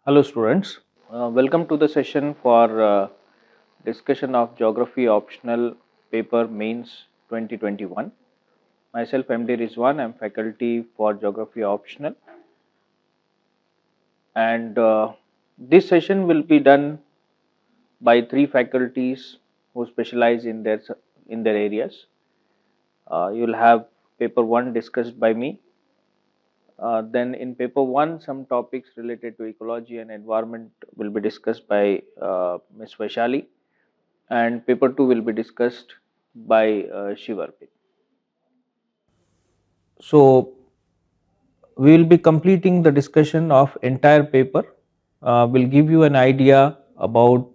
Hello students, welcome to the session for discussion of Geography Optional Paper Mains 2021. Myself MD Rizwan, I am faculty for Geography Optional, and this session will be done by three faculties who specialize in their areas. You will have paper 1 discussed by me. Then in paper 1, some topics related to ecology and environment will be discussed by Ms. Vaishali, and paper 2 will be discussed by Shivarpit. So, we will be completing the discussion of entire paper. We'll give you an idea about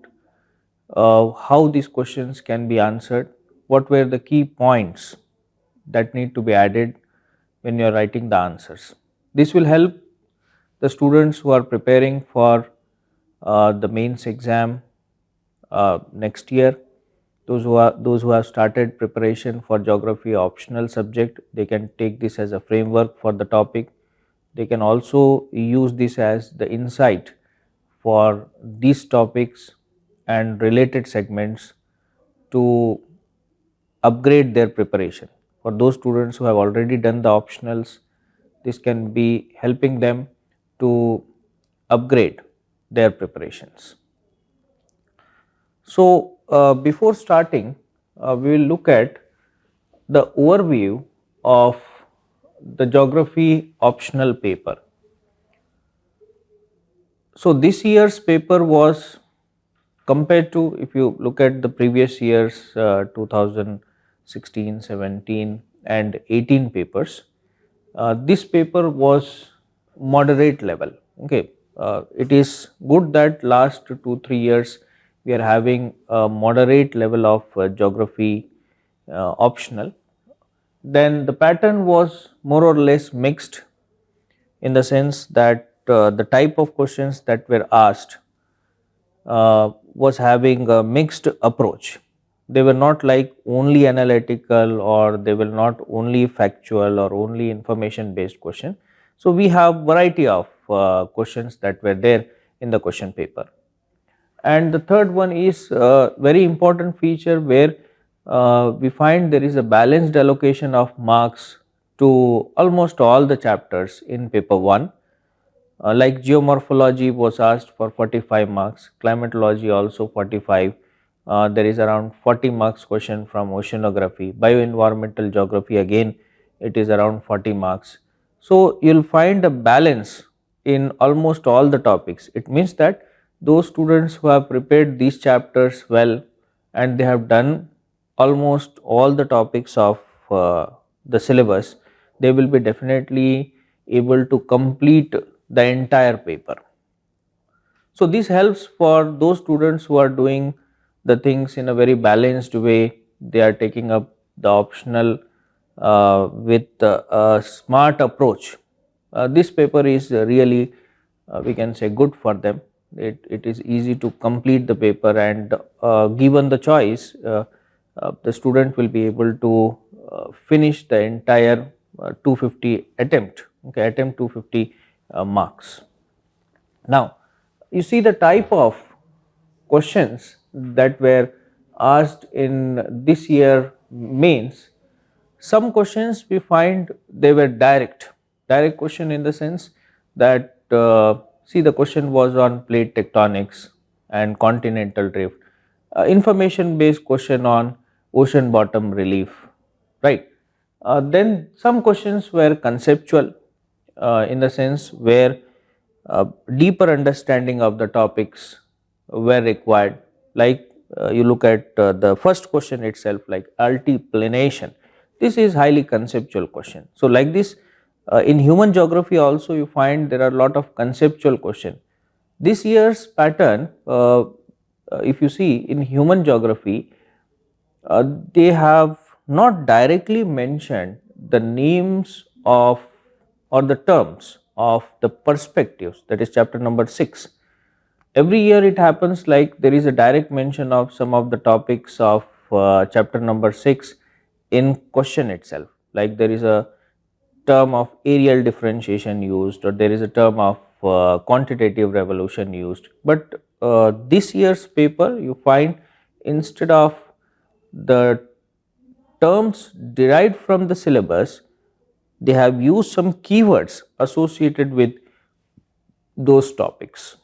how these questions can be answered, what were the key points that need to be added when you are writing the answers. This will help the students who are preparing for the mains exam next year. Those who have started preparation for geography optional subject, they can take this as a framework for the topic. They can also use this as the insight for these topics and related segments to upgrade their preparation. For those students who have already done the optionals, this can be helping them to upgrade their preparations. So, before starting, we will look at the overview of the geography optional paper. So, this year's paper was compared to, if you look at the previous years 2016, 17 and 18 papers, this paper was moderate level. Okay, it is good that last 2-3 years we are having a moderate level of geography optional. Then the pattern was more or less mixed, in the sense that the type of questions that were asked was having a mixed approach. They were not like only analytical, or they were not only factual or only information based question. So, we have variety of questions that were there in the question paper. And the third one is a very important feature where we find there is a balanced allocation of marks to almost all the chapters in paper 1. Like geomorphology was asked for 45 marks, climatology also 45, there is around 40 marks question from oceanography, bioenvironmental geography again it is around 40 marks. So, you will find a balance in almost all the topics. It means that those students who have prepared these chapters well and they have done almost all the topics of the syllabus, they will be definitely able to complete the entire paper. So, this helps for those students who are doing the things in a very balanced way. They are taking up the optional with a smart approach. This paper is really we can say good for them. It is easy to complete the paper, and given the choice, the student will be able to finish the entire 250 attempt, okay, attempt 250 marks. Now, you see the type of questions that were asked in this year mains. Some questions we find they were direct question, in the sense that see, the question was on plate tectonics and continental drift, information based question on ocean bottom relief, right. Then some questions were conceptual, in the sense where deeper understanding of the topics were required. Like you look at the first question itself, like altiplanation, this is highly conceptual question. So, like this in human geography also you find there are a lot of conceptual question. This year's pattern, if you see in human geography, they have not directly mentioned the names of or the terms of the perspectives, that is chapter number 6. Every year it happens like there is a direct mention of some of the topics of chapter number 6 in question itself, like there is a term of areal differentiation used, or there is a term of quantitative revolution used. But this year's paper, you find instead of the terms derived from the syllabus, they have used some keywords associated with those topics.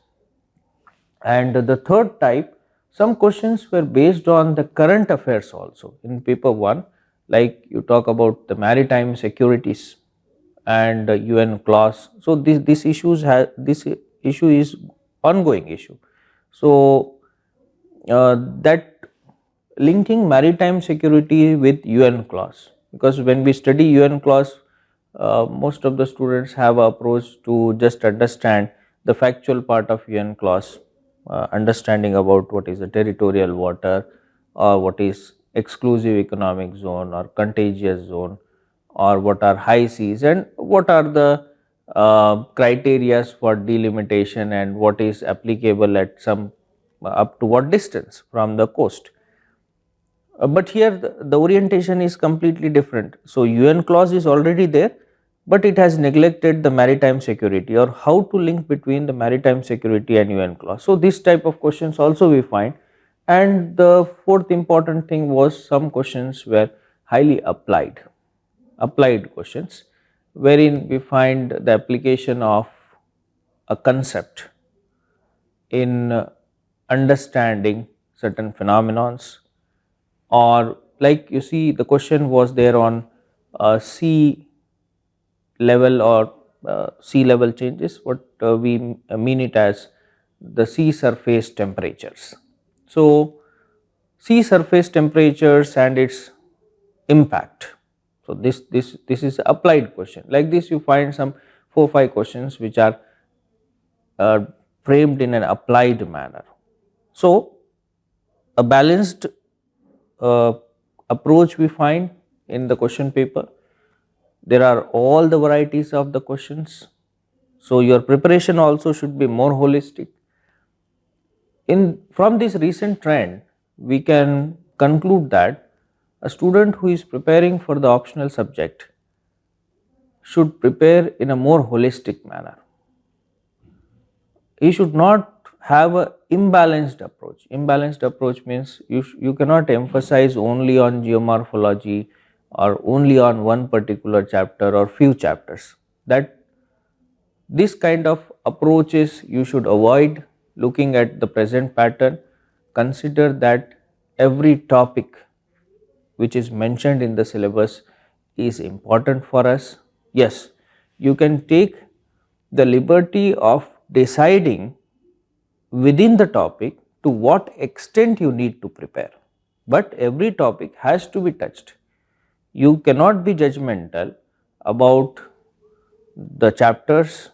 And the third type, some questions were based on the current affairs also. In paper 1, like you talk about the maritime securities and UN clause. So this issue is ongoing issue. So that linking maritime security with UN clause, because when we study UN clause, most of the students have a approach to just understand the factual part of UN clause, understanding about what is the territorial water, or what is exclusive economic zone or contagious zone, or what are high seas, and what are the criteria for delimitation, and what is applicable at some up to what distance from the coast. But here the orientation is completely different. So UN clause is already there, but it has neglected the maritime security, or how to link between the maritime security and UN clause. So this type of questions also we find. And the fourth important thing was some questions were highly applied questions, wherein we find the application of a concept in understanding certain phenomenons, or like you see the question was there on sea level, or sea level changes, what we mean it as the sea surface temperatures. So sea surface temperatures and its impact. So this is applied question. Like this you find some 4-5 questions which are framed in an applied manner. So a balanced approach we find in the question paper. There are all the varieties of the questions, so your preparation also should be more holistic. From this recent trend, we can conclude that a student who is preparing for the optional subject should prepare in a more holistic manner. He should not have a imbalanced approach. Imbalanced approach means you cannot emphasize only on geomorphology or only on one particular chapter or few chapters. That this kind of approaches you should avoid. Looking at the present pattern, consider that every topic which is mentioned in the syllabus is important for us. Yes, you can take the liberty of deciding within the topic to what extent you need to prepare, but every topic has to be touched. You cannot be judgmental about the chapters,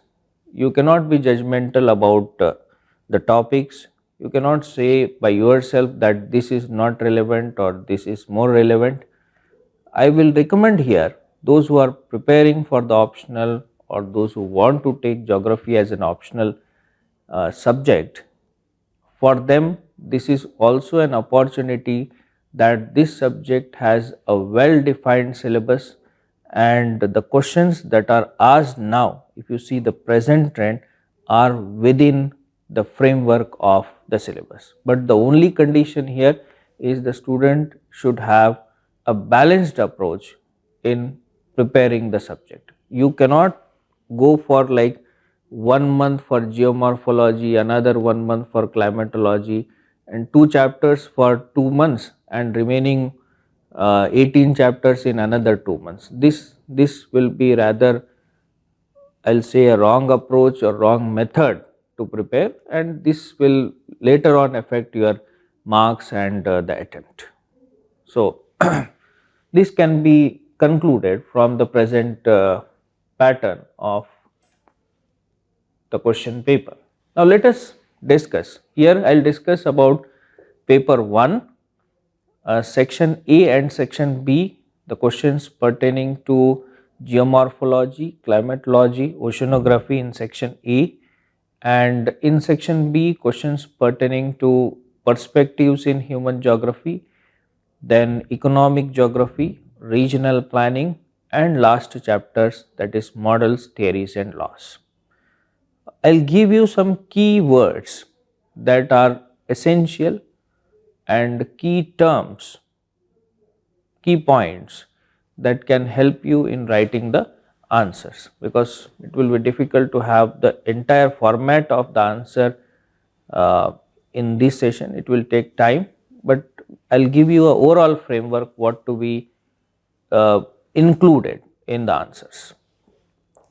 you cannot be judgmental about the topics, you cannot say by yourself that this is not relevant or this is more relevant. I will recommend here those who are preparing for the optional, or those who want to take geography as an optional subject, for them this is also an opportunity that this subject has a well defined syllabus, and the questions that are asked now, if you see the present trend, are within the framework of the syllabus. But the only condition here is the student should have a balanced approach in preparing the subject. You cannot go for like 1 month for geomorphology, another 1 month for climatology, and 2 chapters for 2 months, and remaining 18 chapters in another 2 months. This will be rather, I will say, a wrong approach or wrong method to prepare, and this will later on affect your marks and the attempt. So this can be concluded from the present pattern of the question paper. Now let us discuss. Here I will discuss about paper 1, section A and section B, the questions pertaining to geomorphology, climatology, oceanography in section A, and in section B questions pertaining to perspectives in human geography, then economic geography, regional planning, and last chapters, that is models, theories and laws. I'll give you some key words that are essential and key terms, key points that can help you in writing the answers, because it will be difficult to have the entire format of the answer in this session. It will take time, but I'll give you a overall framework what to be included in the answers.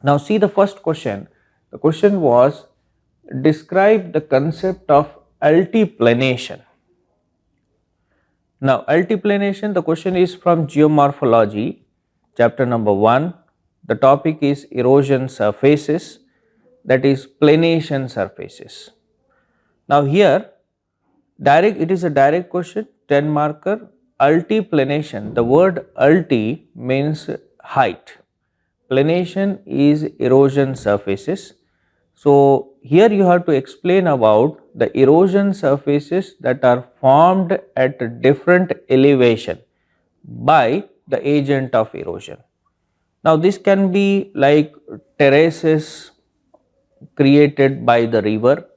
Now see the first question. The question was, describe the concept of altiplanation. Now altiplanation, the question is from geomorphology, chapter number 1. The topic is erosion surfaces, that is planation surfaces. Now here it is a direct question, 10 marker. Altiplanation, the word alti means height, planation is erosion surfaces. So here you have to explain about the erosion surfaces that are formed at different elevation by the agent of erosion. Now this can be like terraces created by the river,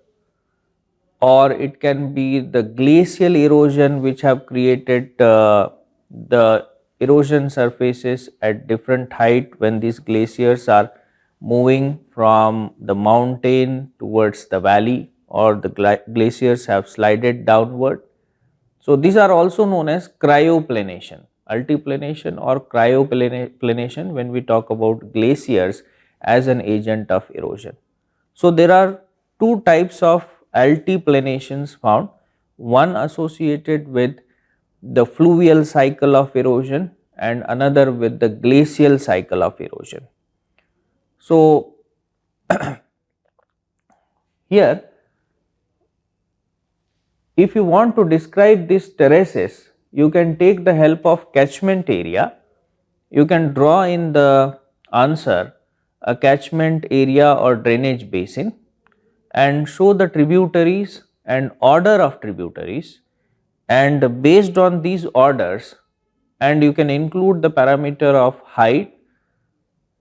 or it can be the glacial erosion which have created the erosion surfaces at different height when these glaciers are moving from the mountain towards the valley, or the glaciers have slided downward. So these are also known as cryoplanation, altiplanation or cryoplanation when we talk about glaciers as an agent of erosion. So there are two types of altiplanations found, one associated with the fluvial cycle of erosion and another with the glacial cycle of erosion. So here, if you want to describe these terraces, you can take the help of catchment area. You can draw in the answer a catchment area or drainage basin and show the tributaries and order of tributaries, and based on these orders, and you can include the parameter of height,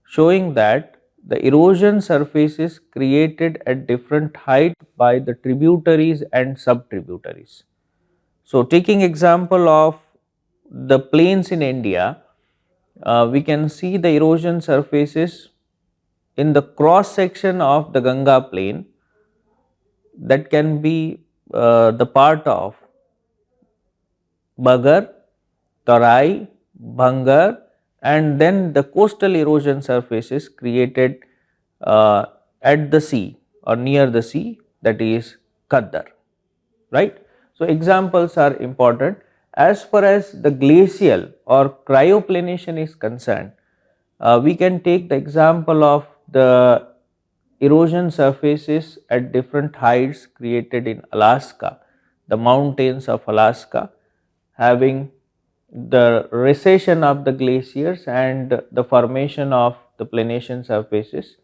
showing that the erosion surfaces created at different height by the tributaries and sub-tributaries. So taking example of the plains in India, we can see the erosion surfaces in the cross section of the Ganga plain, that can be the part of Bagar, Tarai, Bhangar, and then the coastal erosion surfaces created at the sea or near the sea, that is Kaddar, right. So examples are important. As far as the glacial or cryoplanation is concerned, we can take the example of the erosion surfaces at different heights created in Alaska, the mountains of Alaska having the recession of the glaciers and the formation of the planation surfaces,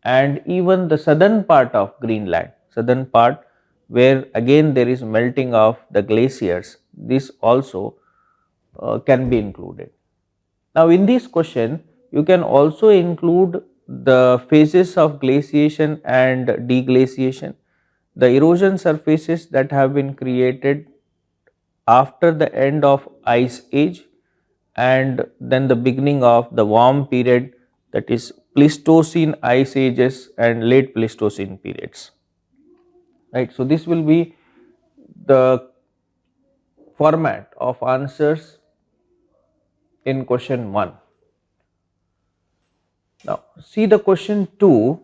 and even the southern part of Greenland, southern part where again there is melting of the glaciers, this also can be included. Now in this question you can also include the phases of glaciation and deglaciation, the erosion surfaces that have been created after the end of ice age and then the beginning of the warm period, that is Pleistocene ice ages and late Pleistocene periods, right. So this will be the format of answers in question 1. Now see the question 2.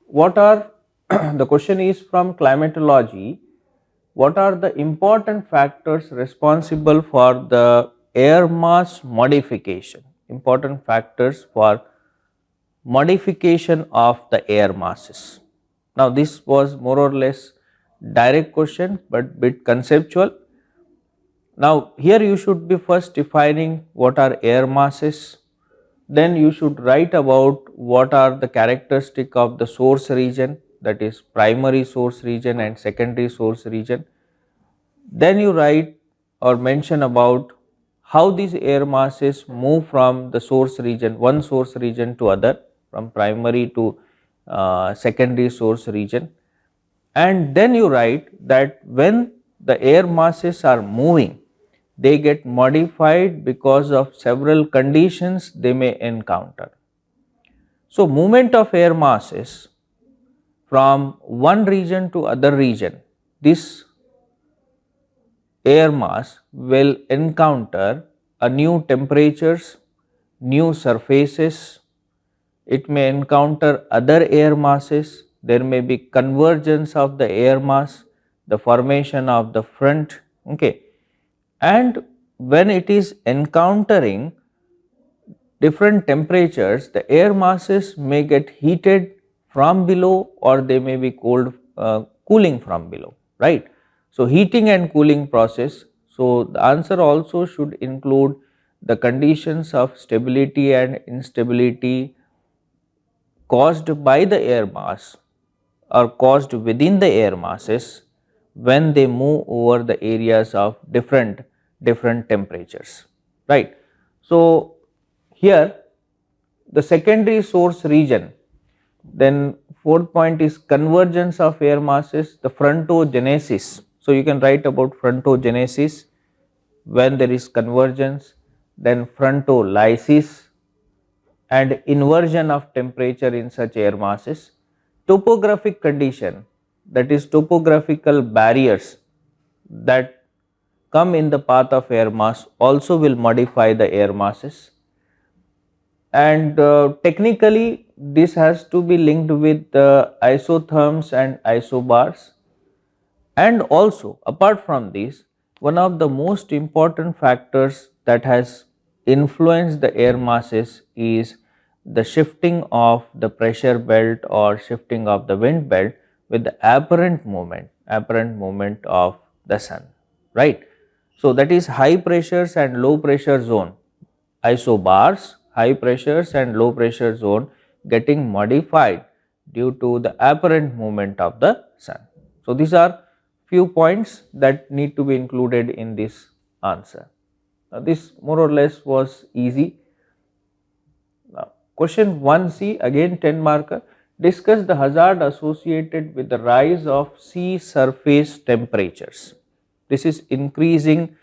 What are the question is from climatology. What are the important factors responsible for the air mass modification? Important factors for modification of the air masses. Now this was more or less direct question but bit conceptual. Now here you should be first defining what are air masses, then you should write about what are the characteristic of the source region, that is primary source region and secondary source region. Then you write or mention about how these air masses move from the source region, one source region to other, from primary to secondary source region, and then you write that when the air masses are moving, they get modified because of several conditions they may encounter. So, movement of air masses from one region to other region, this air mass will encounter a new temperatures, new surfaces, it may encounter other air masses, there may be convergence of the air mass, the formation of the front, okay. And when it is encountering different temperatures, the air masses may get heated from below or they may be cooling from below, right. So, heating and cooling process. So, the answer also should include the conditions of stability and instability caused by the air mass or caused within the air masses when they move over the areas of different temperatures, right. So, here the secondary source region, then fourth point is convergence of air masses, the frontogenesis. So, you can write about frontogenesis when there is convergence, then frontolysis and inversion of temperature in such air masses, topographic condition, that is topographical barriers that come in the path of air mass also will modify the air masses, and technically this has to be linked with the isotherms and isobars. And also apart from this, one of the most important factors that has influenced the air masses is the shifting of the pressure belt or shifting of the wind belt with the apparent movement of the sun, right. So, that is high pressures and low pressure zone, isobars, high pressures and low pressure zone getting modified due to the apparent movement of the sun. So, these are few points that need to be included in this answer. Now, this more or less was easy. Now, question 1C, again 10 marker, discuss the hazard associated with the rise of sea surface temperatures. This is increasing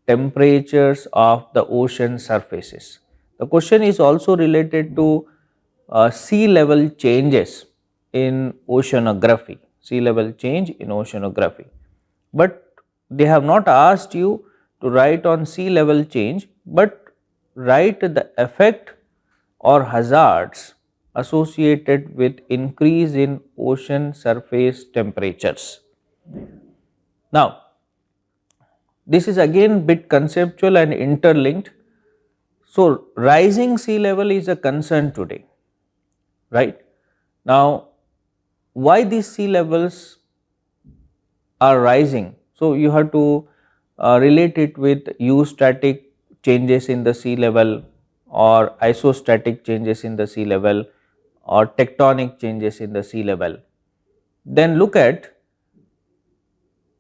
temperatures of the ocean surfaces. The question is also related to sea level changes in oceanography, sea level change in oceanography, but they have not asked you to write on sea level change, but write the effect or hazards associated with increase in ocean surface temperatures. Now, this is again bit conceptual and interlinked. So, rising sea level is a concern today, right. Now, why these sea levels are rising? So, you have to relate it with eustatic changes in the sea level or isostatic changes in the sea level or tectonic changes in the sea level. Then look at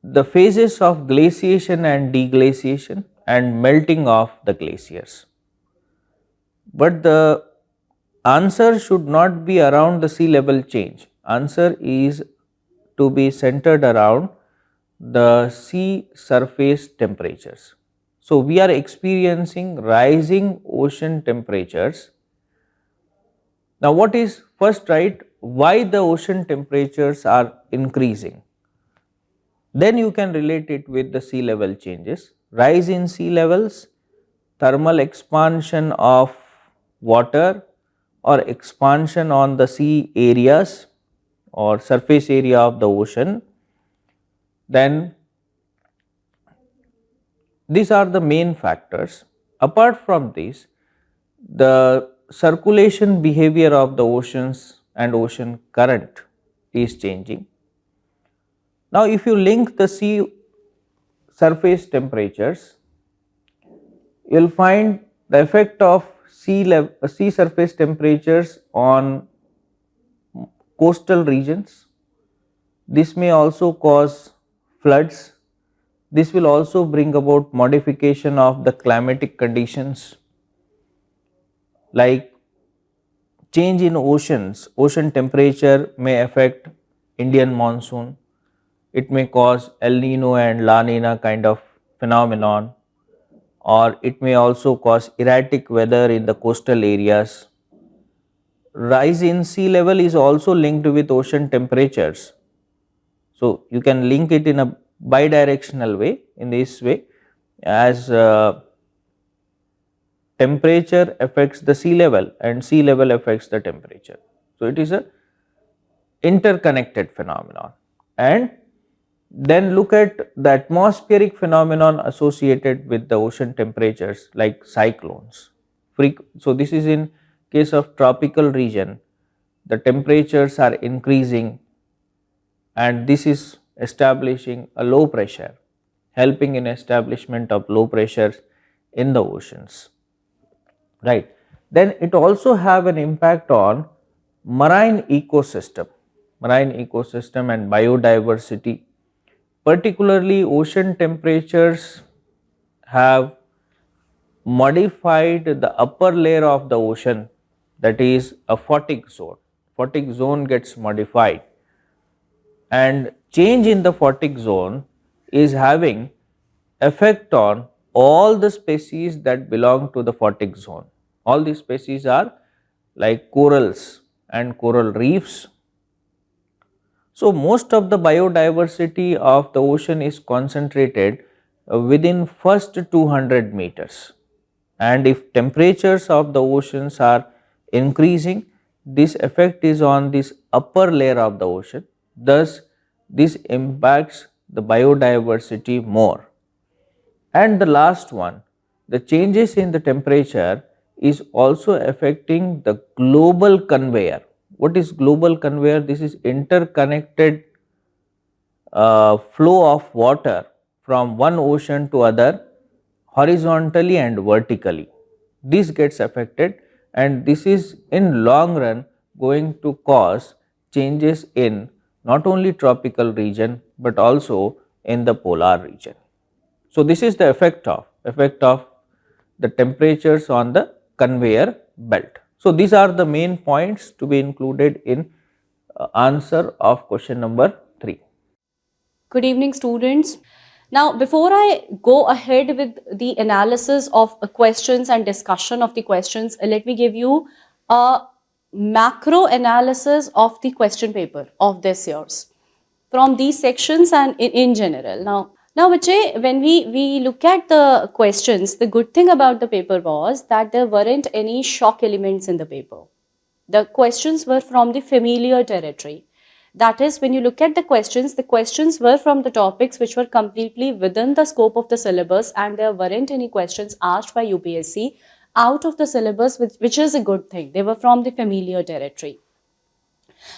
the phases of glaciation and deglaciation and melting of the glaciers. But the answer should not be around the sea level change. Answer is to be centered around the sea surface temperatures. So, we are experiencing rising ocean temperatures. Now, what is first, right, why the ocean temperatures are increasing? Then you can relate it with the sea level changes, rise in sea levels, thermal expansion of water or expansion on the sea areas or surface area of the ocean. Then these are the main factors. Apart from this, the circulation behavior of the oceans and ocean current is changing. Now, if you link the sea surface temperatures, you will find the effect of sea surface temperatures on coastal regions. This may also cause floods. This will also bring about modification of the climatic conditions like change in ocean temperature may affect Indian monsoon. It may cause El Nino and La Nina kind of phenomenon, or it may also cause erratic weather in the coastal areas. Rise in sea level is also linked with ocean temperatures. So, you can link it in a bidirectional way, in this way, as temperature affects the sea level and sea level affects the temperature. So, it is a interconnected phenomenon. And then look at the atmospheric phenomenon associated with the ocean temperatures like cyclones. So, this is in case of tropical region, the temperatures are increasing and this is establishing a low pressure, helping in establishment of low pressures in the oceans, right. Then it also have an impact on marine ecosystem and biodiversity. Particularly ocean temperatures have modified the upper layer of the ocean, that is a photic zone. Photic zone gets modified, and change in the photic zone is having effect on all the species that belong to the photic zone. All these species are like corals and coral reefs. So, most of the biodiversity of the ocean is concentrated within first 200 meters, and if temperatures of the oceans are increasing, this effect is on this upper layer of the ocean, thus this impacts the biodiversity more. And the last one, the changes in the temperature is also affecting the global conveyor. What is global conveyor? This is interconnected flow of water from one ocean to other horizontally and vertically. This gets affected, and this is in long run going to cause changes in not only tropical region but also in the polar region. So, this is the effect of the temperatures on the conveyor belt. So, these are the main points to be included in answer of question number 3. Good evening, students. Now, before I go ahead with the analysis of questions and discussion of the questions, let me give you a macro analysis of the question paper of this year's from these sections and in general. Now, Vijay, when we look at the questions, the good thing about the paper was that there weren't any shock elements in the paper. The questions were from the familiar territory. That is, when you look at the questions were from the topics which were completely within the scope of the syllabus, and there weren't any questions asked by UPSC out of the syllabus, which is a good thing. They were from the familiar territory.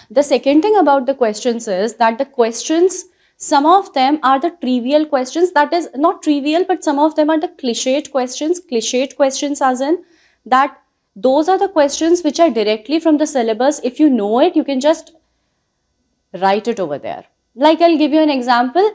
The second thing about the questions is that the questions, some of them are the trivial questions, that is not trivial, but some of them are the cliched questions as in that those are the questions which are directly from the syllabus. If you know it, you can just write it over there. Like I'll give you an example.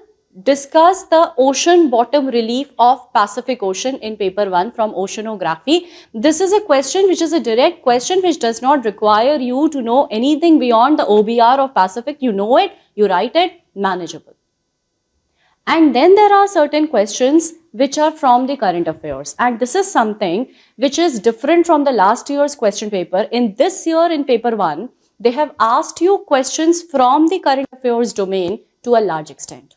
Discuss the ocean bottom relief of Pacific Ocean in paper 1 from Oceanography. This is a question which is a direct question which does not require you to know anything beyond the OBR of Pacific. You know it, you write it, manageable. And then there are certain questions which are from the current affairs, and this is something which is different from the last year's question paper. In this year, in paper 1, they have asked you questions from the current affairs domain to a large extent.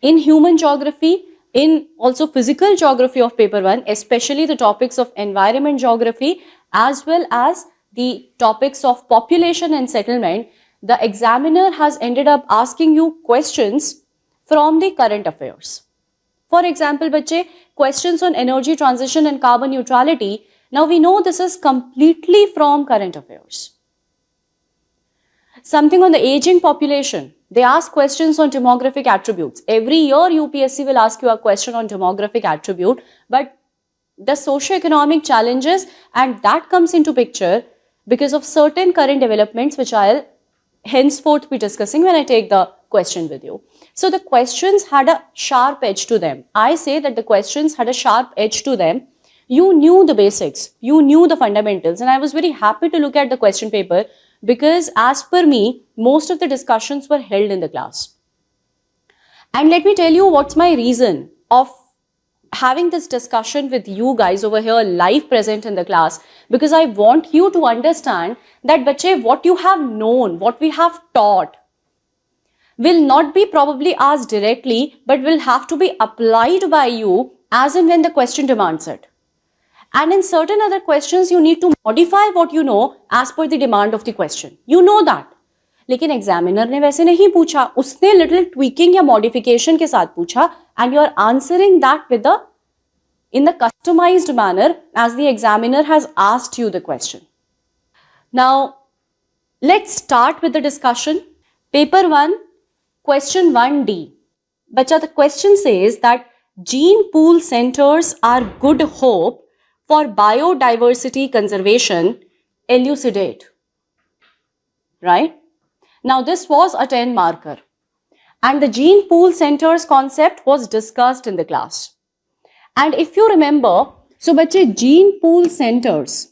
In human geography, in also physical geography of paper 1, especially the topics of environment geography as well as the topics of population and settlement, the examiner has ended up asking you questions from the current affairs. For example, bache, questions on energy transition and carbon neutrality. Now we know this is completely from current affairs. Something on the aging population. They ask questions on demographic attributes. Every year UPSC will ask you a question on demographic attribute, but the socio-economic challenges, and that comes into picture because of certain current developments which I'll henceforth be discussing when I take the question with you. So the questions had a sharp edge to them. I say that the questions had a sharp edge to them. you knew the basics, you knew the fundamentals, and I was very happy to look at the question paper because as per me, most of the discussions were held in the class. And let me tell you what's my reason of having this discussion with you guys over here live present in the class, because I want you to understand that bache, what you have known, what we have taught will not be probably asked directly, but will have to be applied by you as and when the question demands it. And in certain other questions, you need to modify what you know as per the demand of the question. You know that. लेकिन examiner ने वैसे नहीं पूछा, उसने little tweaking या modification के साथ पूछा, and you are answering that with the in the customized manner as the examiner has asked you the question. Now, let's start with the discussion. Paper 1, question 1D. Bacha, the question says that gene pool centers are good hope for biodiversity conservation. Elucidate. Right? Now, this was a 10 marker. And the gene pool centers concept was discussed in the class. And if you remember, so bache, gene pool centers,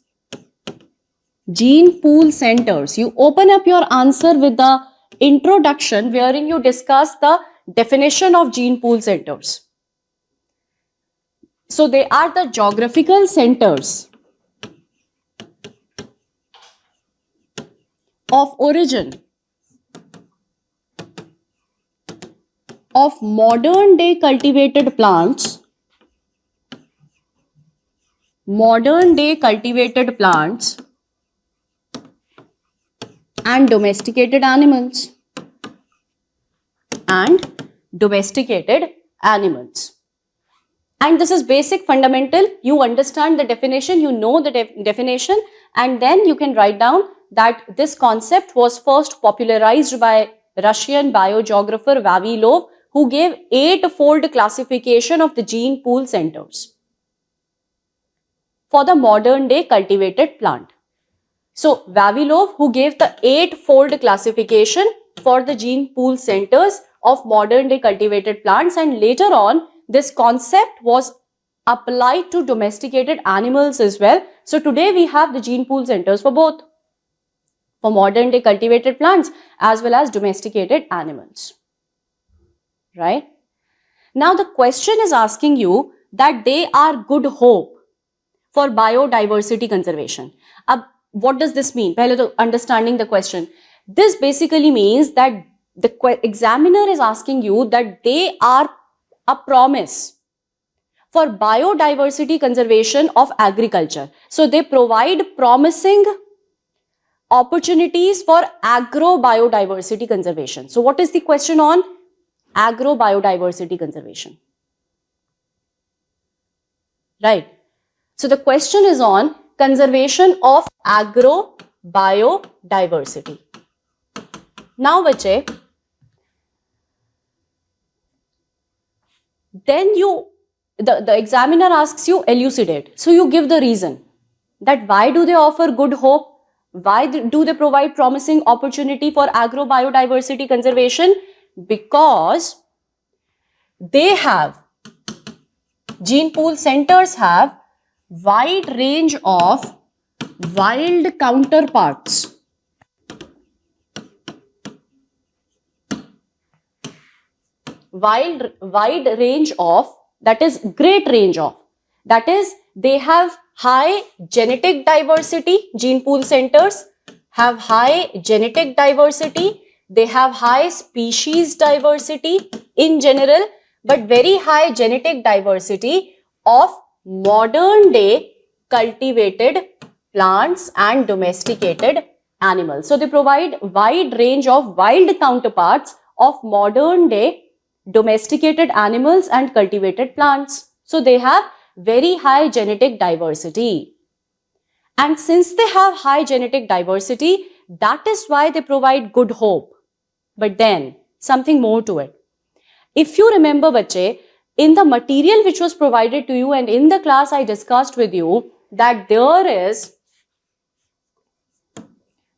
you open up your answer with the introduction wherein you discuss the definition of gene pool centers. So they are the geographical centers of origin of modern day cultivated plants and domesticated animals. And this is basic fundamental. You understand the definition, you know the definition, and then you can write down that this concept was first popularized by Russian biogeographer Vavilov, who gave 8-fold classification of the gene pool centers for the modern day cultivated plant. So Vavilov, who gave the 8-fold classification for the gene pool centers of modern day cultivated plants, and later on this concept was applied to domesticated animals as well. So today we have the gene pool centers for both, for modern day cultivated plants as well as domesticated animals. Right? Now the question is asking you that they are good hope for biodiversity conservation. What does this mean? Pehle to understanding the question. This basically means that the examiner is asking you that they are a promise for biodiversity conservation of agriculture. So they provide promising opportunities for agro-biodiversity conservation. So what is the question on agro-biodiversity conservation? Right. So the question is on conservation of agro-biodiversity. Now, bache, then the examiner asks you elucidate. So you give the reason that why do they offer good hope? Why do they provide promising opportunity for agro-biodiversity conservation? Because they have, gene pool centers have wide range of wild counterparts. Wide range of, that is great range of, that is they have high genetic diversity. Gene pool centers have high genetic diversity. They have high species diversity in general, but very high genetic diversity of modern day cultivated plants and domesticated animals. So they provide wide range of wild counterparts of modern day domesticated animals and cultivated plants. So they have very high genetic diversity. And since they have high genetic diversity, that is why they provide good hope. But then something more to it. If you remember, bache, in the material which was provided to you and in the class I discussed with you that there is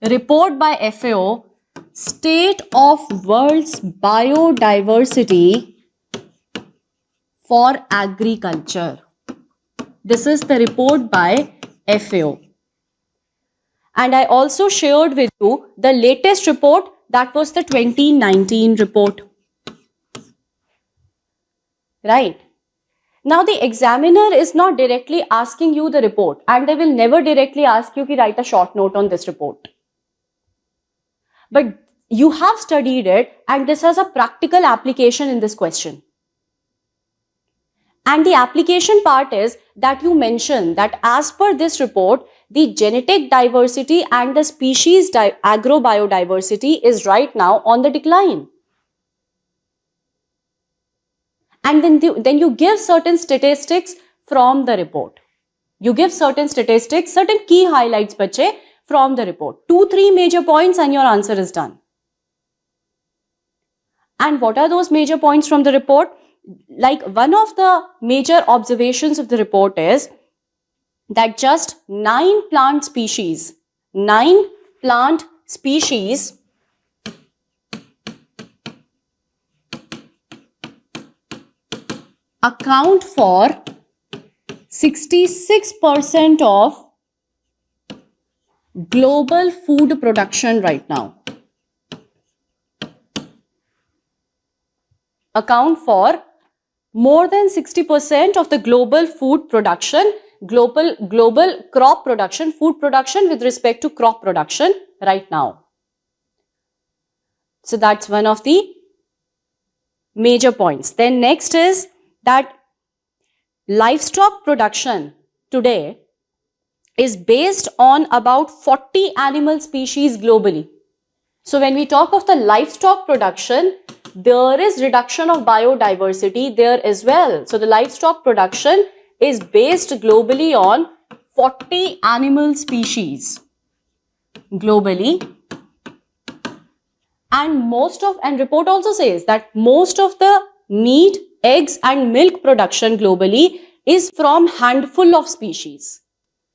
report by FAO, State of World's Biodiversity for Agriculture. This is the report by FAO. And I also shared with you the latest report, that was the 2019 report. Right. Now the examiner is not directly asking you the report, and they will never directly ask you to write a short note on this report. But you have studied it, and this has a practical application in this question. And the application part is that you mention that as per this report, the genetic diversity and the species agrobiodiversity is right now on the decline. And then you give certain statistics from the report. You give certain statistics, certain key highlights, bache, from the report. 2-3 major points and your answer is done. And what are those major points from the report? Like, one of the major observations of the report is that just 9 plant species account for 66% of global food production right now. Account for more than 60% of the global food production, global crop production, food production with respect to crop production right now. So that's one of the major points. Then next is that livestock production today is based on about 40 animal species globally. So when we talk of the livestock production, there is reduction of biodiversity there as well. So the livestock production is based globally on 40 animal species globally. And report also says that most of the meat, eggs and milk production globally is from handful of species.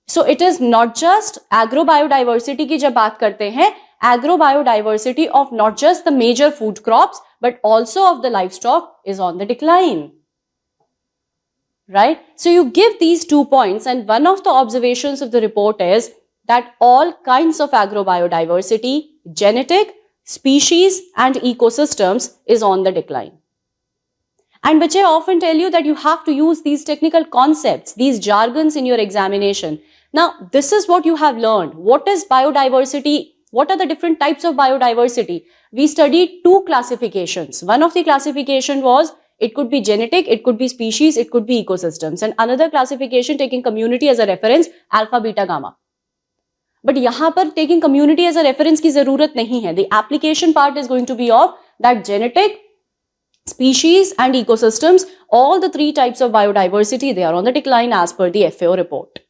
So it is not just agrobiodiversity की जब बात करते हैं, agrobiodiversity of not just the major food crops but also of the livestock is on the decline. Right? So you give these 2 points, and one of the observations of the report is that all kinds of agrobiodiversity, genetic, species and ecosystems is on the decline. And which I often tell you that you have to use these technical concepts, these jargons in your examination. Now, this is what you have learned. What is biodiversity? What are the different types of biodiversity? We studied 2 classifications. One of the classification was, it could be genetic, it could be species, it could be ecosystems. And another classification taking community as a reference, alpha, beta, gamma. But यहाँ पर taking community as a reference की ज़रूरत नहीं है. The application part is going to be of that genetic, species and ecosystems, all the 3 types of biodiversity, they are on the decline as per the FAO report.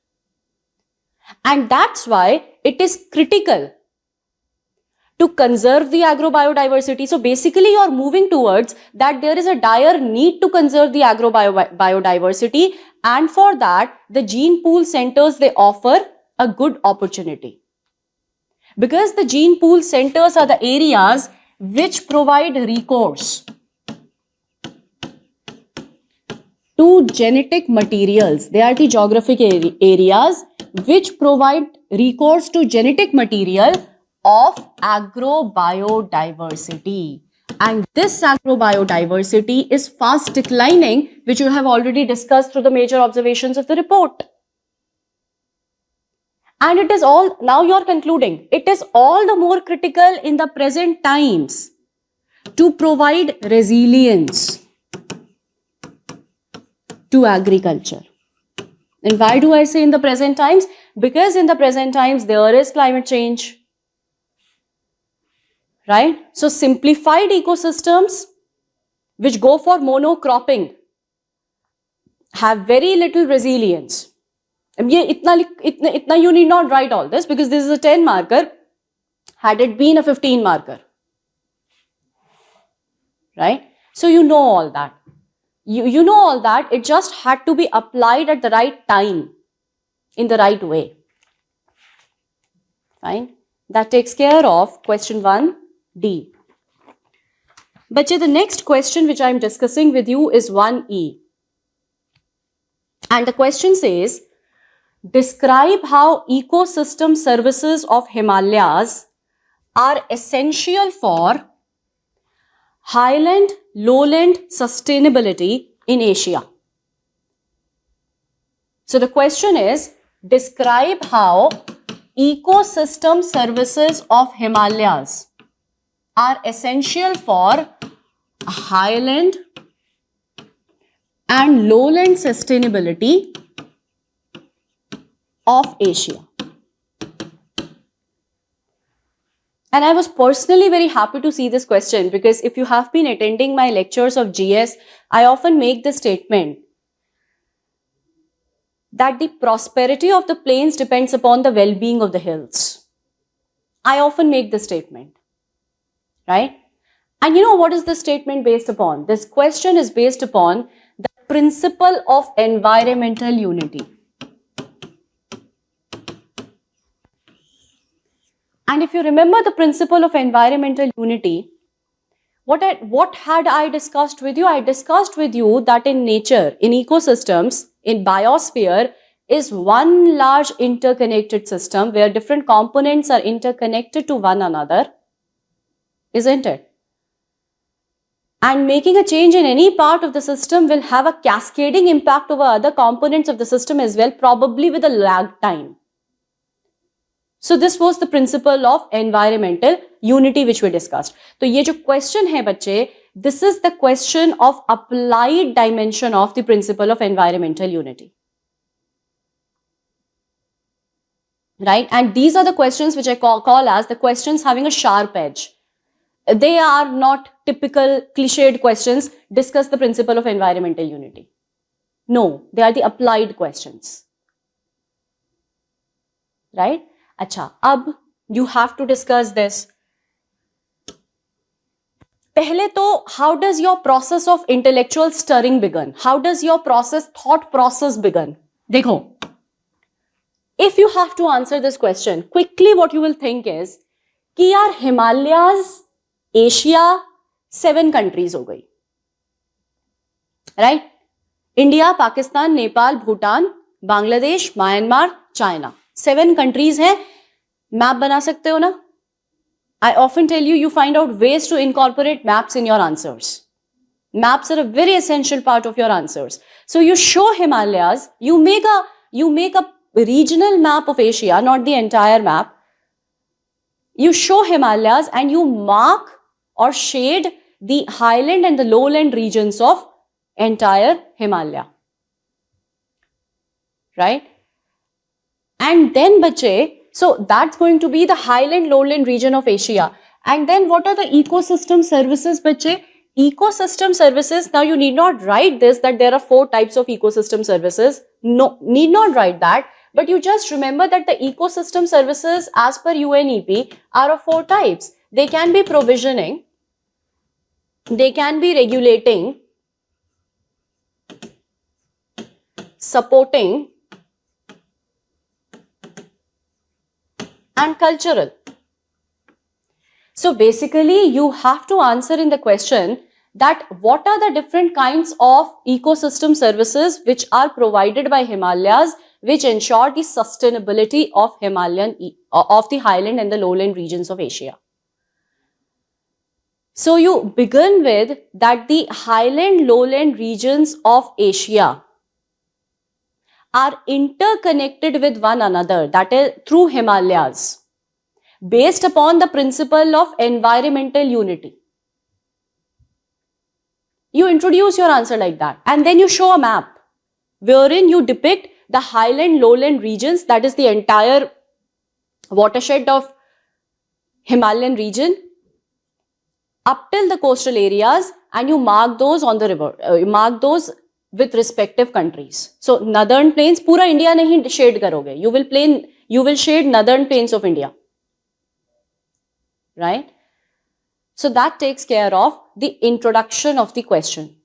And that's why it is critical to conserve the agrobiodiversity. So basically you are moving towards that there is a dire need to conserve the agrobiodiversity, and for that the gene pool centers, they offer a good opportunity. Because the gene pool centers are the areas which provide recourse to genetic materials. They are the geographic areas which provide recourse to genetic material of agrobiodiversity. And this agrobiodiversity is fast declining, which you have already discussed through the major observations of the report. And it is all, now you are concluding, it is all the more critical in the present times to provide resilience to agriculture. And why do I say in the present times? Because in the present times there is climate change. Right? So simplified ecosystems which go for monocropping have very little resilience. You need not write all this because this is a 10 marker. Had it been a 15 marker. Right? So you know all that. You know all that. It just had to be applied at the right time, in the right way. Fine. That takes care of question 1D. Bache, the next question which I am discussing with you is 1E. And the question says, describe how ecosystem services of Himalayas are essential for highland, lowland sustainability in Asia. So the question is, describe how ecosystem services of Himalayas are essential for highland and lowland sustainability of Asia. And I was personally very happy to see this question, because if you have been attending my lectures of GS, I often make the statement that the prosperity of the plains depends upon the well-being of the hills. I often make this statement, right? And you know what is this statement based upon? This question is based upon the principle of environmental unity. And if you remember the principle of environmental unity, what had I discussed with you? I discussed with you that in nature, in ecosystems, in biosphere is one large interconnected system where different components are interconnected to one another, isn't it? And making a change in any part of the system will have a cascading impact over other components of the system as well, probably with a lag time. So this was the principle of environmental unity which we discussed. So ये जो question है बच्चे, this is the question of applied dimension of the principle of environmental unity. Right? And these are the questions which I call as the questions having a sharp edge. They are not typical cliched questions, discuss the principle of environmental unity. No, they are the applied questions. Right? Acha, अब you have to discuss this. पहले तो, how does your process of intellectual stirring begin? How does your thought process begin? देखो, if you have to answer this question, quickly what you will think is कि यार Himalayas, Asia, 7 countries हो गई. Right? India, Pakistan, Nepal, Bhutan, Bangladesh, Myanmar, China. 7 countries हैं, map बना सकते हो ना? I often tell you, you find out ways to incorporate maps in your answers. Maps are a very essential part of your answers. So you show Himalayas, you make a regional map of Asia, not the entire map. You show Himalayas and you mark or shade the highland and the lowland regions of entire Himalaya. Right? And then bache, so that's going to be the highland lowland region of Asia. And then what are the ecosystem services bache? Ecosystem services, now you need not write this that there are 4 types of ecosystem services. No, need not write that. But you just remember that the ecosystem services as per UNEP are of 4 types. They can be provisioning, they can be regulating, supporting, and cultural. So basically you have to answer in the question that what are the different kinds of ecosystem services which are provided by Himalayas which ensure the sustainability of the highland and the lowland regions of Asia. So you begin with that the highland lowland regions of Asia are interconnected with one another, that is through Himalayas, based upon the principle of environmental unity. You introduce your answer like that, and then you show a map wherein you depict the highland lowland regions, that is the entire watershed of Himalayan region up till the coastal areas, and you mark those on the river, mark those with respective countries. So northern plains, pura India nahi shade karoge. You will shade northern plains of India. Right? So that takes care of the introduction of the question.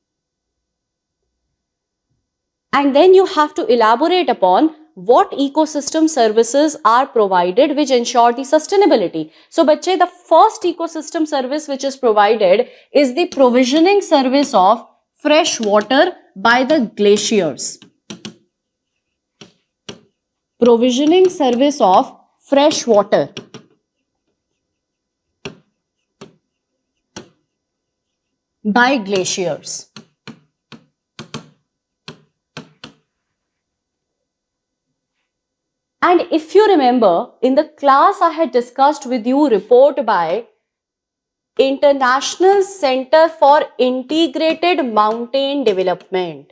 And then you have to elaborate upon what ecosystem services are provided which ensure the sustainability. So bache, the first ecosystem service which is provided is the provisioning service of fresh water by the glaciers. provisioning service of fresh water by glaciers. And if you remember, in the class I had discussed with you report by International Center for Integrated Mountain Development.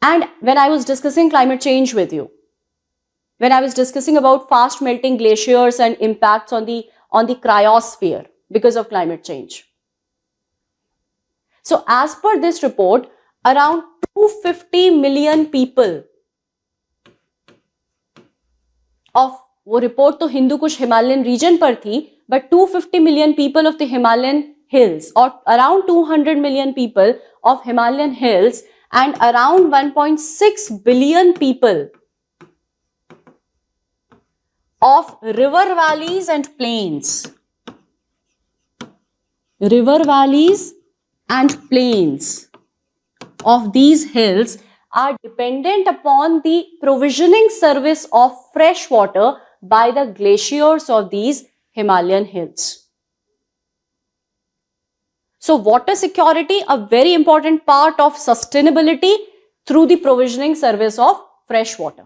And when I was discussing climate change with you, when I was discussing about fast melting glaciers and impacts on the cryosphere because of climate change. So as per this report, around 250 million people of वो report तो Hindu Kush Himalayan region पर थी, but 250 million people of the Himalayan hills or around 200 million people of Himalayan hills and around 1.6 billion people of river valleys and plains. River valleys and plains of these hills are dependent upon the provisioning service of fresh water by the glaciers of these Himalayan hills. So water security, a very important part of sustainability through the provisioning service of fresh water.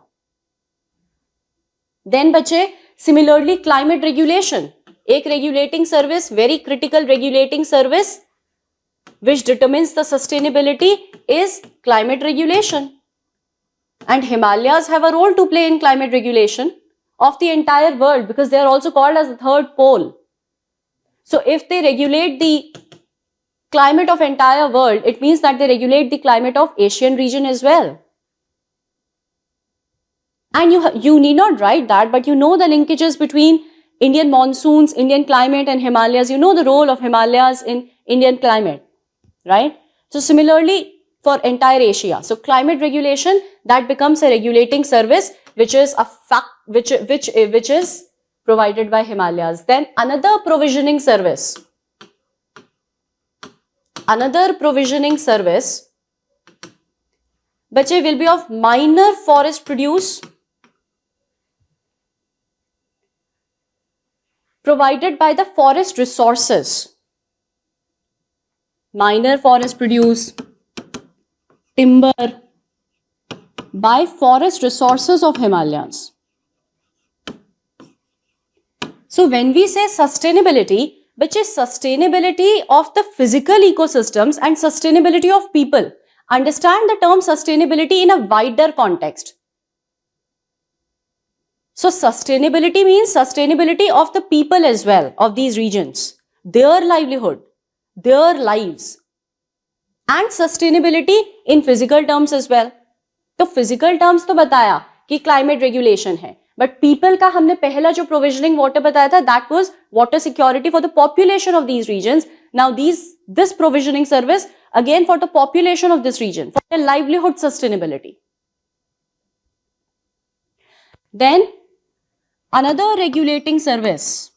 Then बच्चे, similarly climate regulation, एक regulating service, very critical regulating service which determines the sustainability is climate regulation. And Himalayas have a role to play in climate regulation of the entire world because they are also called as the third pole. So if they regulate the climate of entire world, it means that they regulate the climate of Asian region as well. And you need not write that, but you know the linkages between Indian monsoons, Indian climate and Himalayas. You know the role of Himalayas in Indian climate, right? So similarly for entire Asia. So climate regulation, that becomes a regulating service which is a fact, which is provided by Himalayas. Then another provisioning service. Another provisioning service, bache, will be of minor forest produce provided by the forest resources. Minor forest produce, timber by forest resources of Himalayas. So when we say sustainability, which is sustainability of the physical ecosystems and sustainability of people. Understand the term sustainability in a wider context. So sustainability means sustainability of the people as well, of these regions, their livelihood, their lives, and sustainability in physical terms as well. तो physical terms तो बताया कि climate regulation है, but people का हमने पहला जो provisioning water बताया था, that was water security for the population of these regions. Now this provisioning service again for the population of this region, for their livelihood sustainability. Then another regulating service.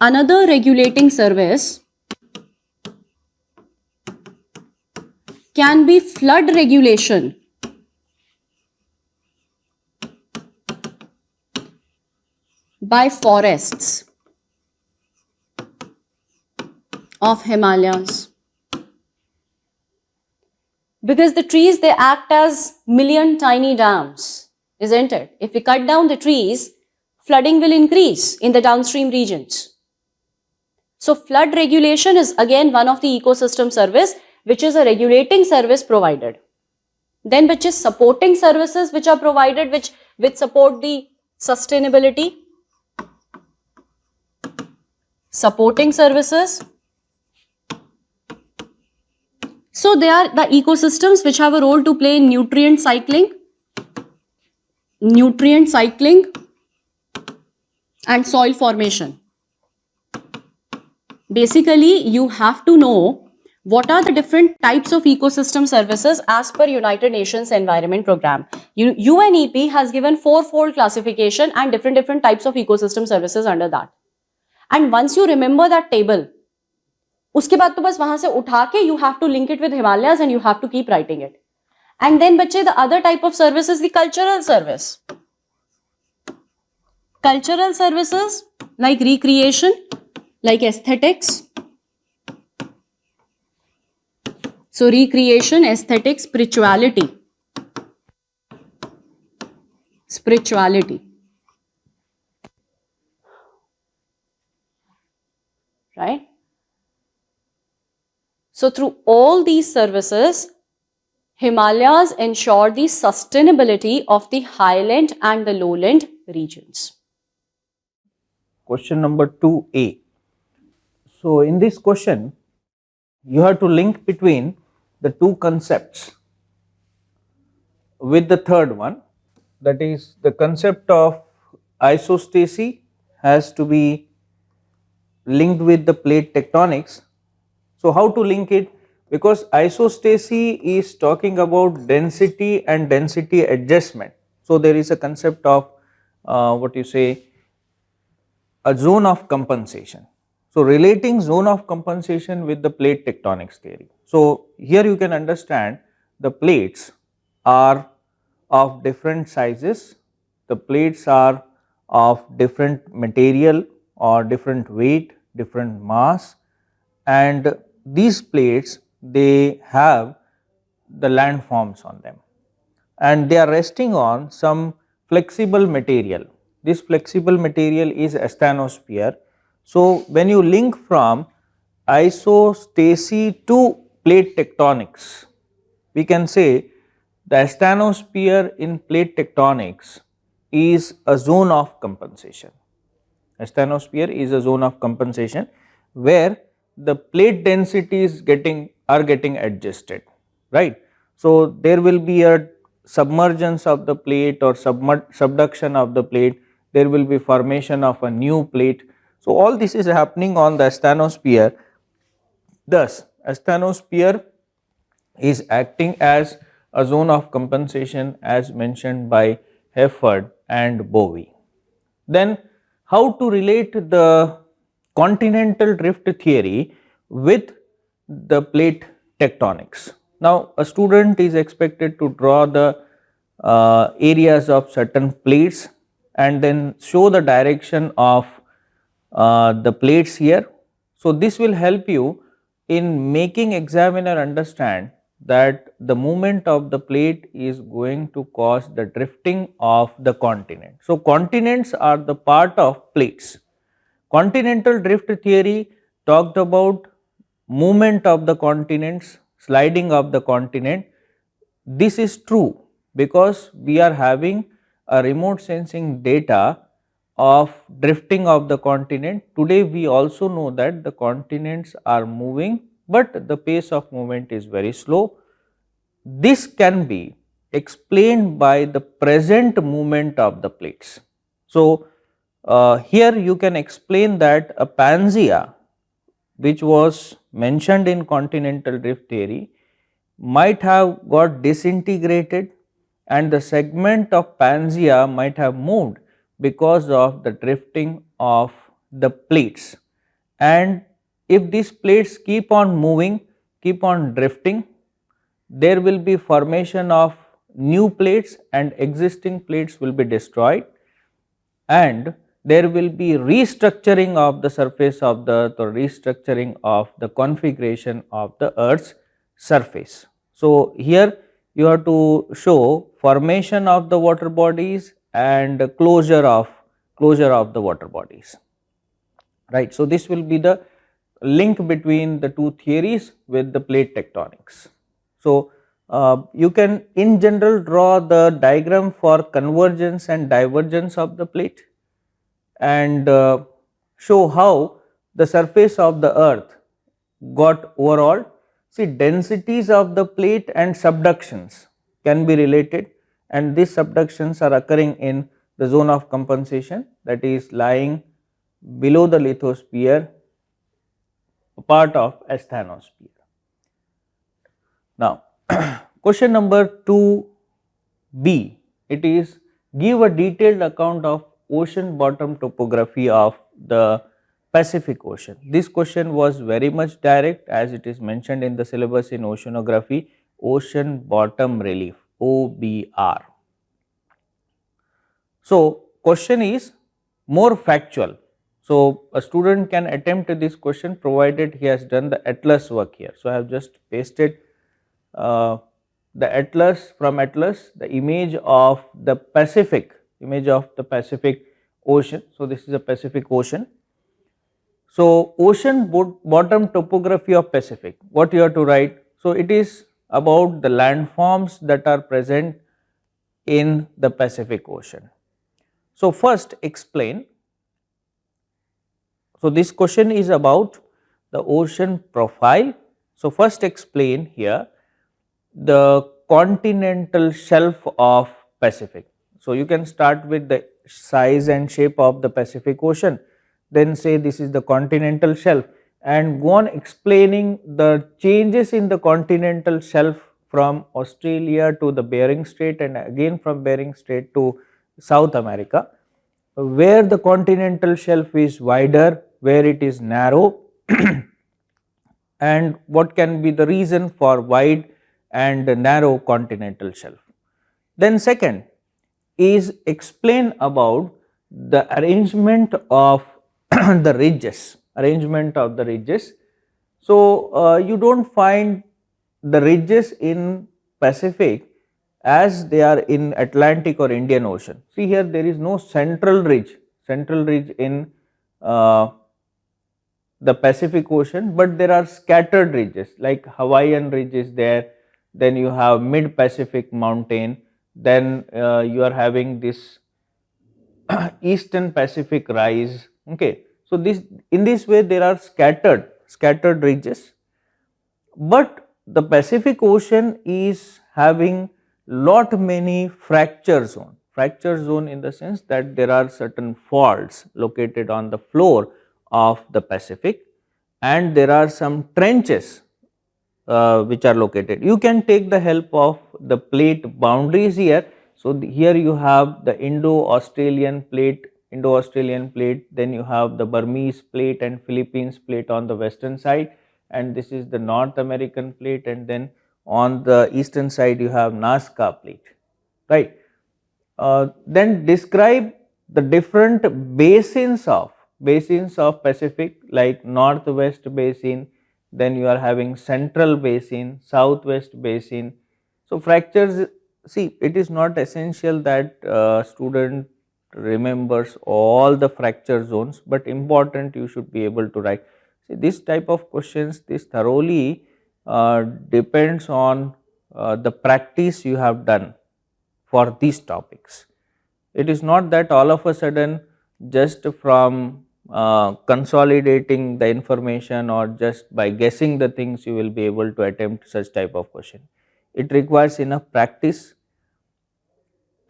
Another regulating service can be flood regulation by forests of Himalayas. Because the trees, they act as million tiny dams, isn't it? If we cut down the trees, flooding will increase in the downstream regions. So flood regulation is again one of the ecosystem service, which is a regulating service provided. Then which is supporting services which are provided, which support the sustainability. Supporting services. So they are the ecosystems which have a role to play in nutrient cycling and soil formation. Basically, you have to know what are the different types of ecosystem services as per United Nations Environment Programme. UNEP has given fourfold classification and different types of ecosystem services under that. And once you remember that table, उसके बाद तो बस वहां से उठा के you have to link it with Himalayas and you have to keep writing it. And then बच्चे the other type of service is the cultural service. Cultural services like recreation, like aesthetics. So recreation, aesthetics, spirituality. Spirituality. Right? So through all these services, Himalayas ensure the sustainability of the highland and the lowland regions. Question number 2A. So in this question, you have to link between the two concepts with the third one, that is the concept of isostasy has to be linked with the plate tectonics. So how to link it? Because isostasy is talking about density and density adjustment. So there is a concept of what you say, a zone of compensation. So relating zone of compensation with the plate tectonics theory. So here you can understand the plates are of different sizes, the plates are of different material or different weight, different mass, and these plates they have the landforms on them and they are resting on some flexible material. This flexible material is asthenosphere. So when you link from isostasy to plate tectonics, we can say the asthenosphere in plate tectonics is a zone of compensation. Asthenosphere is a zone of compensation where the plate densities are getting adjusted, right. So there will be a submergence of the plate or subduction of the plate, there will be formation of a new plate. So all this is happening on the asthenosphere. Thus asthenosphere is acting as a zone of compensation as mentioned by Hefford and Bowie. Then how to relate the continental drift theory with the plate tectonics. Now a student is expected to draw the areas of certain plates and then show the direction of the plates here. So this will help you in making examiner understand that the movement of the plate is going to cause the drifting of the continent. So continents are the part of plates. Continental drift theory talked about movement of the continents, sliding of the continent. This is true because we are having a remote sensing data of drifting of the continent. Today we also know that the continents are moving, but the pace of movement is very slow. This can be explained by the present movement of the plates. So here you can explain that a Pangaea which was mentioned in continental drift theory might have got disintegrated and the segment of Pangaea might have moved because of the drifting of the plates. And if these plates keep on moving, keep on drifting, there will be formation of new plates and existing plates will be destroyed and there will be restructuring of the surface of the earth or restructuring of the configuration of the earth's surface. So here you have to show formation of the water bodies and closure of the water bodies, right. So this will be the link between the two theories with the plate tectonics. So you can in general draw the diagram for convergence and divergence of the plate and show how the surface of the earth got overall. See, densities of the plate and subductions can be related and these subductions are occurring in the zone of compensation, that is lying below the lithosphere, a part of asthenosphere. Now question number 2B, it is give a detailed account of ocean bottom topography of the Pacific Ocean. This question was very much direct, as it is mentioned in the syllabus in Oceanography, Ocean Bottom Relief, OBR. So, question is more factual. So, a student can attempt this question provided he has done the atlas work here. So, I have just pasted the atlas, from atlas, the image of the Pacific Ocean. So, this is a Pacific Ocean. So, ocean bottom topography of Pacific, what you have to write? So, it is about the landforms that are present in the Pacific Ocean. So, first explain. So, this question is about the ocean profile. So, first explain here the continental shelf of Pacific. So, you can start with the size and shape of the Pacific Ocean, then say this is the continental shelf, and go on explaining the changes in the continental shelf from Australia to the Bering Strait, and again from Bering Strait to South America, where the continental shelf is wider, where it is narrow and what can be the reason for wide and narrow continental shelf. Then second is explain about the arrangement of the ridges, So, you do not find the ridges in Pacific as they are in Atlantic or Indian Ocean. See here, there is no central ridge in the Pacific Ocean, but there are scattered ridges, like Hawaiian ridge is there, then you have mid Pacific mountain, then you are having this eastern Pacific rise. Okay. So, this in this way there are scattered ridges, but the Pacific Ocean is having lot many fracture zone in the sense that there are certain faults located on the floor of the Pacific, and there are some trenches which are located. You can take the help of the plate boundaries here. So, here you have the Indo-Australian plate, then you have the Burmese plate and Philippines plate on the western side, and this is the North American plate, and then on the eastern side you have Nazca plate, right. Then describe the different basins of Pacific, like northwest basin, then you are having central basin, southwest basin. So, fractures, see, it is not essential that student remembers all the fracture zones, but important you should be able to write. See, this type of questions, this thoroughly depends on the practice you have done for these topics. It is not that all of a sudden just from consolidating the information or just by guessing the things you will be able to attempt such type of question. It requires enough practice,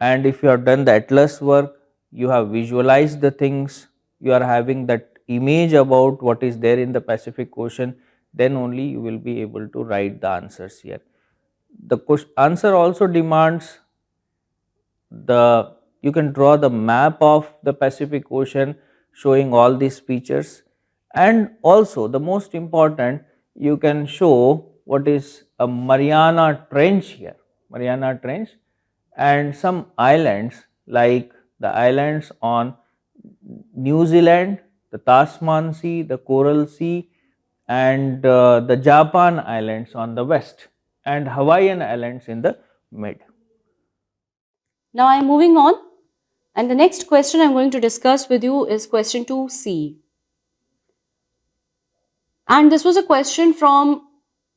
and if you have done the atlas work, you have visualized the things, you are having that image about what is there in the Pacific Ocean, then only you will be able to write the answers here. The answer also demands you can draw the map of the Pacific Ocean showing all these features, and also the most important, you can show what is a Mariana Trench here, and some islands like the islands on New Zealand, the Tasman Sea, the Coral Sea, and the Japan islands on the west, and Hawaiian islands in the mid. Now I am moving on, and the next question I am going to discuss with you is question 2C. And this was a question from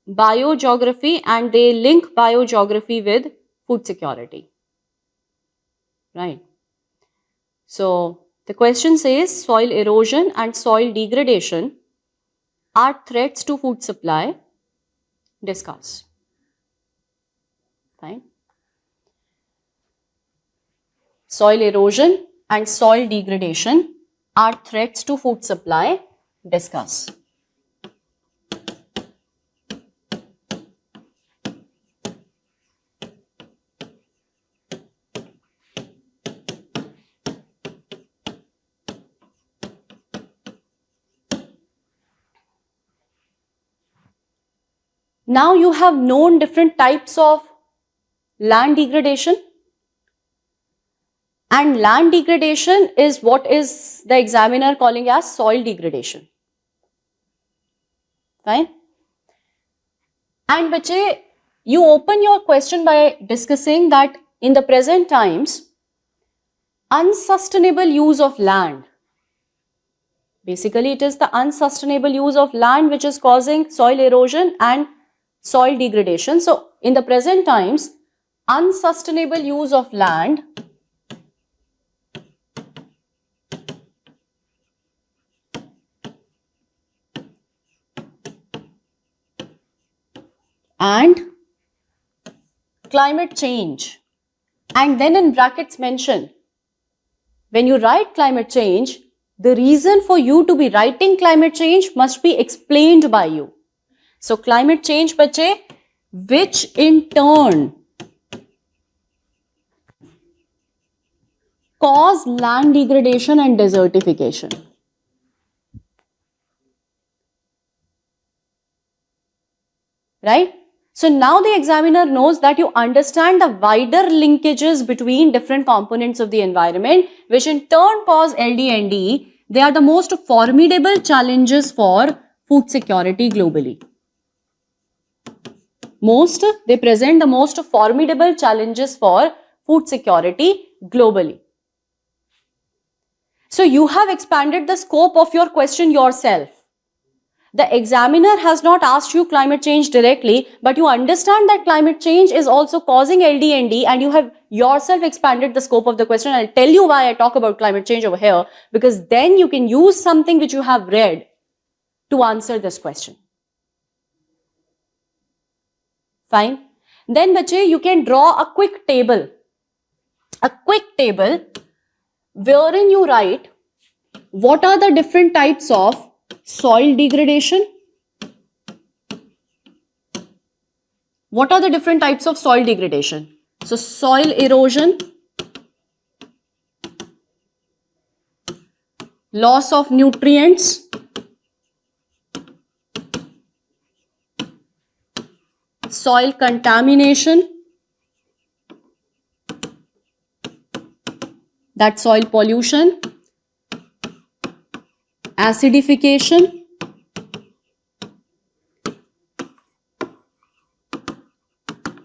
biogeography, and they link biogeography with food security. Right. So, the question says soil erosion and soil degradation are threats to food supply. Discuss. Fine. Soil erosion and soil degradation are threats to food supply. Discuss. Now you have known different types of land degradation, and land degradation is what is the examiner calling as soil degradation. Fine. And bache, you open your question by discussing that in the present times, unsustainable use of land. Basically, it is the unsustainable use of land which is causing soil erosion and soil degradation. So, in the present times, unsustainable use of land and climate change. And then in brackets mention, when you write climate change, the reason for you to be writing climate change must be explained by you. So climate change, bache, which in turn cause land degradation and desertification. Right? So now the examiner knows that you understand the wider linkages between different components of the environment, which in turn cause LD&D. They are the most formidable challenges for food security globally. They present the most formidable challenges for food security globally. So you have expanded the scope of your question yourself. The examiner has not asked you climate change directly, but you understand that climate change is also causing LD&D, and you have yourself expanded the scope of the question. I'll tell you why I talk about climate change over here, because then you can use something which you have read to answer this question. Fine. Then, bache, you can draw a quick table. A quick table wherein you write what are the different types of soil degradation. What are the different types of soil degradation? So, soil erosion, loss of nutrients, soil contamination, that's soil pollution, acidification,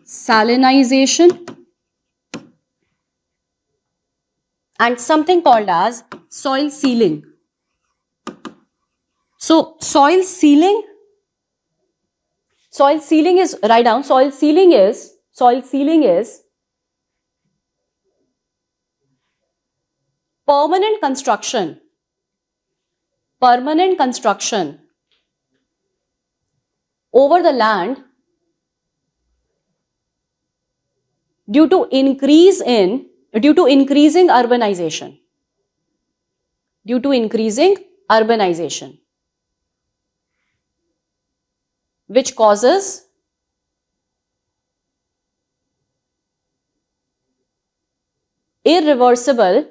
salinization, and something called as soil sealing. So, soil sealing is, write down, soil sealing is permanent construction over the land due to increasing urbanization. Which causes irreversible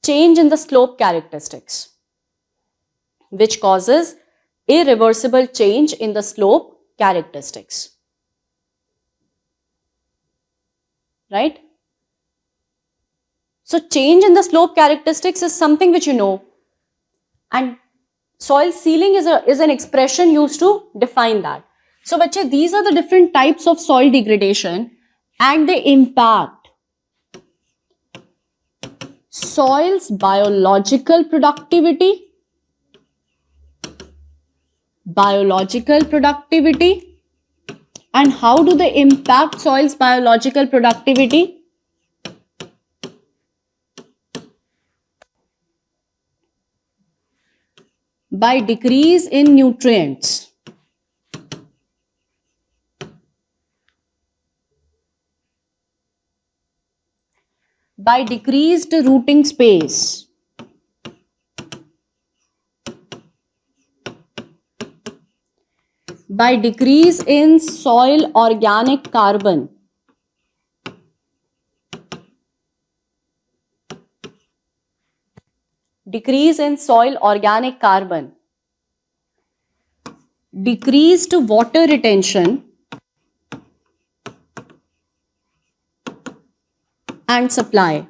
change in the slope characteristics. Right? So, change in the slope characteristics is something which you know, and soil sealing is an expression used to define that. So, bache, these are the different types of soil degradation, and they impact soil's biological productivity, and how do they impact soil's biological productivity? By decrease in nutrients. By decreased rooting space. By decrease in soil organic carbon. Decrease in soil organic carbon. decreased water retention and supply.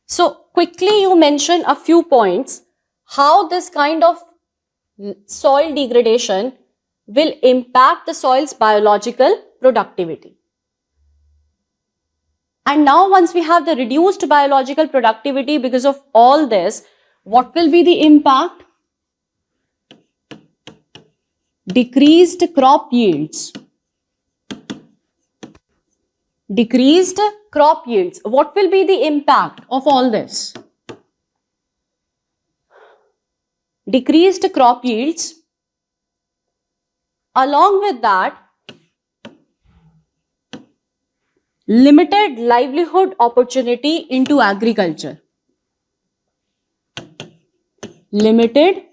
So quickly you mention a few points how this kind of soil degradation will impact the soil's biological productivity. And now once we have the reduced biological productivity because of all this, what will be the impact? Decreased crop yields. Decreased crop yields. What will be the impact of all this? Decreased crop yields. Along with that, limited livelihood opportunity into agriculture. Limited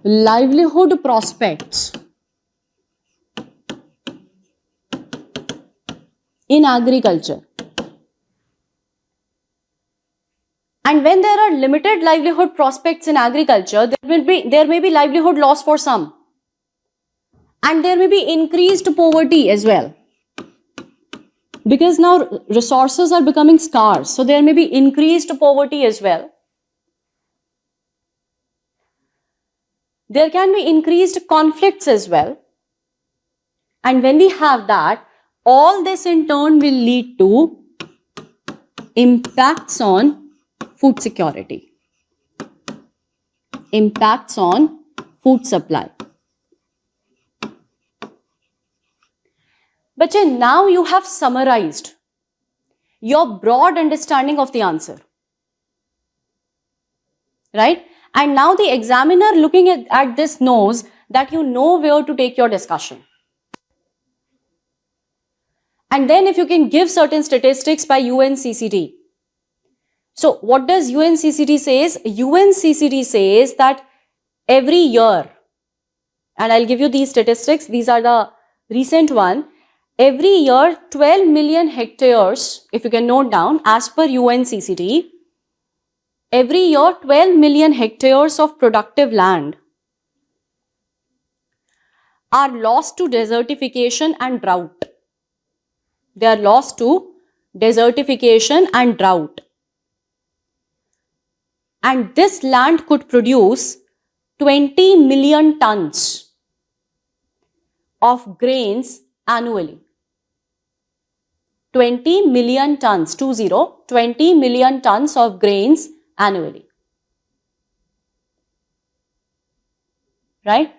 livelihood prospects in agriculture. And when there are limited livelihood prospects in agriculture, there may be livelihood loss for some. And there may be increased poverty as well. Because now resources are becoming scarce, so there may be increased poverty as well. There can be increased conflicts as well. And when we have that, all this in turn will lead to impacts on food security, impacts on food supply. But now you have summarized your broad understanding of the answer, right? And now the examiner looking at this knows that you know where to take your discussion. And then if you can give certain statistics by UNCCT. So what does UNCCT says? UNCCT says that every year, and I'll give you these statistics, these are the recent one, every year 12 million hectares, if you can note down, as per UNCCT, every year 12 million hectares of productive land are lost to desertification and drought. They are lost to desertification and drought. And this land could produce 20 million tons of grains annually. 20 million tons, 20 million tons of grains annually. Right?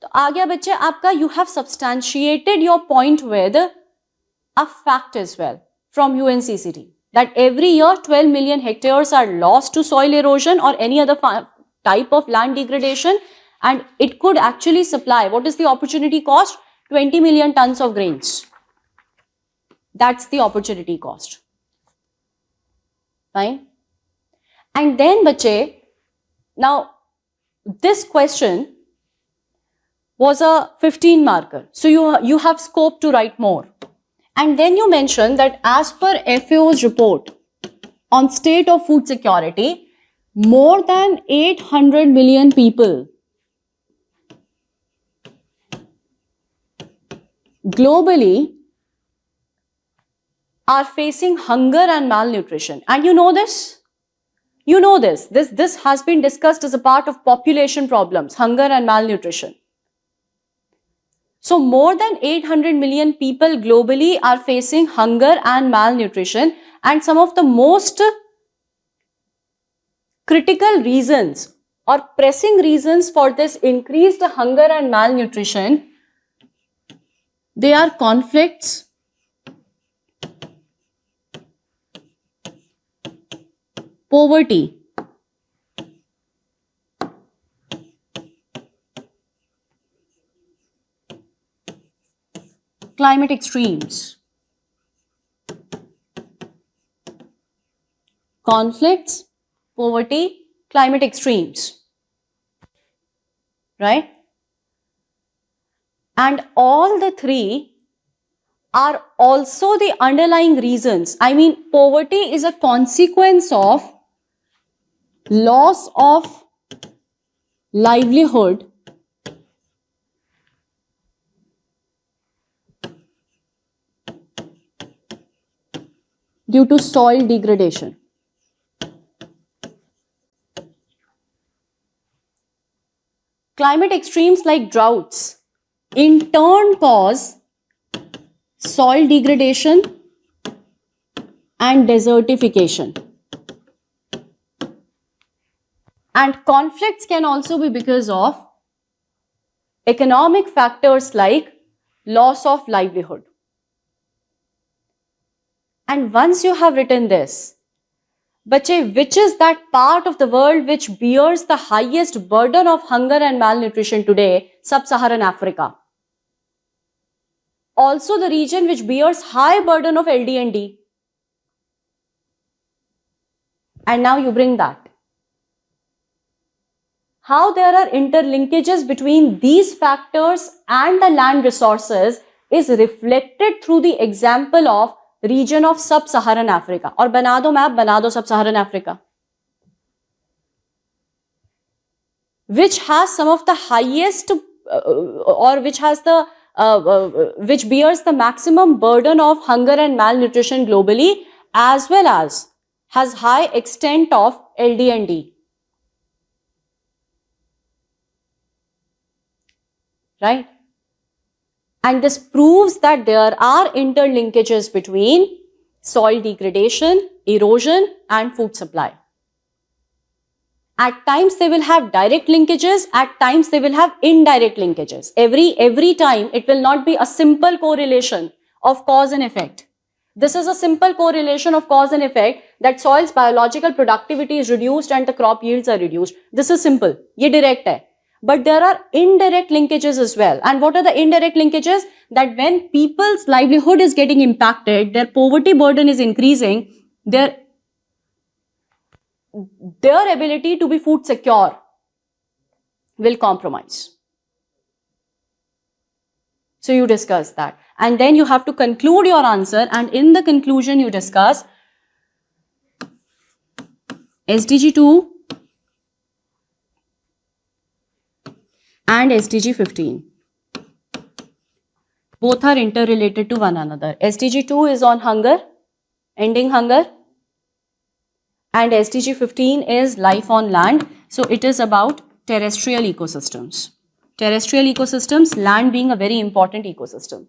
तो आ गया बच्चे आपका, you have substantiated your point with a fact as well from UNCCT that every year 12 million hectares are lost to soil erosion or any other type of land degradation, and it could actually supply, what is the opportunity cost? 20 million tons of grains. That's the opportunity cost. Fine. And then bache, now this question was a 15 marker. So you have scope to write more. And then you mention that as per FAO's report on state of food security, more than 800 million people globally are facing hunger and malnutrition. And you know this? You know this. This has been discussed as a part of population problems, hunger and malnutrition. So more than 800 million people globally are facing hunger and malnutrition, and some of the most critical reasons or pressing reasons for this increased hunger and malnutrition, they are conflicts, poverty, climate extremes. Conflicts, poverty, climate extremes. Right? And all the three are also the underlying reasons. I mean, poverty is a consequence of loss of livelihood due to soil degradation. Climate extremes like droughts in turn cause soil degradation and desertification. And conflicts can also be because of economic factors like loss of livelihood. And once you have written this, Bache, which is that part of the world which bears the highest burden of hunger and malnutrition today? Sub-Saharan Africa. Also the region which bears high burden of LD&D. And now you bring that. How there are interlinkages between these factors and the land resources is reflected through the example of region of Sub-Saharan Africa. Or bana do map, bana do Sub-Saharan Africa, which has some of the highest or which has the which bears the maximum burden of hunger and malnutrition globally, as well as has high extent of LD&D. Right? And this proves that there are interlinkages between soil degradation, erosion, and food supply. At times they will have direct linkages, at times they will have indirect linkages. Every time it will not be a simple correlation of cause and effect. This is a simple correlation of cause and effect, that soil's biological productivity is reduced and the crop yields are reduced. This is simple. Ye direct hai. But there are indirect linkages as well. And what are the indirect linkages? That when people's livelihood is getting impacted, their poverty burden is increasing, their ability to be food secure will compromise. So you discuss that. And then you have to conclude your answer, and in the conclusion you discuss SDG 2 and SDG 15. Both are interrelated to one another. SDG 2 is on hunger, ending hunger, and SDG 15 is life on land. So it is about terrestrial ecosystems. Terrestrial ecosystems, land being a very important ecosystem.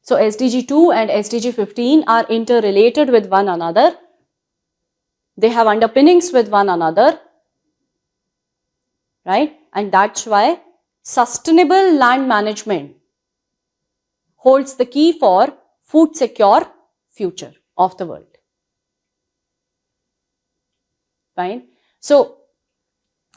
So SDG 2 and SDG 15 are interrelated with one another. They have underpinnings with one another. Right? And that's why sustainable land management holds the key for food secure future of the world. Fine. So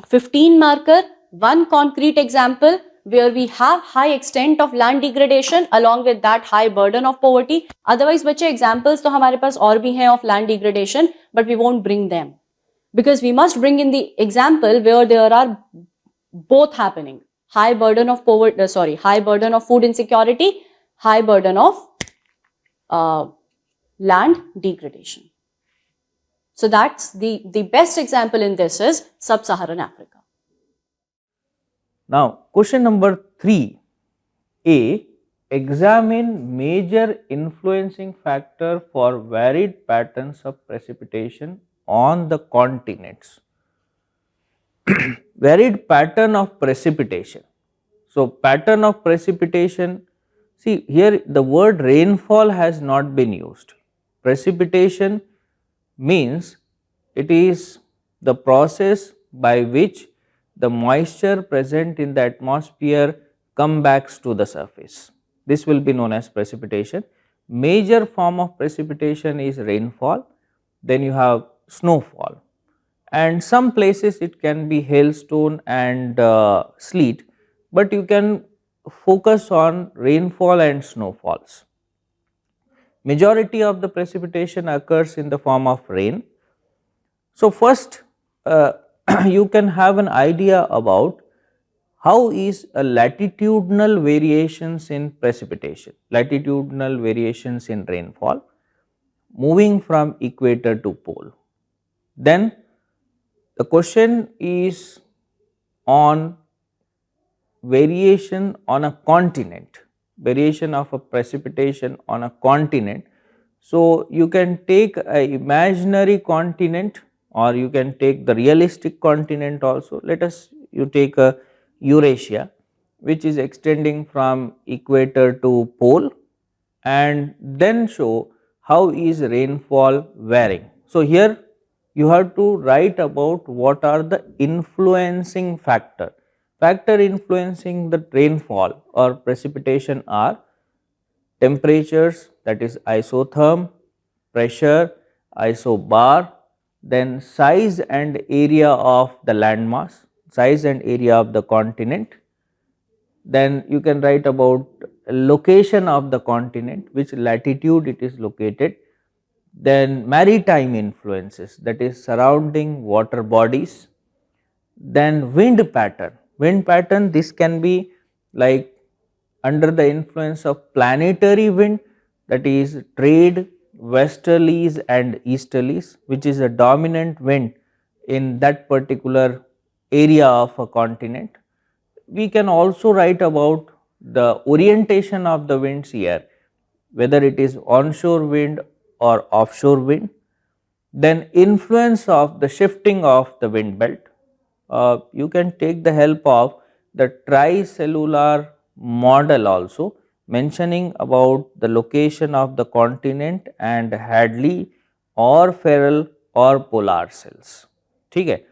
15 marker, one concrete example where we have high extent of land degradation, along with that high burden of poverty. Otherwise बच्चे examples तो हमारे पास और भी हैं of land degradation, but we won't bring them. Because we must bring in the example where there are both happening. High burden of poverty, high burden of food insecurity, high burden of land degradation. So that's the best example in this is Sub-Saharan Africa. Now, question number 3A, examine major influencing factor for varied patterns of precipitation on the continents. Varied pattern of precipitation. So, pattern of precipitation, see here the word rainfall has not been used. Precipitation means it is the process by which the moisture present in the atmosphere comes back to the surface. This will be known as precipitation. Major form of precipitation is rainfall, then you have snowfall, and some places it can be hailstone and sleet, but you can focus on rainfall and snowfalls. Majority of the precipitation occurs in the form of rain. So, first you can have an idea about how is a latitudinal variations in precipitation, latitudinal variations in rainfall moving from equator to pole. Then the question is on variation on a continent, variation of a precipitation on a continent. So, you can take a imaginary continent or you can take the realistic continent also. Let us you take a Eurasia, which is extending from equator to pole, and then show how is rainfall varying. So, here you have to write about what are the influencing factor influencing the rainfall or precipitation are temperatures, that is isotherm, pressure, isobar, then size and area of the landmass, size and area of the continent. Then you can write about location of the continent, which latitude it is located. Then maritime influences, that is surrounding water bodies. Then wind pattern, this can be like under the influence of planetary wind, that is trade, westerlies and easterlies, which is a dominant wind in that particular area of a continent. We can also write about the orientation of the winds here, whether it is onshore wind or offshore wind. Then influence of the shifting of the wind belt. You can take the help of the tricellular model also, mentioning about the location of the continent and Hadley or Ferrell or polar cells. Okay.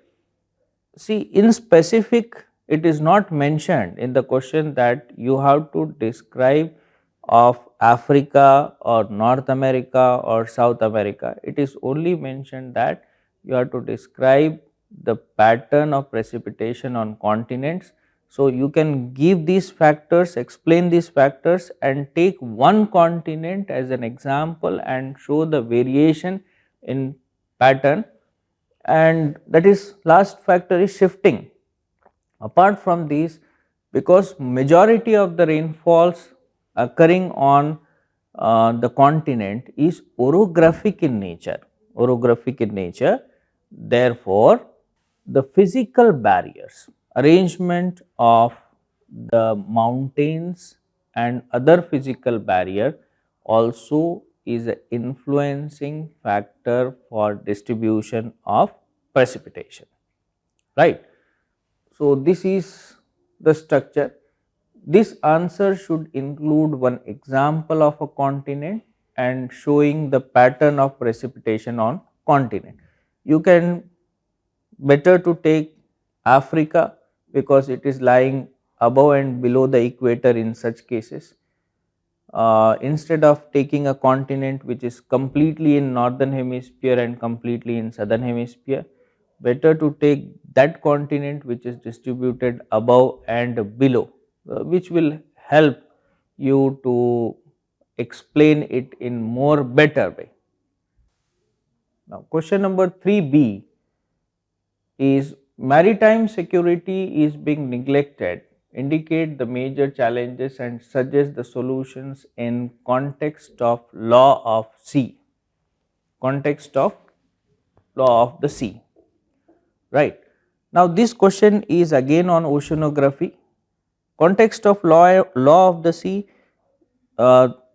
See, in specific it is not mentioned in the question that you have to describe of Africa or North America or South America. It is only mentioned that you have to describe the pattern of precipitation on continents. So, you can give these factors, explain these factors and take one continent as an example and show the variation in pattern, and that is last factor is shifting. Apart from these, because majority of the rainfalls occurring on the continent is orographic in nature, therefore the physical barriers, arrangement of the mountains and other physical barrier also is an influencing factor for distribution of precipitation, right. So, this is the structure. This answer should include one example of a continent and showing the pattern of precipitation on continent. You can better to take Africa because it is lying above and below the equator in such cases. Instead of taking a continent which is completely in northern hemisphere and completely in southern hemisphere, better to take that continent which is distributed above and below, which will help you to explain it in more better way. Now, question number 3b is maritime security is being neglected, indicate the major challenges and suggest the solutions in context of law of sea, context of law of the sea, right. Now, this question is again on oceanography, context of law of the sea.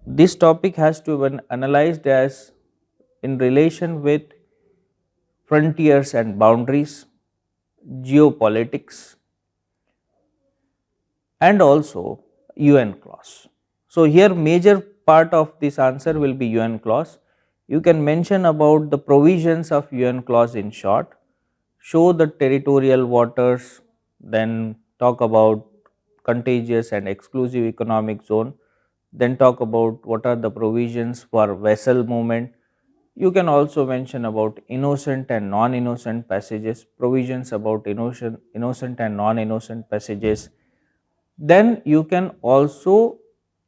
This topic has to be analyzed as in relation with frontiers and boundaries, geopolitics and also UN clause. So, here major part of this answer will be UN clause. You can mention about the provisions of UN clause in short, show the territorial waters, then talk about contagious and exclusive economic zone, then talk about what are the provisions for vessel movement. You can also mention about innocent and non-innocent passages, provisions about innocent and non-innocent passages. Then you can also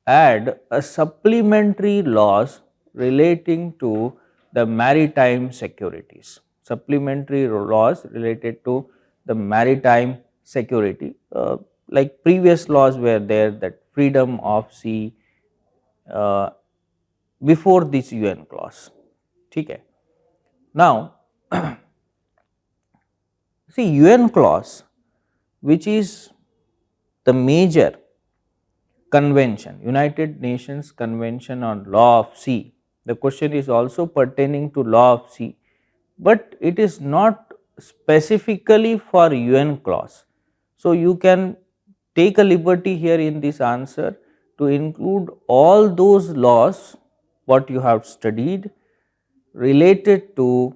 add a supplementary laws relating to the maritime securities, supplementary laws related to the maritime security. like previous laws were there, that freedom of sea uh, before this UN clause. Okay. Now, see, UN clause, which is the major convention, United Nations Convention on Law of Sea. The question is also pertaining to law of sea, but it is not specifically for UN clause. So, you can take a liberty here in this answer to include all those laws what you have studied related to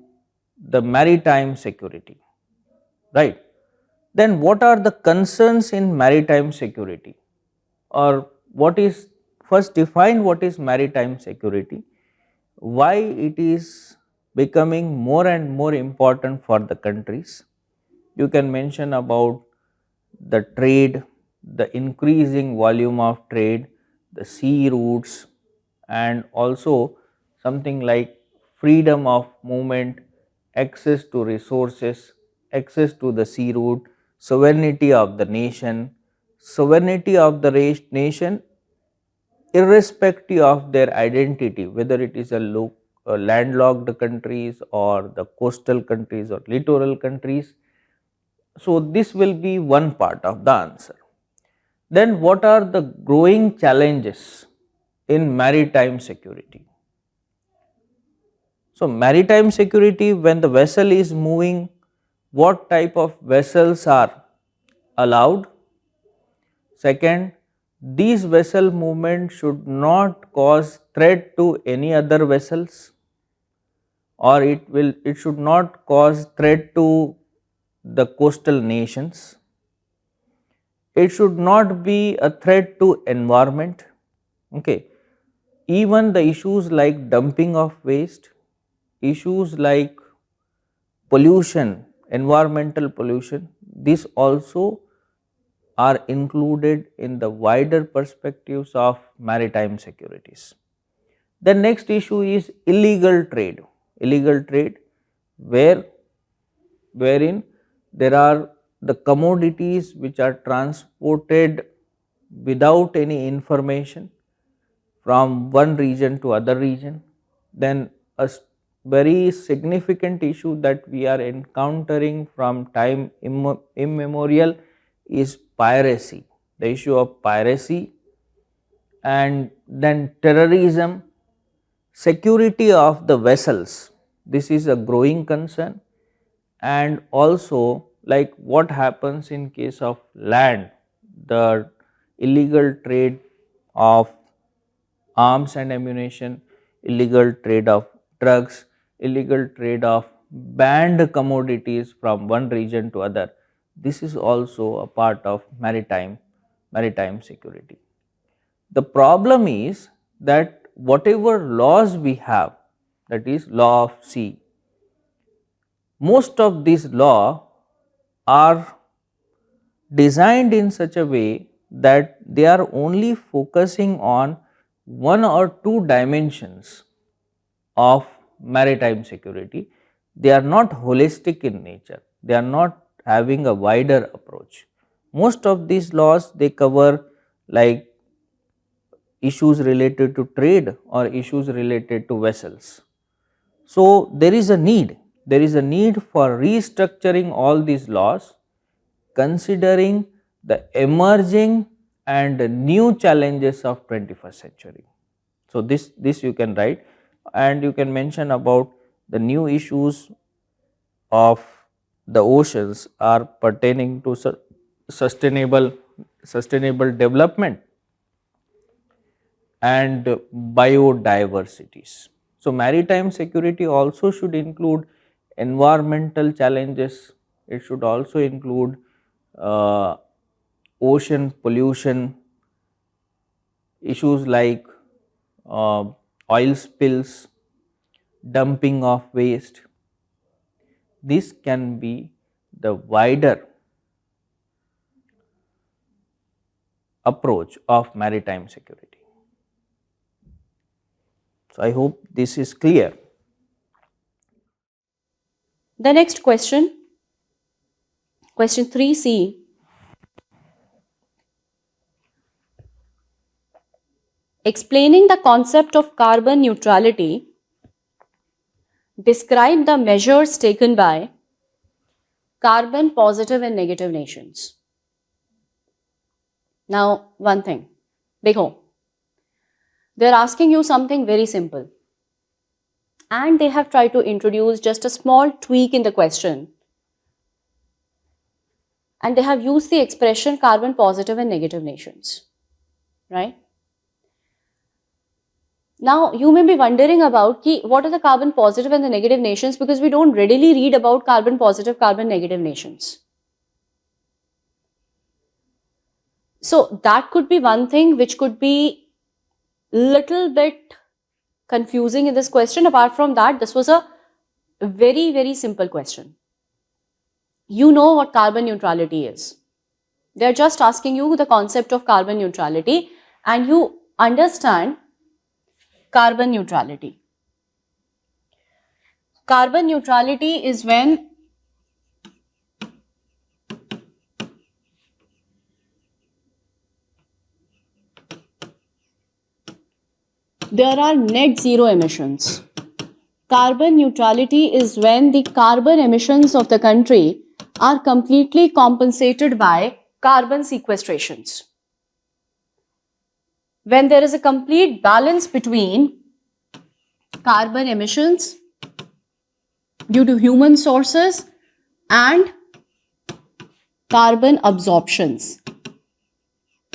the maritime security, right. Then what are the concerns in maritime security, or what is, first define what is maritime security, why it is becoming more and more important for the countries. You can mention about the trade, the increasing volume of trade, the sea routes, and also something like freedom of movement, access to resources, access to the sea route, sovereignty of the nation, sovereignty of the nation irrespective of their identity, whether it is a landlocked countries or the coastal countries or littoral countries. So, this will be one part of the answer. Then what are the growing challenges in maritime security? So, maritime security, when the vessel is moving, what type of vessels are allowed? Second, these vessel movement should not cause threat to any other vessels, or it should not cause threat to the coastal nations. It should not be a threat to environment. Okay. Even the issues like dumping of waste, issues like pollution, environmental pollution, these also are included in the wider perspectives of maritime securities. The next issue is illegal trade where wherein there are the commodities which are transported without any information from one region to other region. Then a very significant issue that we are encountering from time immemorial is piracy, the issue of piracy, and then terrorism, security of the vessels, this is a growing concern. And also, like what happens in case of land, the illegal trade of arms and ammunition, illegal trade of drugs, illegal trade of banned commodities from one region to other. This is also a part of maritime security. The problem is that whatever laws we have, that is law of sea, most of these law are designed in such a way that they are only focusing on one or two dimensions of maritime security. They are not holistic in nature, they are not having a wider approach. Most of these laws, they cover like issues related to trade or issues related to vessels. So, there is a need for restructuring all these laws considering the emerging and new challenges of 21st century. So, this you can write, and you can mention about the new issues of the oceans are pertaining to sustainable development and biodiversities. So, maritime security also should include environmental challenges, it should also include uh, ocean pollution, issues like uh, oil spills, dumping of waste. This can be the wider approach of maritime security. So, I hope this is clear. The next question, question 3C. explaining the concept of carbon neutrality, describe the measures taken by carbon positive and negative nations. Now, one thing, देखो, they're asking you something very simple, and they have tried to introduce just a small tweak in the question, and they have used the expression carbon positive and negative nations, right? Now, you may be wondering about what are the carbon positive and the negative nations, because we don't readily read about carbon positive, carbon negative nations. So that could be one thing which could be little bit confusing in this question. Apart from that, this was a very, very simple question. You know what carbon neutrality is. They're just asking you the concept of carbon neutrality, and you understand carbon neutrality. Carbon neutrality is when there are net zero emissions. Carbon neutrality is when the carbon emissions of the country are completely compensated by carbon sequestrations. When there is a complete balance between carbon emissions due to human sources and carbon absorptions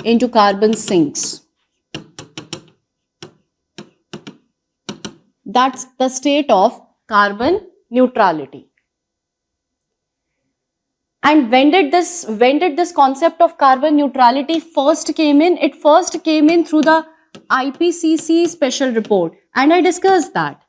into carbon sinks. That's the state of carbon neutrality. And when did this concept of carbon neutrality first came in? It first came in through the IPCC special report, and I discussed that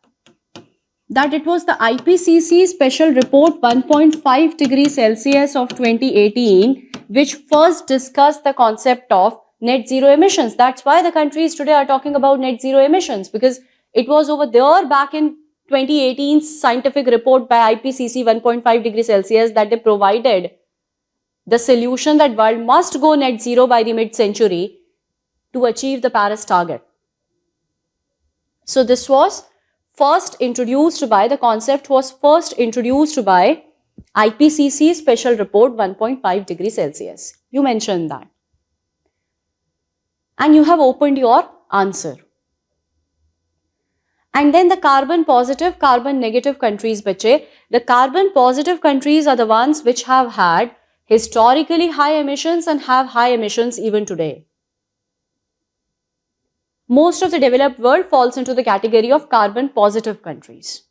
it was the IPCC special report 1.5 degrees Celsius of 2018 which first discussed the concept of net zero emissions. That's why the countries today are talking about net zero emissions, because it was over there back in 2018 scientific report by IPCC 1.5 degrees Celsius that they provided the solution that world must go net zero by the mid-century to achieve the Paris target. So this was first introduced by IPCC special report 1.5 degrees Celsius. You mentioned that. And you have opened your answer. And then the carbon positive, carbon negative countries, bache. The carbon positive countries are the ones which have had historically high emissions and have high emissions even today. Most of the developed world falls into the category of carbon positive countries.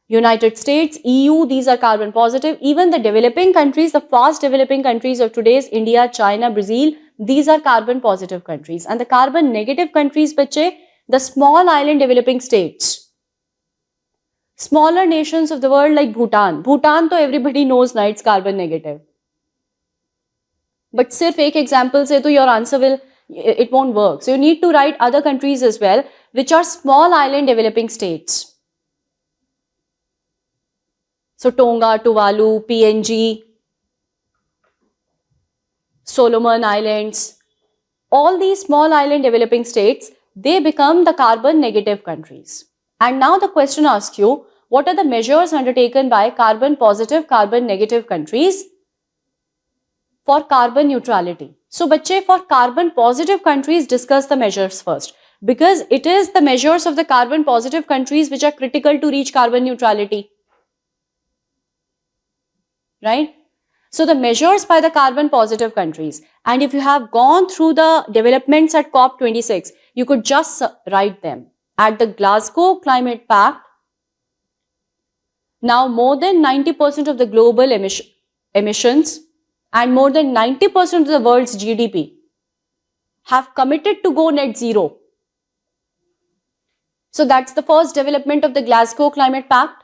United States, EU, these are carbon positive. Even the developing countries, the fast developing countries of today's India, China, Brazil, these are carbon positive countries. And the carbon negative countries, bache, the small island developing states, smaller nations of the world like Bhutan. Bhutan, to everybody knows now it's carbon negative. But sirf ek example se to your answer it won't work. So you need to write other countries as well, which are small island developing states. So Tonga, Tuvalu, PNG, Solomon Islands, all these small island developing states, they become the carbon negative countries. And now the question asks you, what are the measures undertaken by carbon positive, carbon negative countries for carbon neutrality? So, bache, for carbon positive countries, discuss the measures first, because it is the measures of the carbon positive countries which are critical to reach carbon neutrality. Right? So, the measures by the carbon positive countries, and if you have gone through the developments at COP26, you could just write them. At the Glasgow Climate Pact, now more than 90% of the global emissions and more than 90% of the world's GDP have committed to go net zero. So that's the first development of the Glasgow Climate Pact,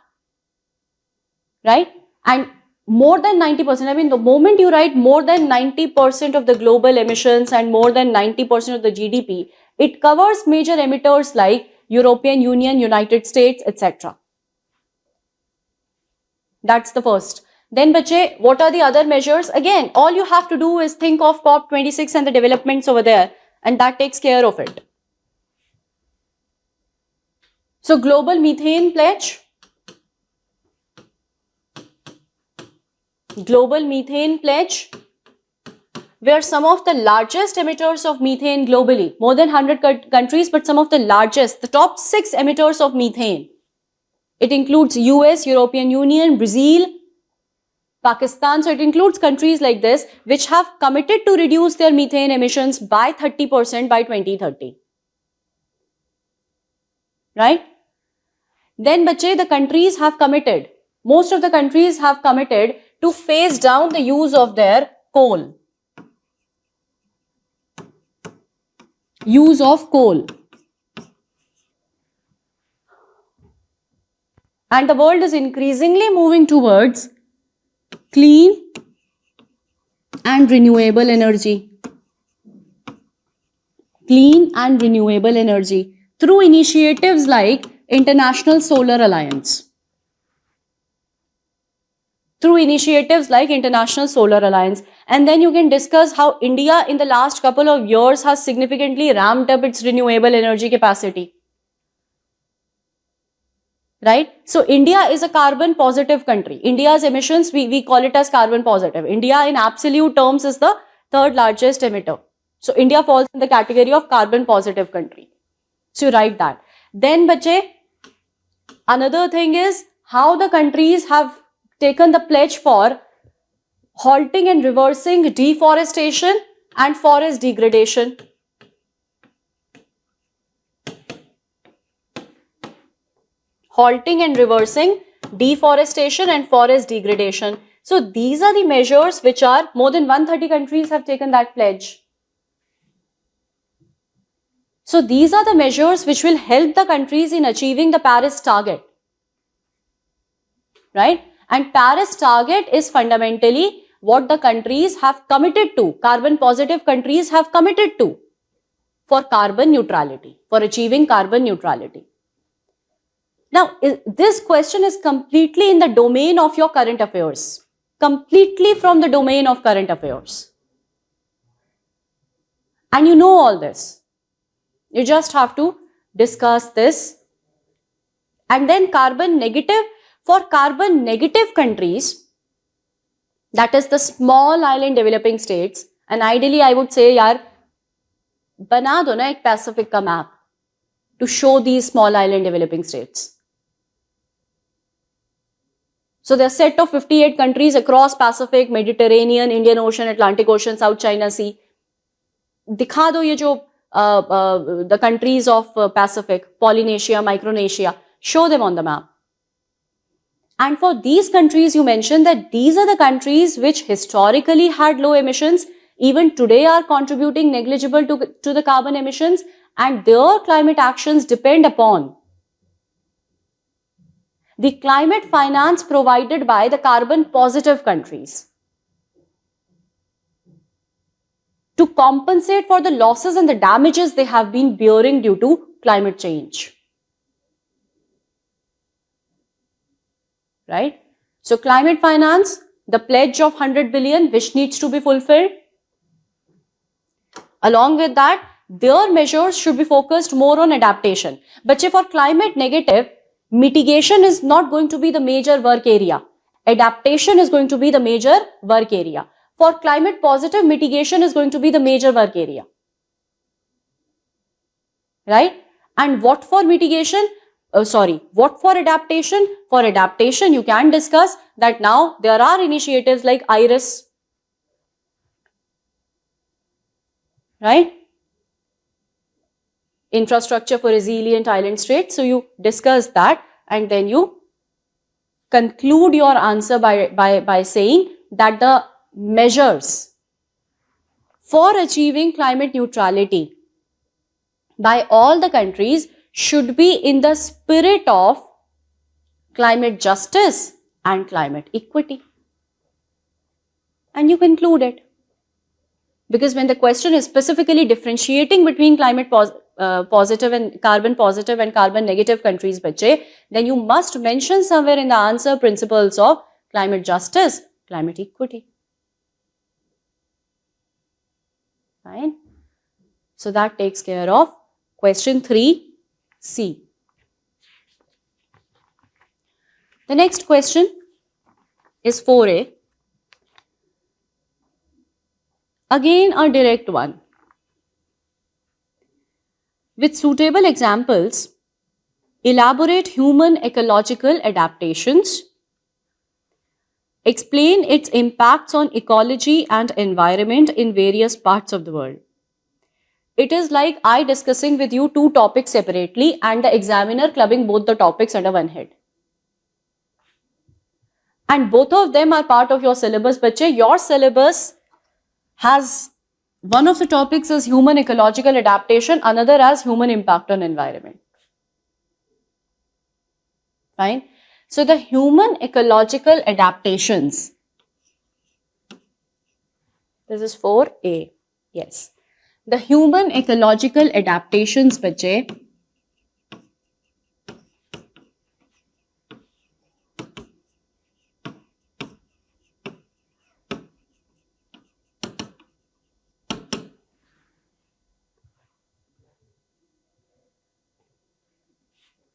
right? And more than 90%, I mean, the moment you write more than 90% of the global emissions and more than 90% of the GDP, it covers major emitters like European Union, United States, etc. That's the first. Then, bache, what are the other measures? Again, all you have to do is think of COP26 and the developments over there. and that takes care of it. So global methane pledge, where some of the largest emitters of methane globally, more than 100 countries, but some of the largest, the top 6 emitters of methane. It includes US, European Union, Brazil, Pakistan. So it includes countries like this which have committed to reduce their methane emissions by 30% by 2030. Right? Then, bache, the countries have committed, most of the countries have committed to phase down the use of their coal. Use of coal. And the world is increasingly moving towards clean and renewable energy. Clean and renewable energy through initiatives like International Solar Alliance. And then you can discuss how India in the last couple of years has significantly ramped up its renewable energy capacity. Right? So India is a carbon positive country. India's emissions, we call it as carbon positive. India in absolute terms is the third largest emitter. So India falls in the category of carbon positive country. So you write that. Then, bache, another thing is how the countries have taken the pledge for halting and reversing deforestation and forest degradation. Halting and reversing deforestation and forest degradation. So these are the measures which are, more than 130 countries have taken that pledge. So these are the measures which will help the countries in achieving the Paris target. Right? And Paris target is fundamentally what the countries have committed to, carbon positive countries have committed to for carbon neutrality, for achieving carbon neutrality. Now, this question is completely in the domain of your current affairs. Completely from the domain of current affairs. And you know all this. You just have to discuss this. And then carbon negative, for carbon negative countries, that is the small island developing states, and ideally I would say, yaar, bana do na ek Pacific ka map to show these small island developing states. So there are a set of 58 countries across Pacific, Mediterranean, Indian Ocean, Atlantic Ocean, South China Sea. Dikha do ye jo the countries of Pacific, Polynesia, Micronesia, show them on the map. And for these countries, you mentioned that these are the countries which historically had low emissions, even today are contributing negligible to the carbon emissions, and their climate actions depend upon the climate finance provided by the carbon positive countries to compensate for the losses and the damages they have been bearing due to climate change. Right? So climate finance, the pledge of 100 billion which needs to be fulfilled. Along with that, their measures should be focused more on adaptation. But for climate negative, mitigation is not going to be the major work area. Adaptation is going to be the major work area. For climate positive, mitigation is going to be the major work area. Right? And what for mitigation? What for adaptation? For adaptation, you can discuss that now there are initiatives like IRIS. Right? Infrastructure for resilient island states. So you discuss that and then you conclude your answer by saying that the measures for achieving climate neutrality by all the countries should be in the spirit of climate justice and climate equity. And you conclude it. Because when the question is specifically differentiating between climate positive and carbon negative countries, then you must mention somewhere in the answer principles of climate justice, climate equity. Fine. So that takes care of question 3C. The next question is 4A. Again a direct one. With suitable examples, elaborate human ecological adaptations. Explain its impacts on ecology and environment in various parts of the world. It is like I discussing with you two topics separately and the examiner clubbing both the topics under one head. And both of them are part of your syllabus, bache. Your syllabus has one of the topics is human ecological adaptation, another as human impact on environment. Fine. So the human ecological adaptations, this is 4A, yes. The human ecological adaptations, bache,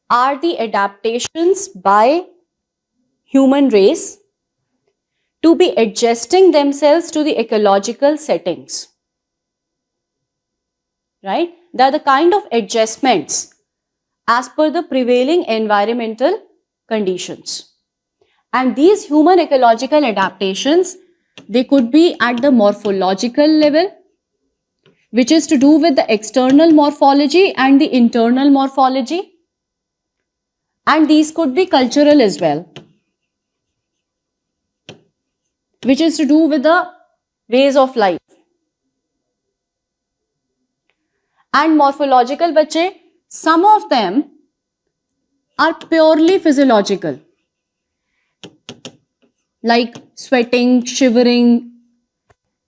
are the adaptations by human race to be adjusting themselves to the ecological settings. Right? They are the kind of adjustments as per the prevailing environmental conditions. And these human ecological adaptations, they could be at the morphological level, which is to do with the external morphology and the internal morphology. And these could be cultural as well, which is to do with the ways of life. And morphological, bache, some of them are purely physiological, like sweating, shivering,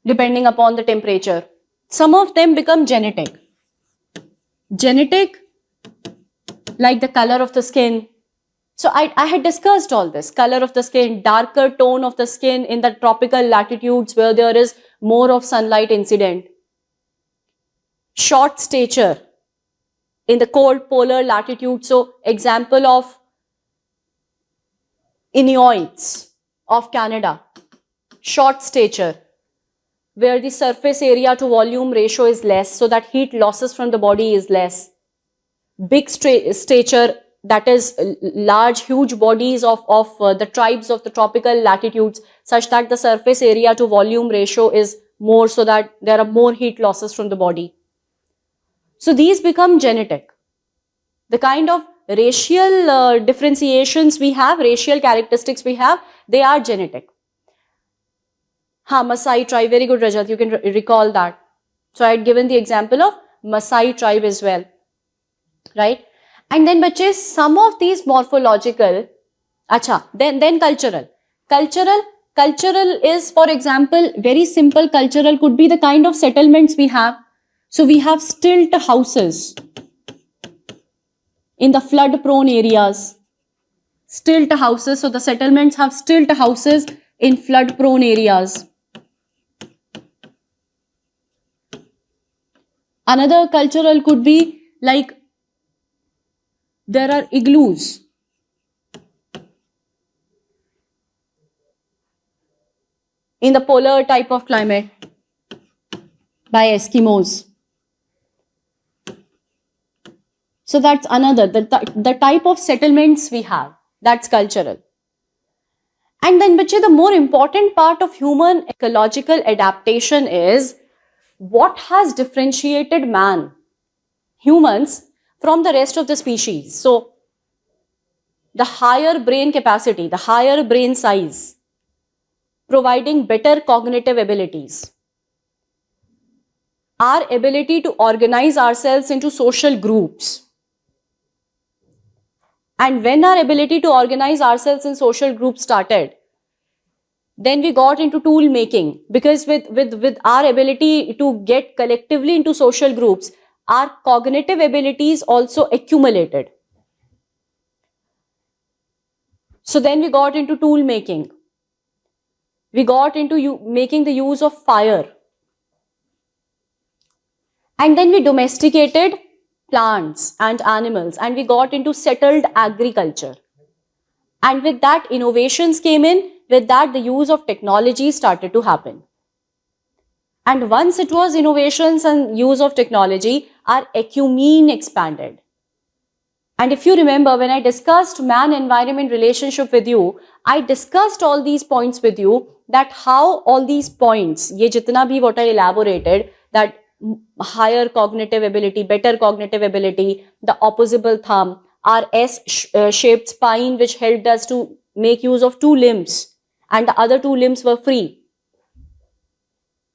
depending upon the temperature. Some of them become genetic. Genetic, like the color of the skin. So I had discussed all this. Color of the skin, darker tone of the skin in the tropical latitudes where there is more of sunlight incident. Short stature in the cold polar latitude. So example of Inuits of Canada. Short stature, where the surface area to volume ratio is less, so that heat losses from the body is less. Big stature, that is large, huge bodies of the tribes of the tropical latitudes, such that the surface area to volume ratio is more, so that there are more heat losses from the body. So these become genetic. The kind of racial differentiations we have, racial characteristics we have, they are genetic. Maasai tribe, very good Rajat, you can recall that. So I had given the example of Maasai tribe as well, right? And then bache, some of these morphological, then cultural. Cultural is, for example, very simple cultural could be the kind of settlements we have. So we have stilt houses in the flood prone areas. Stilt houses, so the settlements have stilt houses in flood prone areas. Another cultural could be like there are igloos. In the polar type of climate by Eskimos. So that's another, the type of settlements we have, that's cultural. And then bache, the more important part of human ecological adaptation is what has differentiated man, humans, from the rest of the species. So the higher brain capacity, the higher brain size, providing better cognitive abilities, our ability to organize ourselves into social groups. And when our ability to organize ourselves in social groups started, then we got into tool making, because with our ability to get collectively into social groups, our cognitive abilities also accumulated. So then we got into tool making. We got into making the use of fire. And then we domesticated plants and animals and we got into settled agriculture. And with that, innovations came in. With that, the use of technology started to happen. And once it was innovations and use of technology, our ecumene expanded. And if you remember, when I discussed man-environment relationship with you, I discussed all these points with you, that how all these points, ye jitna bhi what I elaborated, that higher cognitive ability, better cognitive ability, the opposable thumb, our S-shaped spine which helped us to make use of two limbs and the other two limbs were free.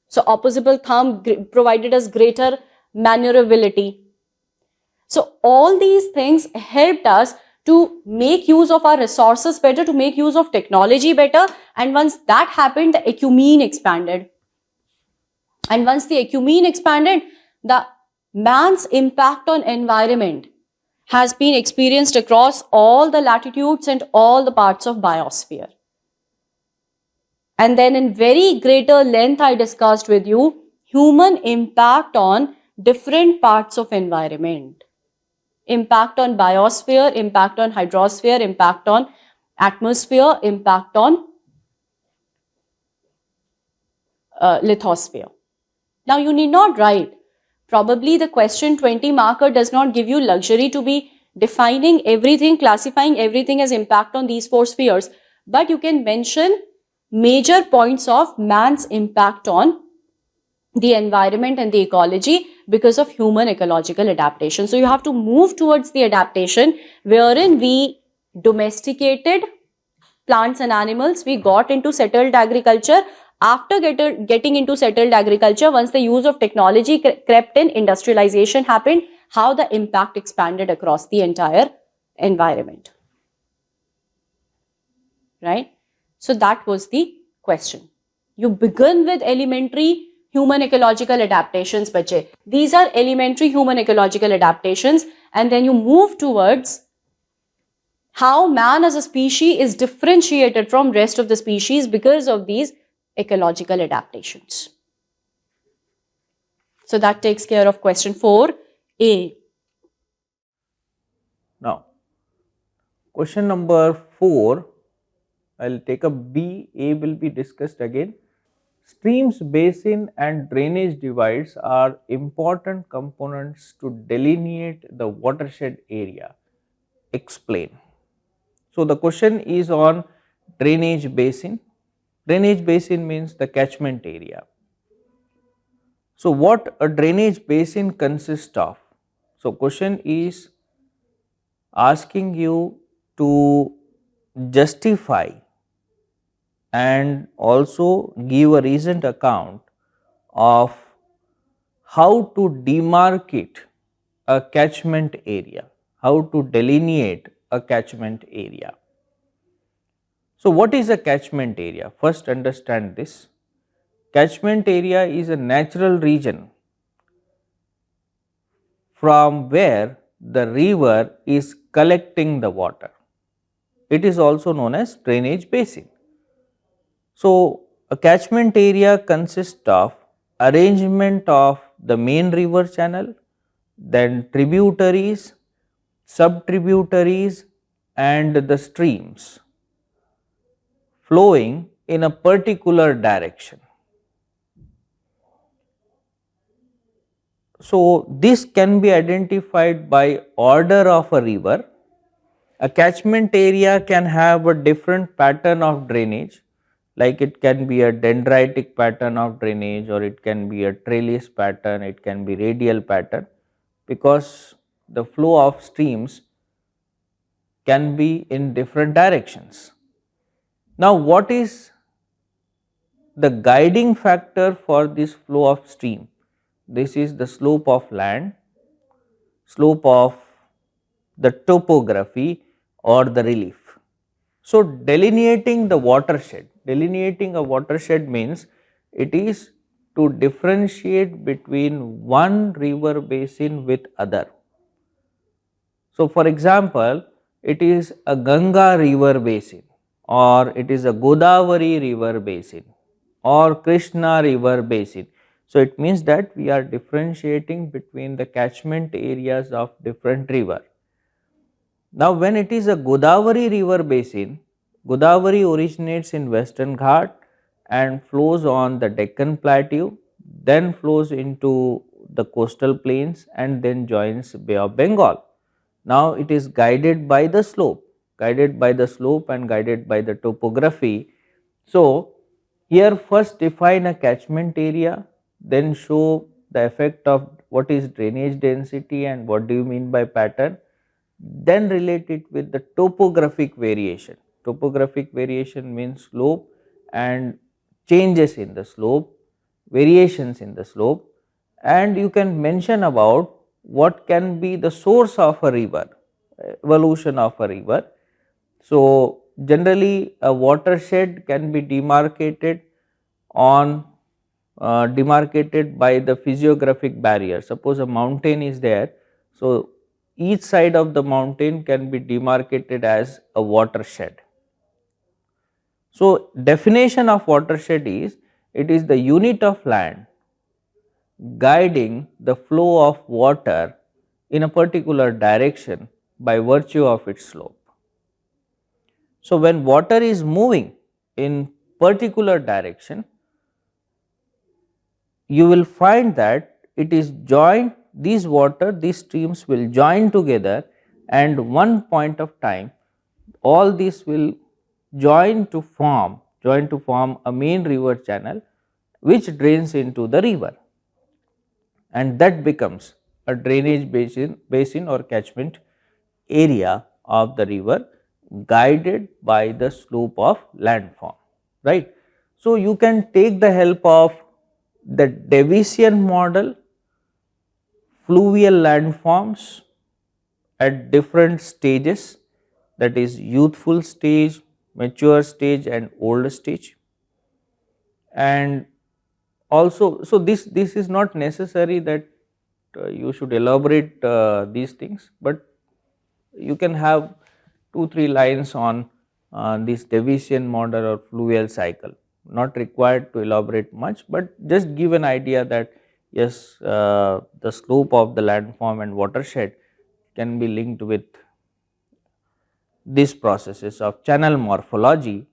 So opposable thumb provided us greater maneuverability. So all these things helped us to make use of our resources better, to make use of technology better. And once that happened, the ecumene expanded. And once the ecumene expanded, the man's impact on environment has been experienced across all the latitudes and all the parts of biosphere. And then in very greater length, I discussed with you human impact on different parts of environment. Impact on biosphere, impact on hydrosphere, impact on atmosphere, impact on lithosphere. Now you need not write. Probably the question 20 marker does not give you luxury to be defining everything, classifying everything as impact on these four spheres. But you can mention major points of man's impact on the environment and the ecology because of human ecological adaptation. So you have to move towards the adaptation wherein we domesticated plants and animals, we got into settled agriculture. After getting into settled agriculture, once the use of technology crept in, industrialization happened, how the impact expanded across the entire environment. Right? So that was the question. You begin with elementary human ecological adaptations, bache. These are elementary human ecological adaptations, and then you move towards how man as a species is differentiated from rest of the species because of these ecological adaptations. So that takes care of question 4A. Now, question number 4, I'll take up B. A will be discussed again. Streams, basin and drainage divides are important components to delineate the watershed area. Explain. So the question is on drainage basin. Drainage basin means the catchment area. So what a drainage basin consists of? So question is asking you to justify and also give a reasoned account of how to demarcate a catchment area, how to delineate a catchment area. So what is a catchment area? First understand this. Catchment area is a natural region from where the river is collecting the water. It is also known as drainage basin. So a catchment area consists of arrangement of the main river channel, then tributaries, sub-tributaries and the streams flowing in a particular direction. So this can be identified by order of a river. A catchment area can have a different pattern of drainage, like it can be a dendritic pattern of drainage, or it can be a trellis pattern, it can be radial pattern, because the flow of streams can be in different directions. Now what is the guiding factor for this flow of stream? This is the slope of land, slope of the topography or the relief. So delineating the watershed, delineating a watershed means it is to differentiate between one river basin with other. So for example, it is a Ganga river basin, or it is a Godavari river basin, or Krishna river basin. So it means that we are differentiating between the catchment areas of different river. Now when it is a Godavari river basin, Godavari originates in Western Ghat and flows on the Deccan Plateau, then flows into the coastal plains and then joins Bay of Bengal. Now it is guided by the slope, and guided by the topography. So here first define a catchment area, then show the effect of what is drainage density and what do you mean by pattern, then relate it with the topographic variation. Topographic variation means slope and changes in the slope, variations in the slope, and you can mention about what can be the source of a river, evolution of a river. So generally a watershed can be demarcated on demarcated by the physiographic barrier. Suppose a mountain is there, so each side of the mountain can be demarcated as a watershed. So definition of watershed is, it is the unit of land guiding the flow of water in a particular direction by virtue of its slope. So when water is moving in particular direction, you will find that it is joined, these streams will join together, and one point of time all these will join to form a main river channel which drains into the river, and that becomes a drainage basin or catchment area of the river guided by the slope of landform, right. So you can take the help of the Davician model, fluvial landforms at different stages, that is youthful stage, mature stage and old stage. And also, so this is not necessary that you should elaborate these things, but you can have 2-3 lines on this Davician model or fluvial cycle, not required to elaborate much, but just give an idea that yes, the slope of the landform and watershed can be linked with these processes of channel morphology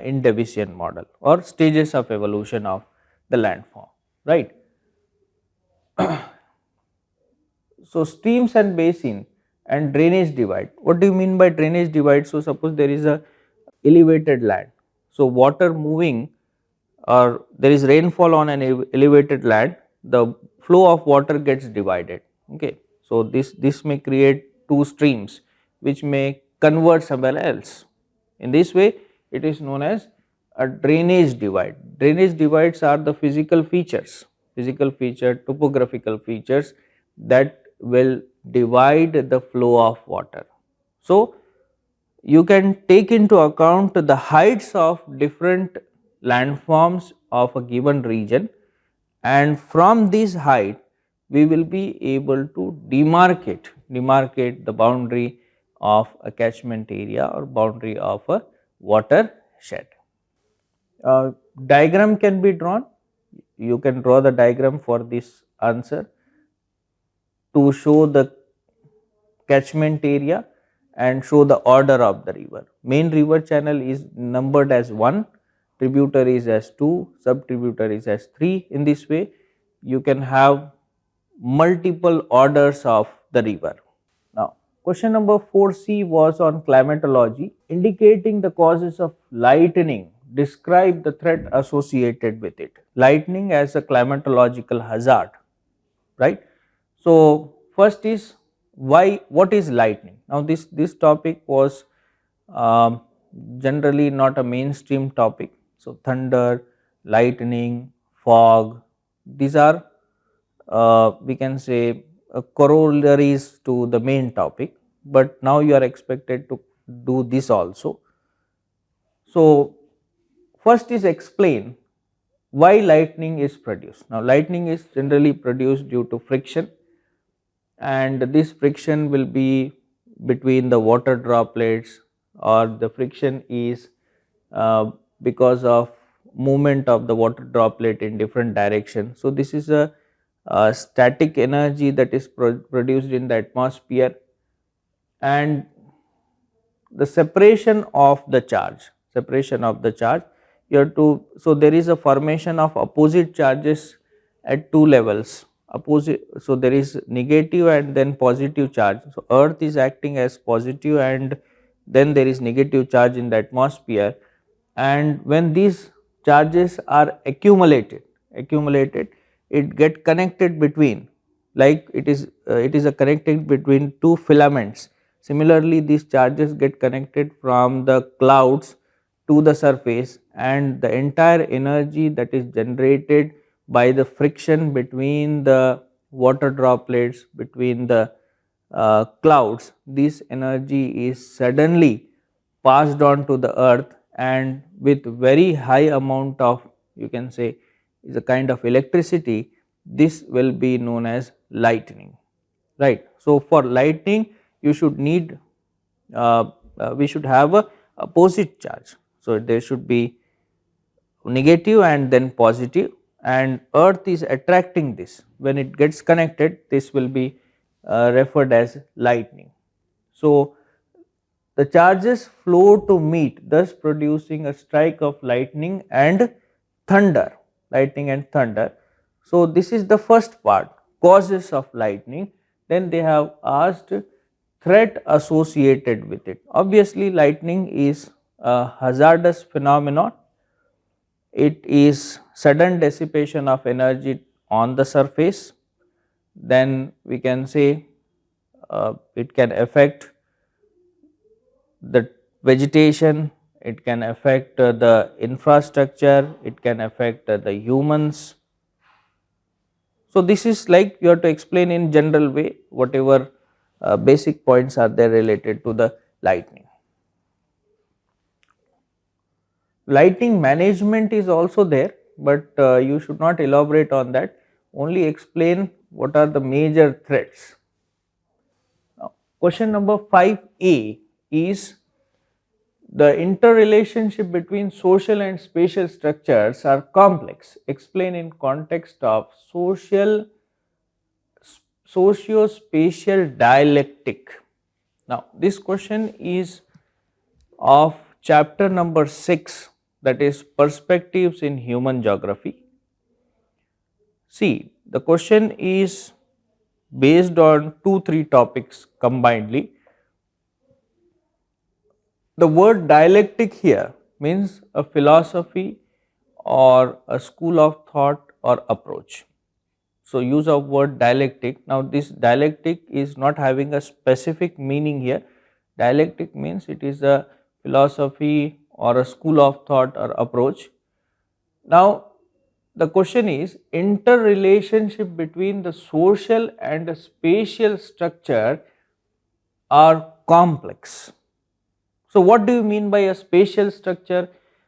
in Davician model or stages of evolution of the landform, right. So streams and basin and drainage divide. What do you mean by drainage divide? So suppose there is a elevated land, so water moving, or there is rainfall on an elevated land, the flow of water gets divided. Okay, so this may create two streams which may convert somewhere else. In this way, it is known as a drainage divide. Drainage divides are the topographical features that will divide the flow of water. So you can take into account the heights of different landforms of a given region, and from this height we will be able to demarcate the boundary of a catchment area or boundary of a watershed. Diagram can be drawn. You can draw the diagram for this answer to show the catchment area and show the order of the river. Main river channel is numbered as 1, tributaries as 2, sub tributaries as 3. In this way, you can have multiple orders of the river. Now, question number 4C was on climatology, indicating the causes of lightning. Describe the threat associated with it. Lightning as a climatological hazard, right. So first is what is lightning. Now this topic was um, generally not a mainstream topic. So thunder, lightning, fog, these are we can say corollaries to the main topic, but now you are expected to do this also. So first is explain why lightning is produced. Now lightning is generally produced due to friction, and this friction will be between the water droplets, or the friction is because of movement of the water droplet in different direction. So, this is a static energy that is produced in the atmosphere, and the separation of the charge, you have to, so there is a formation of opposite charges at two levels, so there is negative and then positive charge. So, earth is acting as positive and then there is negative charge in the atmosphere, and when these charges are accumulated, it get connected between, like it is a connected between two filaments. Similarly, these charges get connected from the clouds to the surface, and the entire energy that is generated by the friction between the water droplets, between the clouds, this energy is suddenly passed on to the earth, and with very high amount of, you can say, is a kind of electricity, this will be known as lightning, right. So, for lightning you should need we should have a opposite charge. So, there should be negative and then positive, and earth is attracting this. When it gets connected, this will be referred as lightning. So, the charges flow to meet, thus producing a strike of lightning and thunder, lightning and thunder. So, this is the first part, causes of lightning. Then they have asked threat associated with it. Obviously, lightning is a hazardous phenomenon. It is sudden dissipation of energy on the surface. Then we can say it can affect the vegetation, it can affect the infrastructure, it can affect the humans. So, this is like you have to explain in general way whatever basic points are there related to the lightning. Lightning management is also there, but you should not elaborate on that, only explain what are the major threats. Now, question number 5A is the interrelationship between social and spatial structures are complex. Explain in context of socio-spatial dialectic. Now, this question is of chapter number 6, that is perspectives in human geography. See, the question is based on 2-3 topics combinedly. The word dialectic here means a philosophy or a school of thought or approach. So, use of word dialectic. Now, this dialectic is not having a specific meaning here. Dialectic means it is a philosophy or a school of thought or approach. Now, the question is interrelationship between the social and the spatial structure are complex. So, what do you mean by a spatial structure?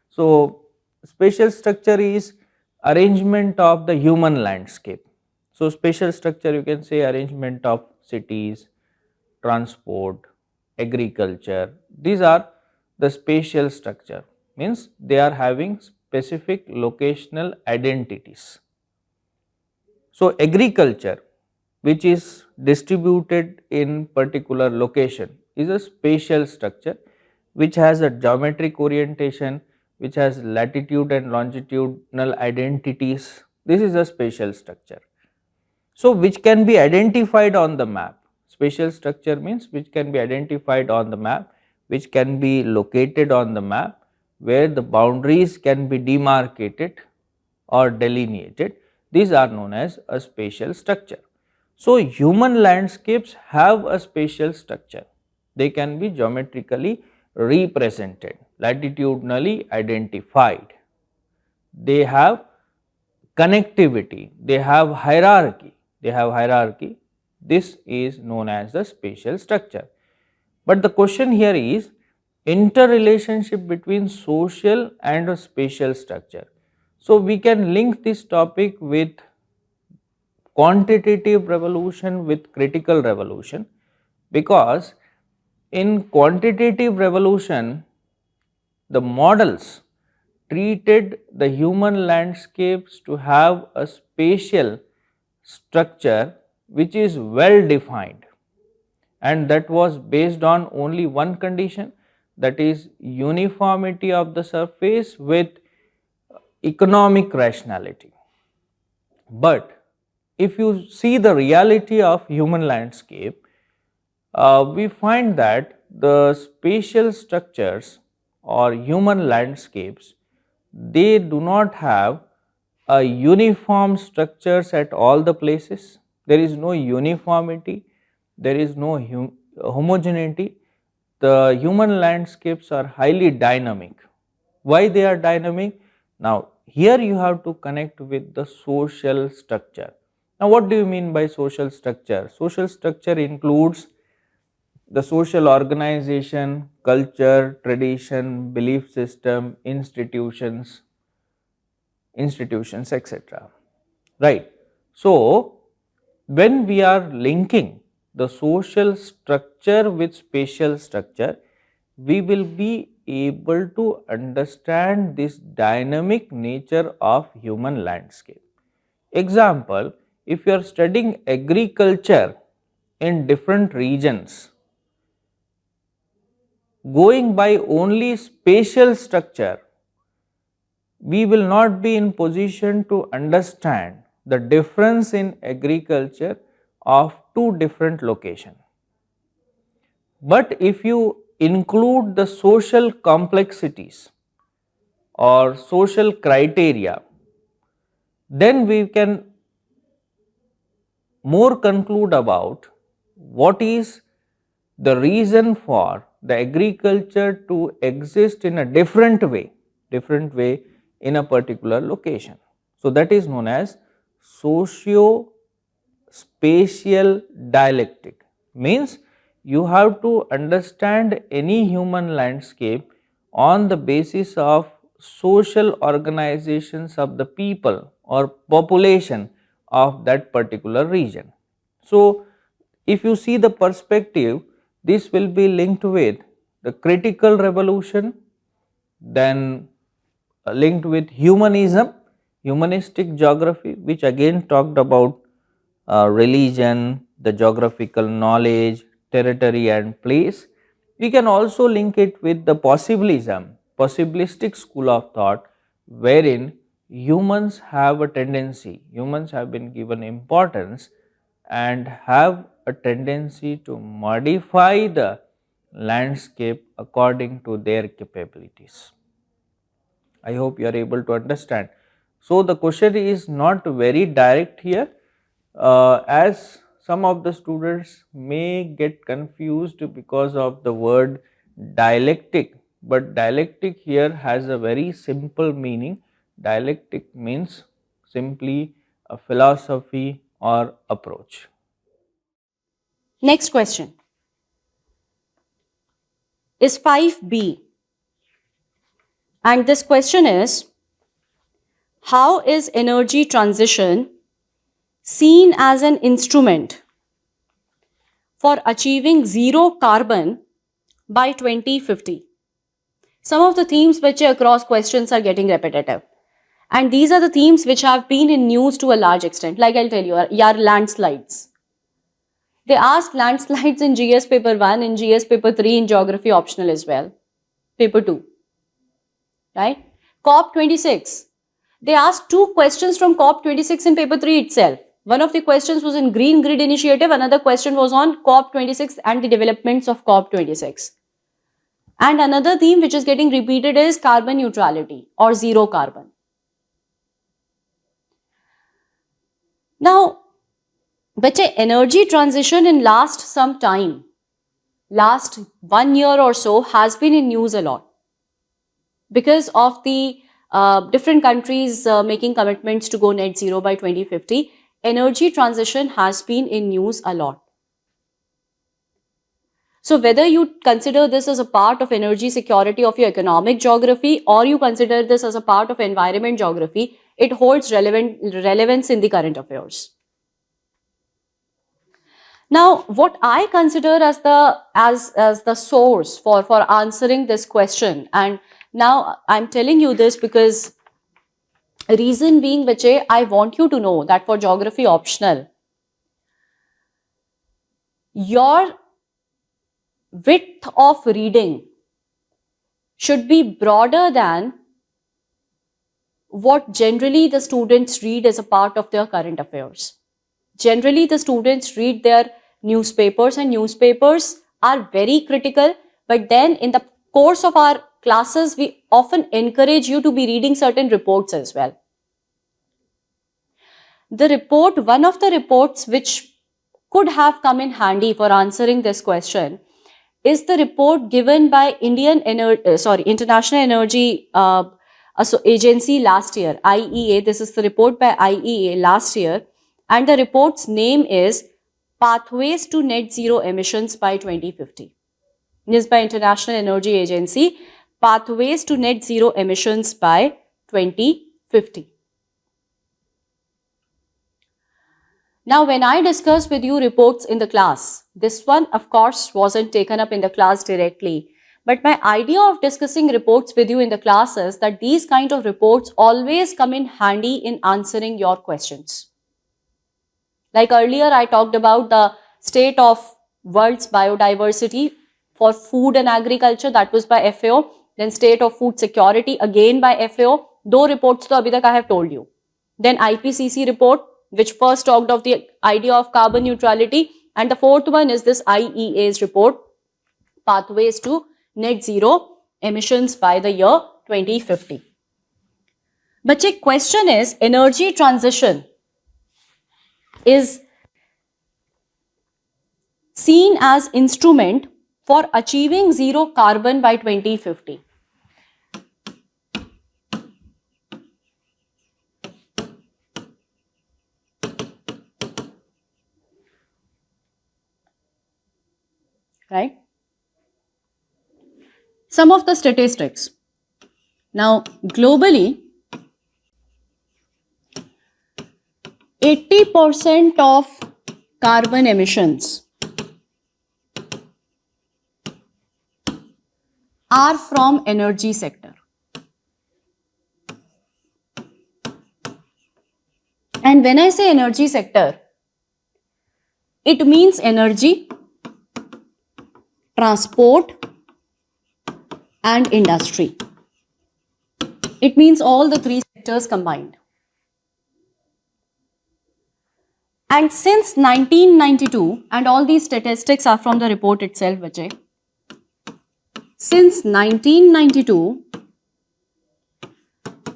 So, spatial structure is arrangement of the human landscape. So, spatial structure you can say arrangement of cities, transport, agriculture, these are the spatial structure, means they are having specific locational identities. So, agriculture which is distributed in particular location is a spatial structure which has a geometric orientation, which has latitude and longitudinal identities. This is a spatial structure. So, which can be identified on the map. Spatial structure means which can be identified on the map, which can be located on the map, where the boundaries can be demarcated or delineated. These are known as a spatial structure. So, human landscapes have a spatial structure. They can be geometrically represented, latitudinally identified. They have connectivity, they have hierarchy, This is known as the spatial structure. But the question here is interrelationship between social and a spatial structure. So, we can link this topic with quantitative revolution with critical revolution, because in quantitative revolution the models treated the human landscapes to have a spatial structure which is well defined, and that was based on only one condition, that is uniformity of the surface with economic rationality. But if you see the reality of human landscape, we find that the spatial structures or human landscapes, they do not have a uniform structures at all the places. There is no uniformity, there is no homogeneity. The human landscapes are highly dynamic. Why they are dynamic? Now here you have to connect with the social structure. Now what do you mean by social structure? Social structure includes the social organization, culture, tradition, belief system, institutions, etc. Right. So when we are linking the social structure with spatial structure, we will be able to understand this dynamic nature of human landscape. Example, if you are studying agriculture in different regions, going by only spatial structure, we will not be in position to understand the difference in agriculture of two different locations. But if you include the social complexities or social criteria, then we can more conclude about what is the reason for the agriculture to exist in a different way in a particular location. So that is known as socio spatial dialectic, means you have to understand any human landscape on the basis of social organizations of the people or population of that particular region. So if you see the perspective, this will be linked with the critical revolution, then linked with humanism, humanistic geography, which again talked about religion, the geographical knowledge, territory and place. We can also link it with the possibilism, possibilistic school of thought, wherein humans have a tendency, humans have been given importance and have a tendency to modify the landscape according to their capabilities. I hope you are able to understand. So the question is not very direct here, as some of the students may get confused because of the word dialectic, but dialectic here has a very simple meaning. Dialectic means simply a philosophy or approach. Next question is 5B. And this question is, how is energy transition seen as an instrument for achieving zero carbon by 2050? Some of the themes which are across questions are getting repetitive. And these are the themes which have been in news to a large extent. Like I'll tell you, are landslides. They asked landslides in GS paper 1, in GS paper 3, in geography optional as well. Paper 2. Right? COP26. They asked two questions from COP26 in paper 3 itself. One of the questions was in Green Grid Initiative, another question was on COP26 and the developments of COP26. And another theme which is getting repeated is carbon neutrality or zero carbon. Now, but energy transition in last some time, last 1 year or so, has been in news a lot because of the different countries making commitments to go net zero by 2050. Energy transition has been in news a lot. So whether you consider this as a part of energy security of your economic geography or you consider this as a part of environment geography, it holds relevance in the current affairs. Now, what I consider as the source for answering this question, and Now, I'm telling you this because reason being, Vijay, I want you to know that for geography optional, your width of reading should be broader than what generally the students read as a part of their current affairs. Generally, the students read their newspapers, and newspapers are very critical. But then in the course of our classes, we often encourage you to be reading certain reports as well. The report, one of the reports which could have come in handy for answering this question is the report given by International Energy Agency last year, IEA. This is the report by IEA last year, and the report's name is Pathways to Net Zero Emissions by 2050. This is by International Energy Agency, Pathways to Net Zero Emissions by 2050. Now, when I discuss with you reports in the class, this one, of course, wasn't taken up in the class directly. But my idea of discussing reports with you in the class is that these kind of reports always come in handy in answering your questions. Like earlier, I talked about the state of world's biodiversity for food and agriculture, that was by FAO. Then state of food security, again by FAO. Two reports to abhi tak I have told you. Then IPCC report, which first talked of the idea of carbon neutrality, and the fourth one is this IEA's report, Pathways to Net Zero Emissions by the year 2050. But the question is, energy transition is seen as instrument for achieving zero carbon by 2050. Right? Some of the statistics. Now, globally, 80% of carbon emissions are from energy sector. And when I say energy sector, it means energy, transport, and industry. It means all the three sectors combined. And since 1992, and all these statistics are from the report itself, Vijay. Since 1992,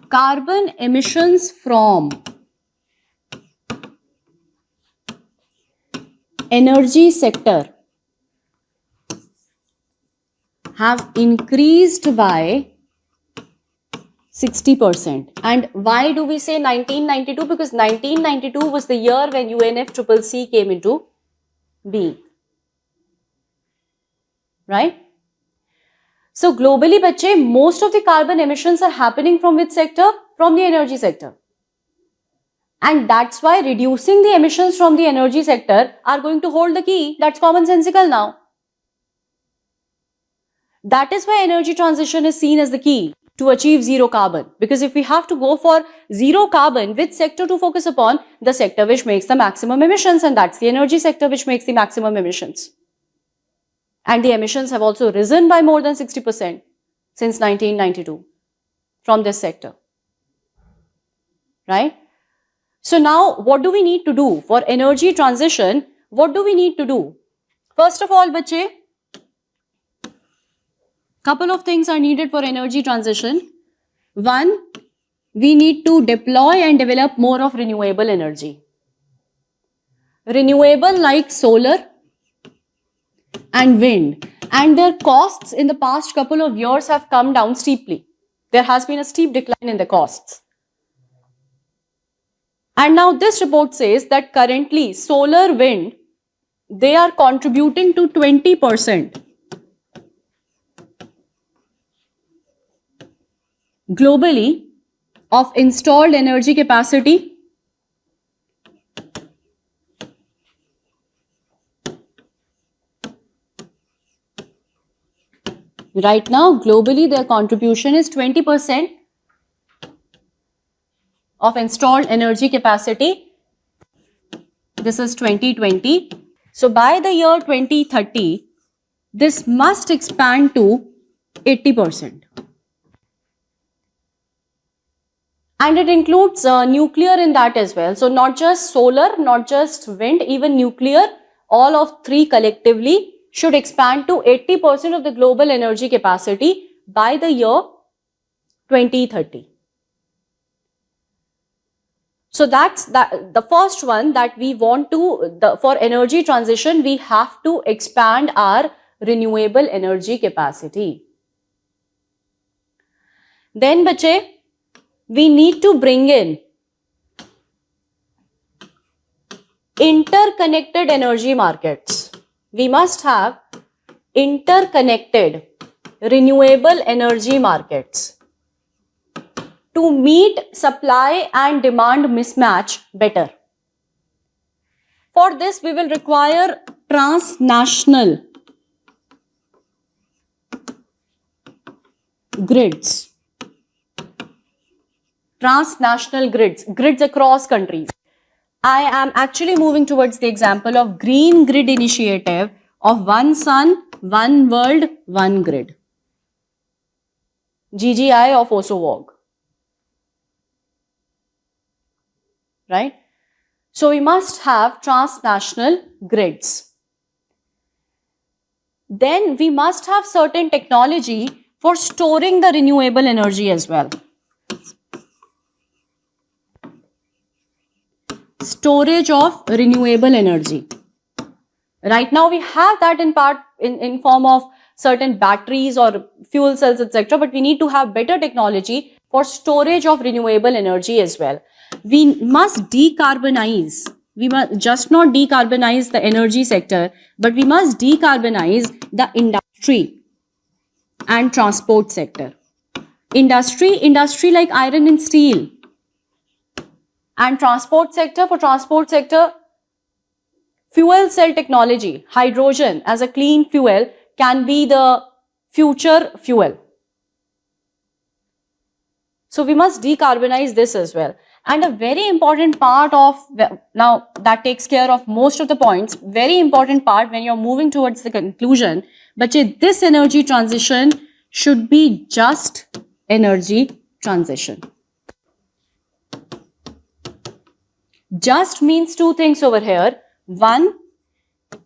carbon emissions from energy sector have increased by 60%. And why do we say 1992? Because 1992 was the year when UNFCCC came into being. Right? So globally, bache, most of the carbon emissions are happening from which sector? From the energy sector. And that's why reducing the emissions from the energy sector are going to hold the key. That's commonsensical now. That is why energy transition is seen as the key to achieve zero carbon. Because if we have to go for zero carbon, which sector to focus upon? The sector which makes the maximum emissions, and that's the energy sector which makes the maximum emissions. And the emissions have also risen by more than 60% since 1992 from this sector. Right? So now, what do we need to do for energy transition? What do we need to do? First of all, bache, couple of things are needed for energy transition. One, we need to deploy and develop more of renewable energy. Renewable like solar and wind. And their costs in the past couple of years have come down steeply. There has been a steep decline in the costs. And now this report says that currently solar, wind, they are contributing to 20% globally of installed energy capacity. Right now, globally, their contribution is 20% of installed energy capacity. This is 2020. So by the year 2030, this must expand to 80%. And it includes nuclear in that as well. So not just solar, not just wind, even nuclear, all of three collectively should expand to 80% of the global energy capacity by the year 2030. So that's the first one that we want to, for energy transition, we have to expand our renewable energy capacity. Then, bache, we need to bring in interconnected energy markets. We must have interconnected renewable energy markets to meet supply and demand mismatch better. For this, we will require transnational grids. Transnational grids, grids across countries. I am actually moving towards the example of Green Grid Initiative of One Sun, One World, One Grid. GGI of Osowog. Right? So we must have transnational grids. Then we must have certain technology for storing the renewable energy as well. Storage of renewable energy. Right now we have that in part in form of certain batteries or fuel cells, etc. But we need to have better technology for storage of renewable energy as well. We must decarbonize. We must just not decarbonize the energy sector, but we must decarbonize the industry and transport sector. Industry like iron and steel. And transport sector, for transport sector, fuel cell technology, hydrogen as a clean fuel can be the future fuel. So we must decarbonize this as well. And a very important part of, now that takes care of most of the points, very important part when you're moving towards the conclusion, but this energy transition should be just energy transition. Just means two things over here. One,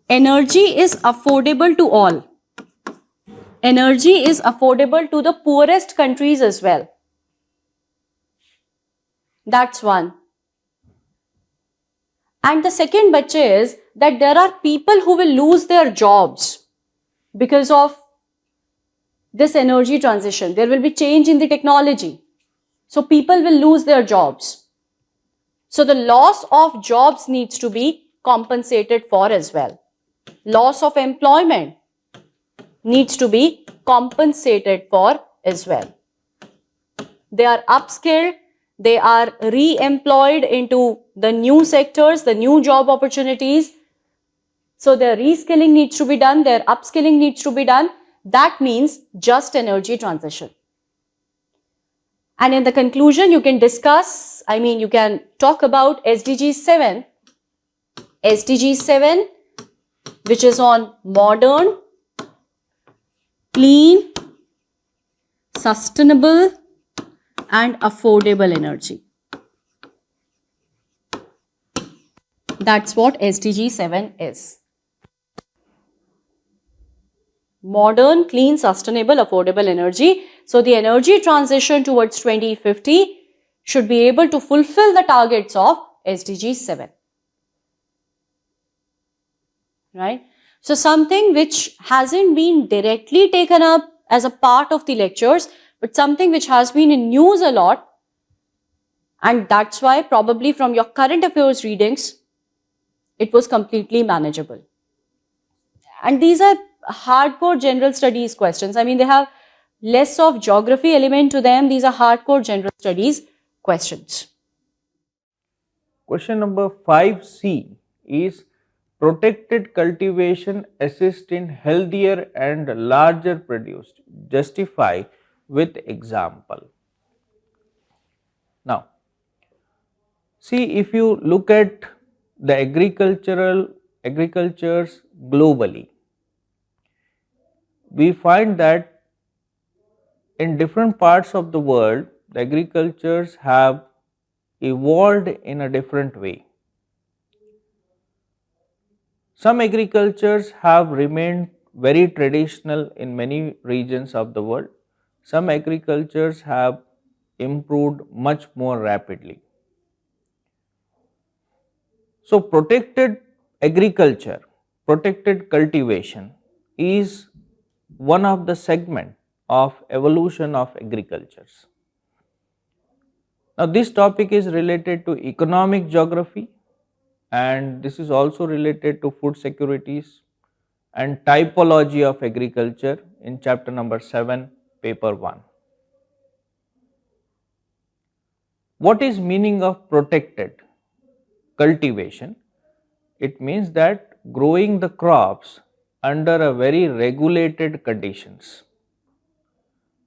energy is affordable to all. Energy is affordable to the poorest countries as well. That's one. And the second bache is that there are people who will lose their jobs because of this energy transition. There will be change in the technology. So people will lose their jobs. So the loss of jobs needs to be compensated for as well. Loss of employment needs to be compensated for as well. They are upskilled. They are re-employed into the new sectors, the new job opportunities. So their reskilling needs to be done, their upskilling needs to be done. That means just energy transition. And in the conclusion, you can discuss, you can talk about SDG 7. SDG 7, which is on modern, clean, sustainable, and affordable energy. That's what SDG 7 is. Modern, clean, sustainable, affordable energy. So the energy transition towards 2050 should be able to fulfill the targets of SDG 7. Right? So something which hasn't been directly taken up as a part of the lectures, but something which has been in news a lot, and that's why probably from your current affairs readings, it was completely manageable. And these are hardcore general studies questions. They have less of geography element to them. These are hardcore general studies questions. Question number 5C is protected cultivation assists in healthier and larger produce. Justify with example. Now, see, if you look at the agricultures globally, we find that in different parts of the world, the agricultures have evolved in a different way. Some agricultures have remained very traditional in many regions of the world. Some agricultures have improved much more rapidly. So, protected agriculture, protected cultivation is one of the segment of evolution of agricultures. Now, this topic is related to economic geography, and this is also related to food securities and typology of agriculture in chapter number 7, paper 1. What is meaning of protected cultivation? It means that growing the crops under a very regulated conditions.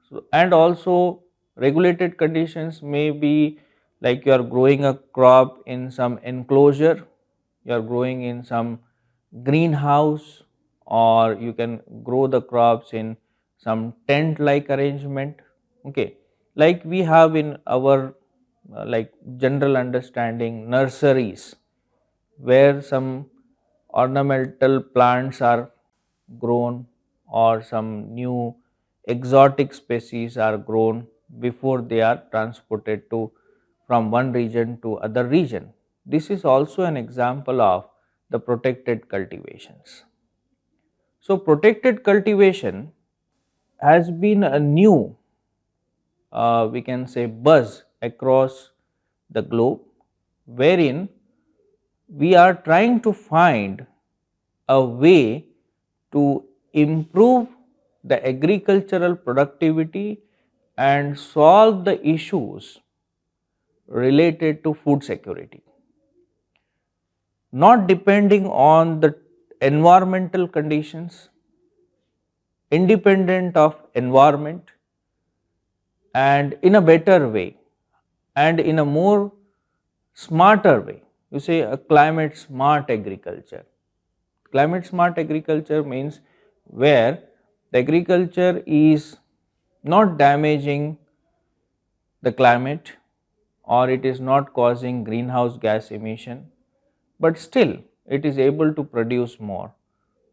So, and also regulated conditions may be like you are growing a crop in some enclosure, you are growing in some greenhouse, or you can grow the crops in some tent like arrangement. Okay, like we have in our like general understanding nurseries, where some ornamental plants are grown or some new exotic species are grown before they are transported to from one region to other region. This is also an example of the protected cultivations. So, protected cultivation has been a new we can say buzz across the globe, wherein we are trying to find a way to improve the agricultural productivity and solve the issues related to food security, not depending on the environmental conditions, independent of environment, and in a better way and in a more smarter way. You say a climate smart agriculture. Climate smart agriculture means where the agriculture is not damaging the climate or it is not causing greenhouse gas emission, but still it is able to produce more.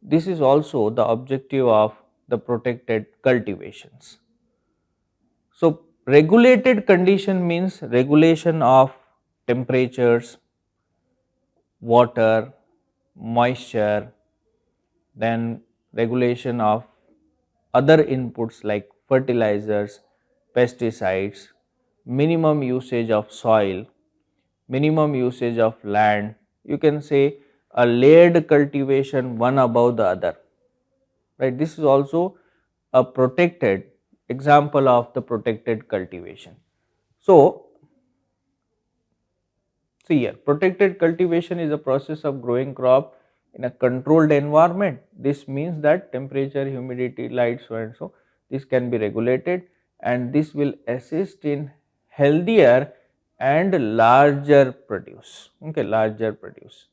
This is also the objective of the protected cultivations. So, regulated condition means regulation of temperatures, water, moisture, then regulation of other inputs like fertilizers, pesticides, minimum usage of soil, minimum usage of land. You can say a layered cultivation one above the other, right. This is also a protected example of the protected cultivation. So, see here, protected cultivation is a process of growing crop in a controlled environment. This means that temperature, humidity, light, so and so, this can be regulated, and this will assist in healthier and larger produce. Okay, larger produce.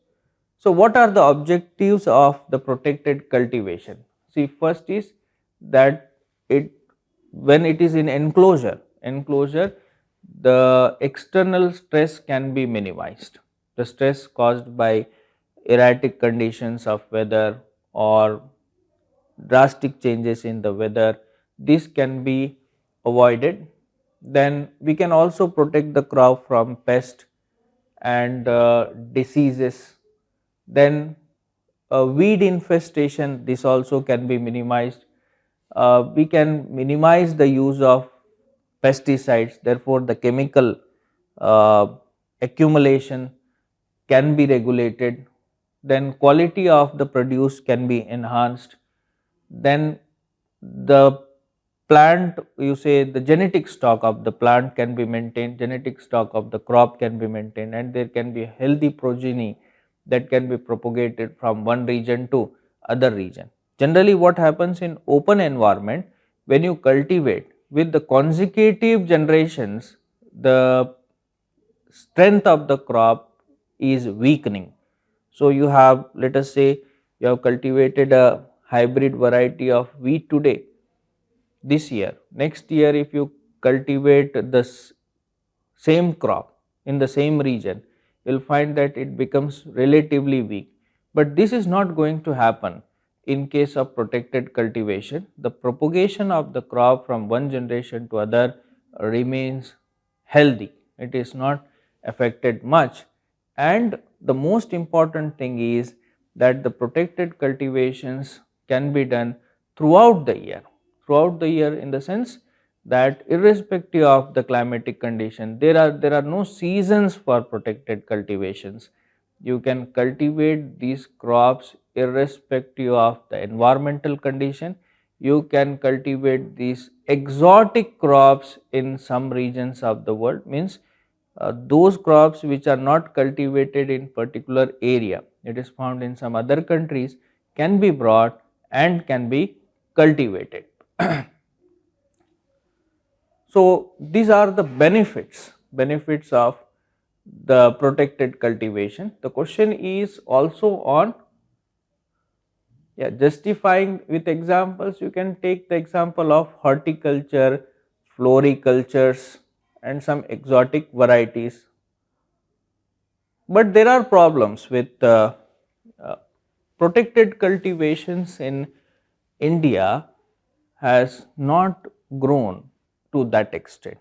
So, what are the objectives of the protected cultivation? See, first is that it when it is in enclosure, the external stress can be minimized. The stress caused by erratic conditions of weather or drastic changes in the weather, this can be avoided. Then we can also protect the crop from pest and diseases. Then weed infestation, this also can be minimized. We can minimize the use of pesticides, therefore the chemical uh, accumulation can be regulated. Then quality of the produce can be enhanced. Then the plant, you say the genetic stock of the plant can be maintained, genetic stock of the crop can be maintained, and there can be healthy progeny that can be propagated from one region to other region. Generally what happens in open environment, when you cultivate with the consecutive generations, the strength of the crop is weakening. So you have, let us say you have cultivated a hybrid variety of wheat today, this year, next year if you cultivate the same crop in the same region, you will find that it becomes relatively weak. But this is not going to happen in case of protected cultivation. The propagation of the crop from one generation to other remains healthy, it is not affected much. And the most important thing is that the protected cultivations can be done throughout the year, in the sense that irrespective of the climatic condition, there are no seasons for protected cultivations. You can cultivate these crops irrespective of the environmental condition. You can cultivate these exotic crops in some regions of the world, means those crops which are not cultivated in particular area, it is found in some other countries, can be brought and can be cultivated. So these are the benefits of the protected cultivation. The question is also on justifying with examples. You can take the example of horticulture, floricultures and some exotic varieties. But there are problems with uh, protected cultivations in India has not grown to that extent,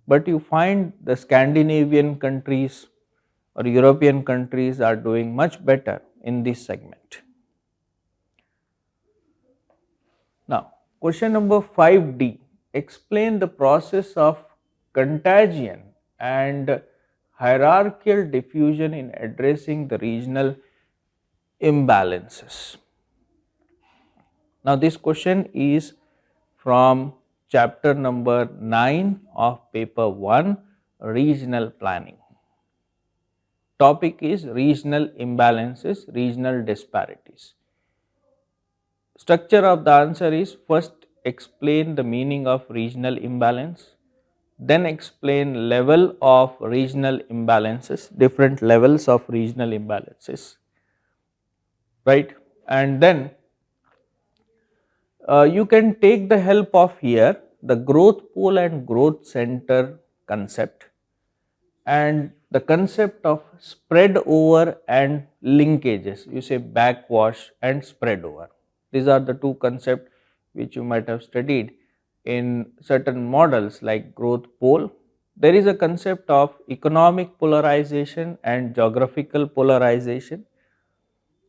but you find the Scandinavian countries or European countries are doing much better in this segment. Now, question number 5D, explain the process of contagion and hierarchical diffusion in addressing the regional imbalances. Now, this question is from chapter number 9 of paper 1, regional planning. Topic is regional imbalances, regional disparities. Structure of the answer is, first explain the meaning of regional imbalance, then explain level of regional imbalances, different levels of regional imbalances, right, and then you can take the help of here the growth pole and growth center concept and the concept of spread over and linkages. You say backwash and spread over. These are the two concepts which you might have studied in certain models like growth pole. There is a concept of economic polarization and geographical polarization,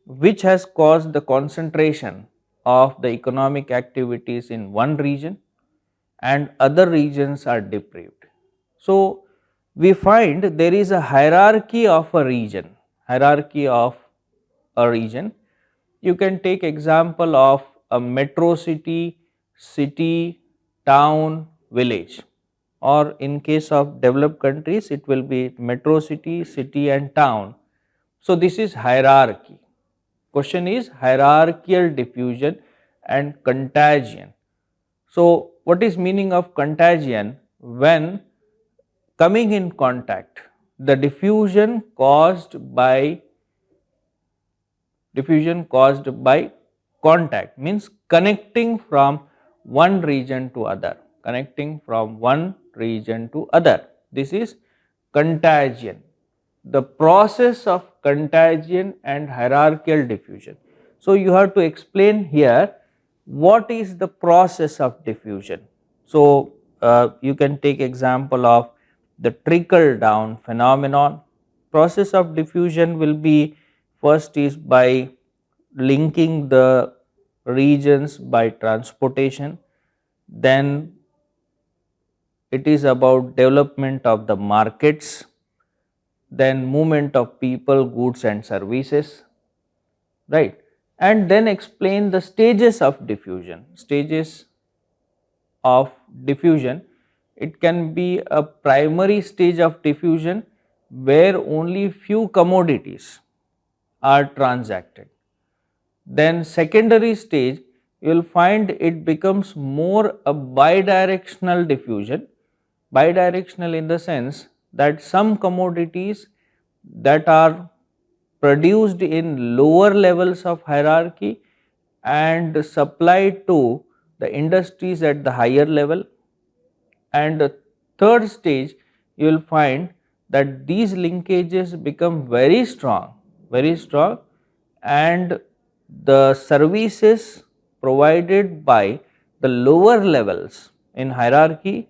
which has caused the concentration of the economic activities in one region and other regions are deprived. So, we find there is a hierarchy of a region, You can take example of a metro city, city, town, village, or in case of developed countries it will be metro city, city and town. So, this is hierarchy. Question is hierarchical diffusion and contagion. So, what is meaning of contagion? When coming in contact, the diffusion caused by contact means connecting from one region to other, this is contagion. The process of contagion and hierarchical diffusion. So, you have to explain here what is the process of diffusion. So, you can take example of the trickle down phenomenon. Process of diffusion will be, first is by linking the regions by transportation, then it is about development of the markets, then movement of people, goods and services, right, and then explain the stages of diffusion. It can be a primary stage of diffusion where only few commodities are transacted. Then secondary stage, you will find it becomes more a bidirectional diffusion, bidirectional in the sense that some commodities that are produced in lower levels of hierarchy and supplied to the industries at the higher level. And the third stage, you will find that these linkages become very strong, and the services provided by the lower levels in hierarchy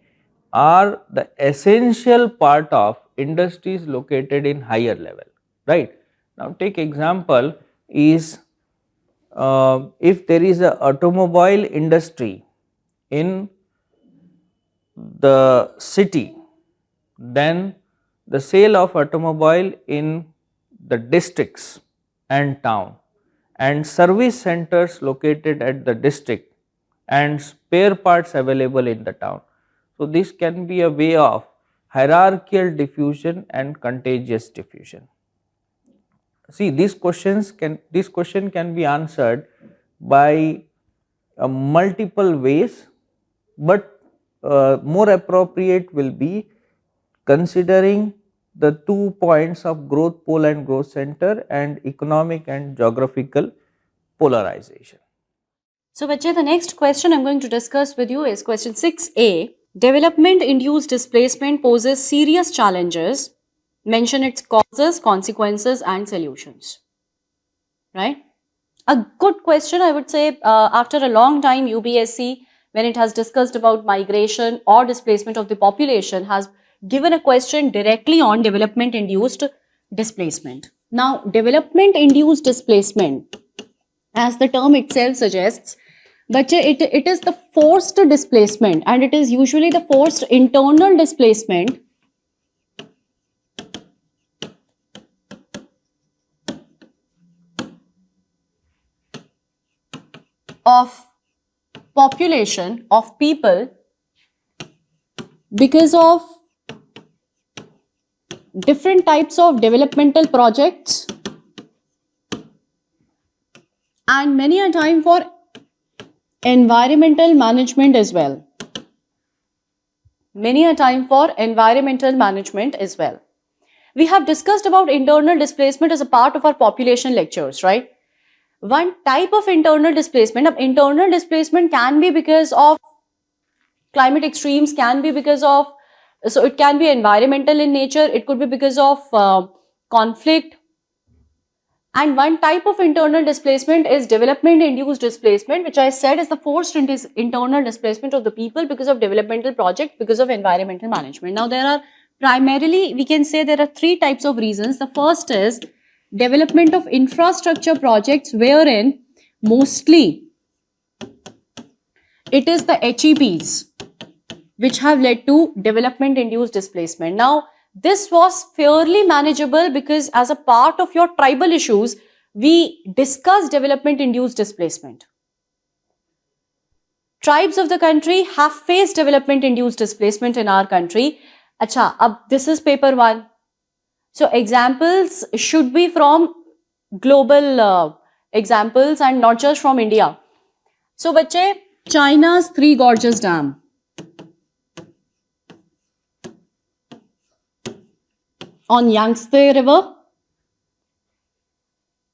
are the essential part of industries located in higher level, right. Now take example is, if there is a automobile industry in the city, then the sale of automobile in the districts and town and service centers located at the district and spare parts available in the town. So this can be a way of hierarchical diffusion and contagious diffusion. See, this question can be answered by multiple ways, but more appropriate will be considering the 2 points of growth pole and growth center and economic and geographical polarization. So, Bache, the next question I'm going to discuss with you is question 6a. Development induced displacement poses serious challenges. Mention its causes, consequences, and solutions. Right? A good question, I would say, after a long time, UPSC, when it has discussed about migration or displacement of the population, has given a question directly on development induced displacement. Now, development induced displacement, as the term itself suggests, but it is the forced displacement, and it is usually the forced internal displacement of population, of people, because of different types of developmental projects, and many a time for environmental management as well. Many a time for environmental management as well. We have discussed about internal displacement as a part of our population lectures, right? One type of internal displacement can be because of climate extremes, can be because of, so it can be environmental in nature, it could be because of conflict. And one type of internal displacement is development induced displacement, which I said is the forced internal displacement of the people because of developmental project, because of environmental management. Now there are primarily, we can say there are 3 types of reasons. The first is development of infrastructure projects, wherein mostly it is the HEPs which have led to development induced displacement. Now this was fairly manageable because as a part of your tribal issues, we discussed development induced displacement. Tribes of the country have faced development induced displacement in our country. Acha, this is paper 1. So examples should be from global examples and not just from India. So bache, China's Three Gorges Dam. On Yangtze River,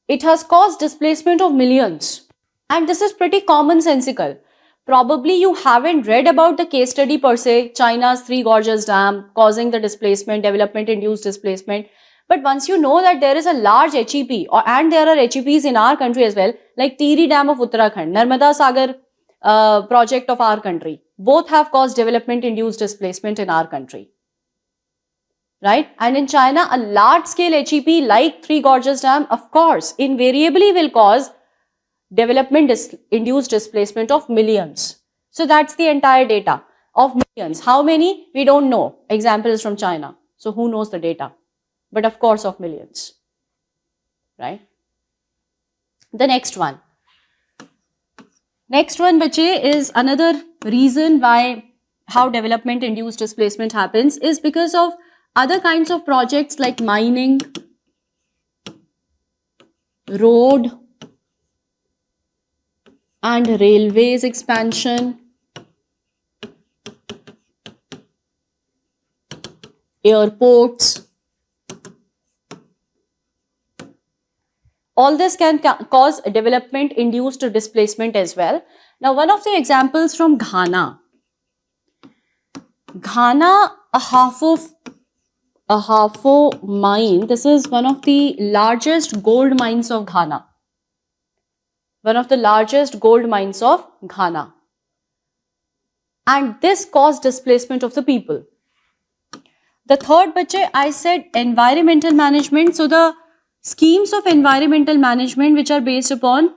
it has caused displacement of millions, and this is pretty commonsensical. Probably you haven't read about the case study per se, China's Three Gorges Dam causing the displacement, development induced displacement. But once you know that there is a large HEP, and there are HEPs in our country as well, like Tiri Dam of Uttarakhand, Narmada Sagar project of our country, both have caused development induced displacement in our country. Right? And in China, a large scale HEP like Three Gorges Dam, of course, invariably will cause development induced displacement of millions. So that's the entire data of millions. How many? We don't know. Example is from China. So who knows the data? But of course of millions. Right? The next one. Next one, bache, is another reason why how development induced displacement happens is because of other kinds of projects like mining, road and railways expansion, airports. All this can cause development induced displacement as well. Now, one of the examples from Ghana. Ghana, a Ahafo mine. This is one of the largest gold mines of Ghana. One of the largest gold mines of Ghana. And this caused displacement of the people. The third, bache, I said environmental management. So the schemes of environmental management which are based upon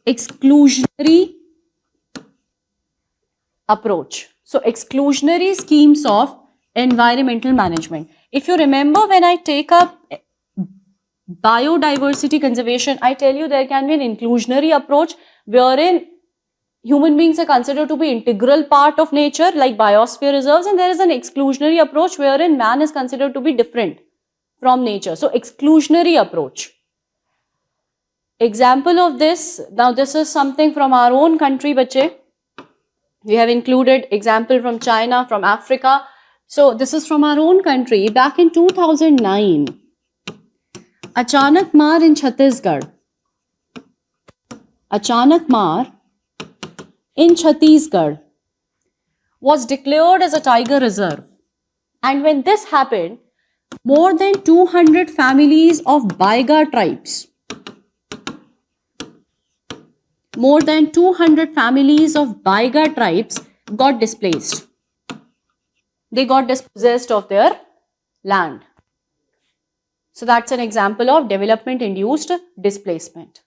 exclusionary approach. So exclusionary schemes of environmental management. If you remember, when I take up biodiversity conservation, I tell you there can be an inclusionary approach wherein human beings are considered to be integral part of nature like biosphere reserves, and there is an exclusionary approach wherein man is considered to be different from nature. So exclusionary approach. Example of this, now this is something from our own country, bache. We have included example from China, from Africa. So this is from our own country. Back in 2009, Achanak Maar in Chhattisgarh. Achanak Maar in Chhattisgarh was declared as a tiger reserve. And when this happened, more than 200 families of Baiga tribes, more than 200 families of Baiga tribes got displaced. They got dispossessed of their land. So that's an example of development-induced displacement.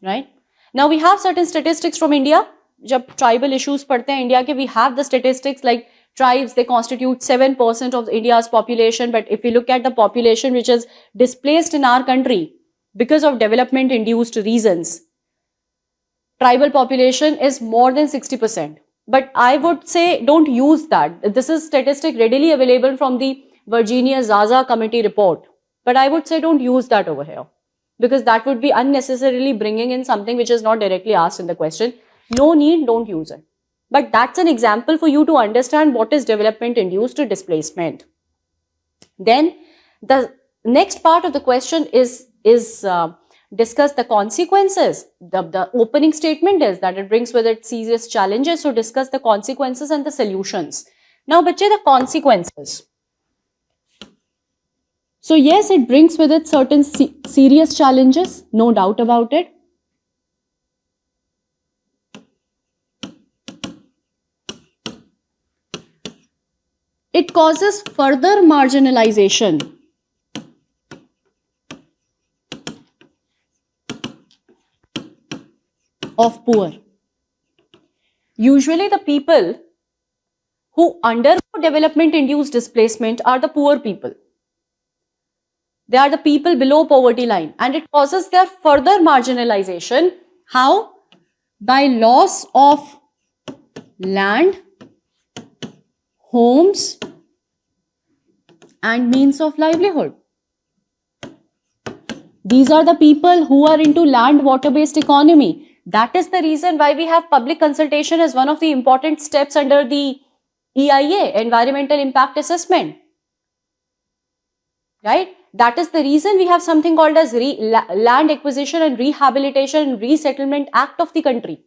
Right? Now we have certain statistics from India. Jab tribal issues padhte hain India ke, we have the statistics like tribes, they constitute 7% of India's population. But if we look at the population which is displaced in our country because of development-induced reasons, tribal population is more than 60%. But I would say don't use that. This is statistic readily available from the Virginia Zaza Committee report. But I would say don't use that over here, because that would be unnecessarily bringing in something which is not directly asked in the question. No need, don't use it. But that's an example for you to understand what is development-induced displacement. Then the next part of the question is discuss the consequences. The opening statement is that it brings with it serious challenges. So discuss the consequences and the solutions. Now, bache, the consequences. So yes, it brings with it certain serious challenges, no doubt about it. It causes further marginalization of poor. Usually the people who undergo development-induced displacement are the poor people. They are the people below poverty line, and it causes their further marginalization. How? By loss of land, homes, and means of livelihood. These are the people who are into land water-based economy. That is the reason why we have public consultation as one of the important steps under the EIA, Environmental Impact Assessment. Right? That is the reason we have something called as Land Acquisition and Rehabilitation and Resettlement Act of the country.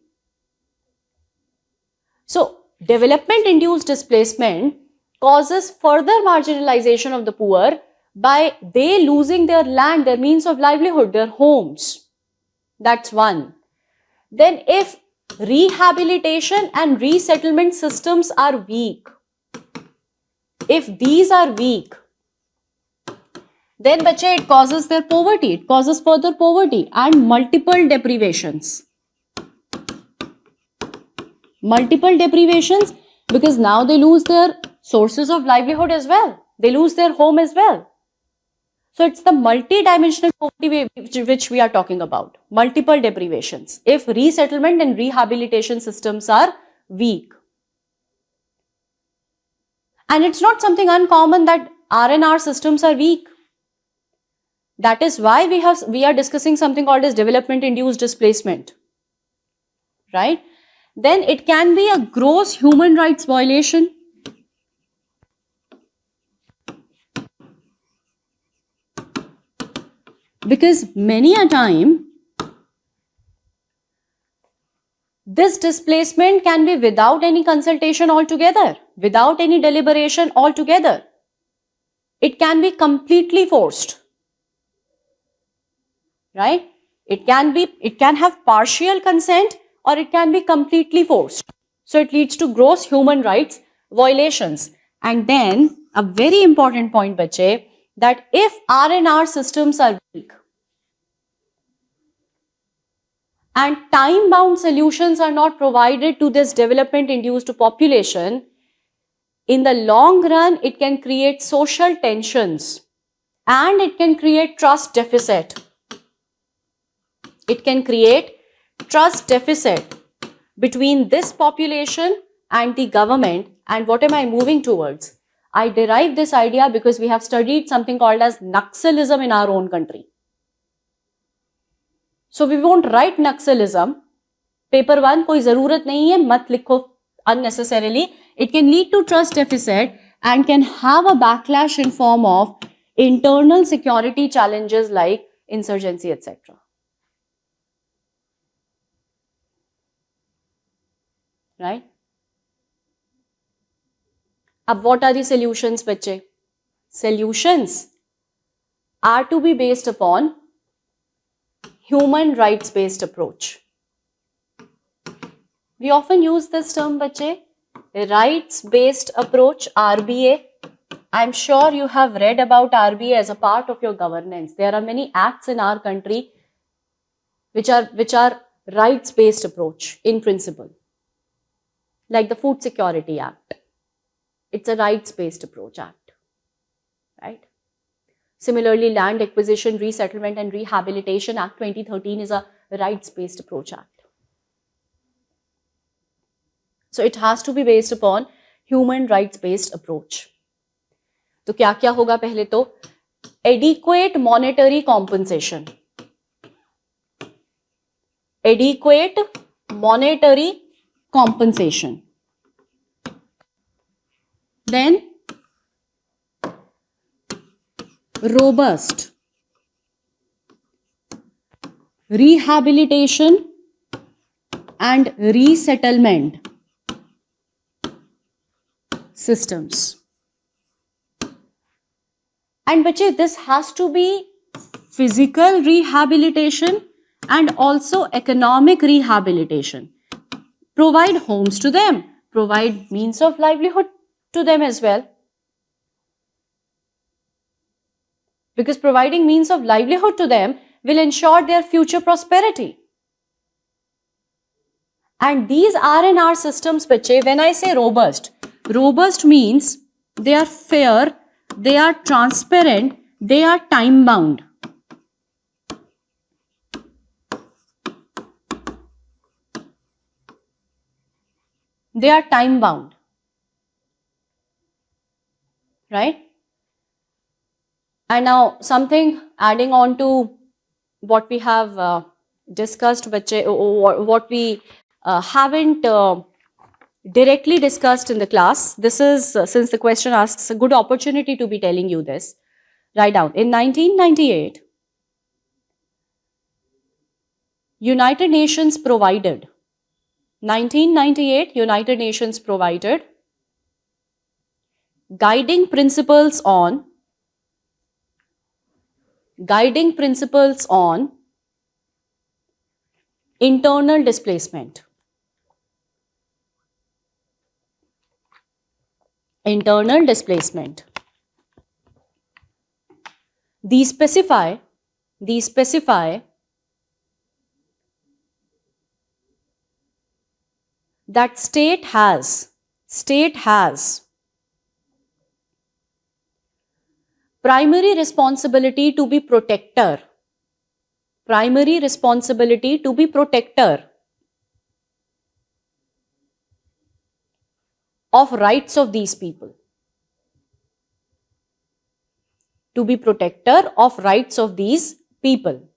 So, development-induced displacement causes further marginalization of the poor by they losing their land, their means of livelihood, their homes. That's one. Then if rehabilitation and resettlement systems are weak, if these are weak, then bache, it causes their poverty, it causes further poverty and multiple deprivations. Multiple deprivations because now they lose their sources of livelihood as well. They lose their home as well. So it's the multi-dimensional poverty which we are talking about. Multiple deprivations if resettlement and rehabilitation systems are weak. And it's not something uncommon that R&R systems are weak. That is why we are discussing something called as development induced displacement, right? Then it can be a gross human rights violation. Because many a time, this displacement can be without any consultation altogether, without any deliberation altogether. It can be completely forced, right? It can have partial consent or it can be completely forced. So it leads to gross human rights violations. And then a very important point, bache, that if R&R systems are weak and time-bound solutions are not provided to this development-induced population, in the long run, it can create social tensions and it can create trust deficit. It can create trust deficit between this population and the government. And what am I moving towards? I derived this idea because we have studied something called as Naxalism in our own country. So we won't write Naxalism. Paper 1 koi zarurat nahi hai, mat likho unnecessarily. It can lead to trust deficit and can have a backlash in form of internal security challenges like insurgency, etc. Right? Ab what are the solutions, bache? Solutions are to be based upon human rights based approach. We often use this term, bache, rights based approach, RBA. I'm sure you have read about RBA as a part of your governance. There are many acts in our country which are rights based approach in principle, like the Food Security Act. It's a rights based approach act, right? Similarly, Land Acquisition, Resettlement and Rehabilitation Act 2013 is a rights based approach act. So it has to be based upon human rights based approach. तो क्या क्या होगा? पहले तो adequate monetary compensation. Adequate monetary compensation. Then robust rehabilitation and resettlement systems. And bache, this has to be physical rehabilitation and also economic rehabilitation. Provide homes to them, provide means of livelihood to them as well. Because providing means of livelihood to them will ensure their future prosperity. And these R&R systems, bache, when I say robust, robust means they are fair, they are transparent, they are time bound. They are time bound, right? And now something adding on to what we have discussed, what we haven't directly discussed in the class. This is, since the question asks, a good opportunity to be telling you this. Write down. In 1998, United Nations provided guiding principles on internal displacement. Internal displacement. These specify that state has primary responsibility to be protector. Primary responsibility to be protector of rights of these people. to be protector of rights of these people.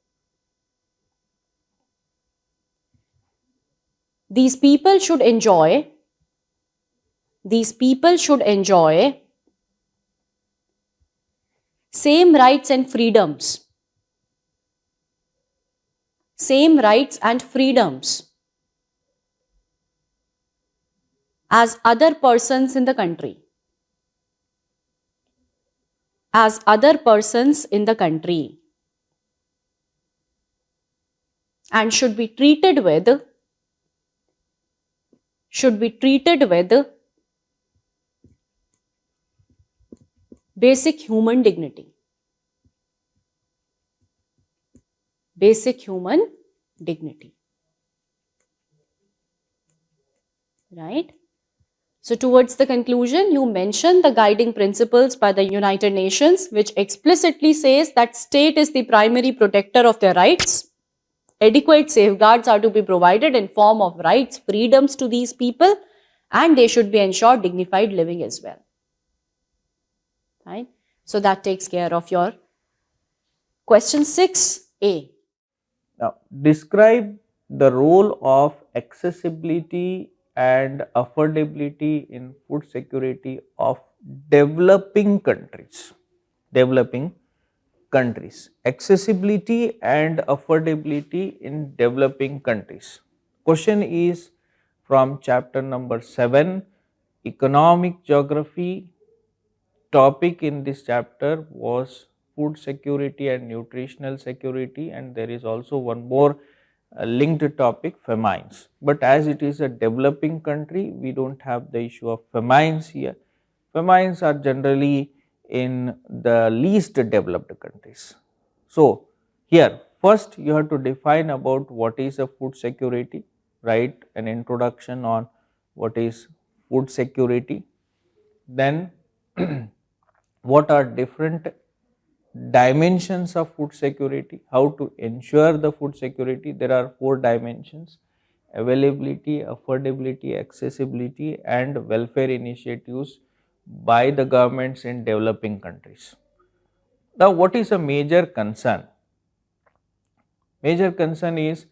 These people should enjoy same rights and freedoms as other persons in the country, and should be treated with basic human dignity. Right? So towards the conclusion, you mention the guiding principles by the United Nations, which explicitly says that state is the primary protector of their rights. Adequate safeguards are to be provided in form of rights, freedoms to these people, and they should be ensured dignified living as well. Right? So that takes care of your question 6A. Now, describe the role of accessibility and affordability in food security of developing countries. Accessibility and affordability in developing countries. Question is from chapter number 7, Economic Geography. Topic in this chapter was food security and nutritional security, and there is also one more linked topic, famines. But as it is a developing country, we do not have the issue of famines here. Famines are generally in the least developed countries. So, here first you have to define about what is a food security, write an introduction on what is food security, then what are different dimensions of food security, how to ensure the food security. There are 4 dimensions: availability, affordability, accessibility and welfare initiatives by the governments in developing countries. Now, what is a major concern? Major concern is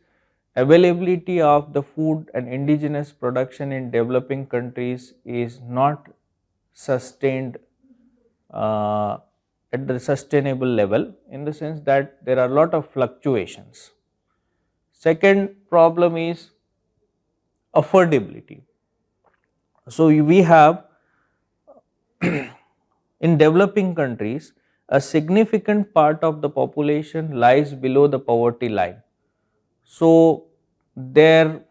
availability of the food and indigenous production in developing countries is not sustained at the sustainable level, in the sense that there are a lot of fluctuations. Second problem is affordability. So, we have in developing countries a significant part of the population lies below the poverty line. So, their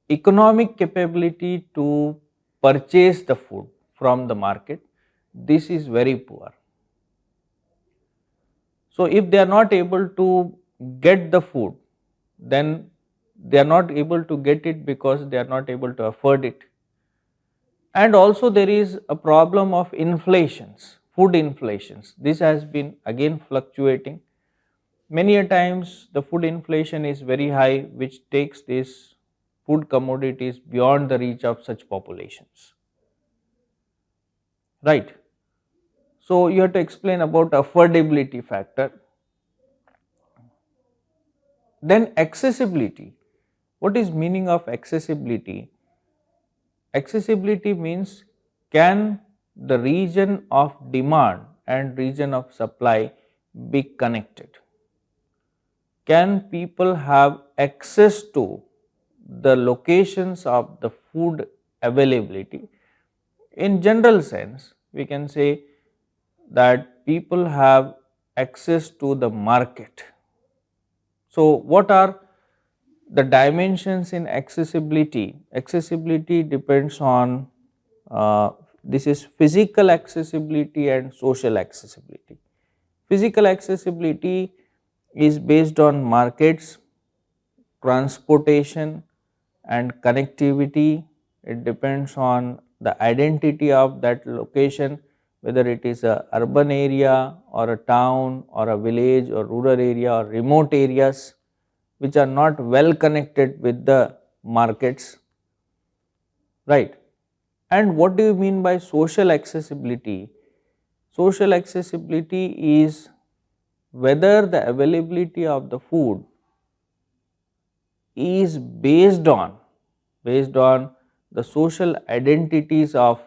economic capability to purchase the food from the market, this is very poor. So, if they are not able to get the food, then they are not able to get it because they are not able to afford it. And also there is a problem of inflations, food inflations. This has been again fluctuating. Many a times the food inflation is very high, which takes these food commodities beyond the reach of such populations. Right. So, you have to explain about affordability factor. Then accessibility. What is meaning of accessibility? Accessibility means, can the region of demand and region of supply be connected? Can people have access to the locations of the food availability? In general sense, we can say that people have access to the market. So, what are the dimensions in accessibility? Accessibility depends on this is physical accessibility and social accessibility. Physical accessibility is based on markets, transportation and connectivity. It depends on the identity of that location, whether it is a urban area or a town or a village or rural area or remote areas which are not well connected with the markets, right. And what do you mean by social accessibility? Social accessibility is whether the availability of the food is based on the social identities of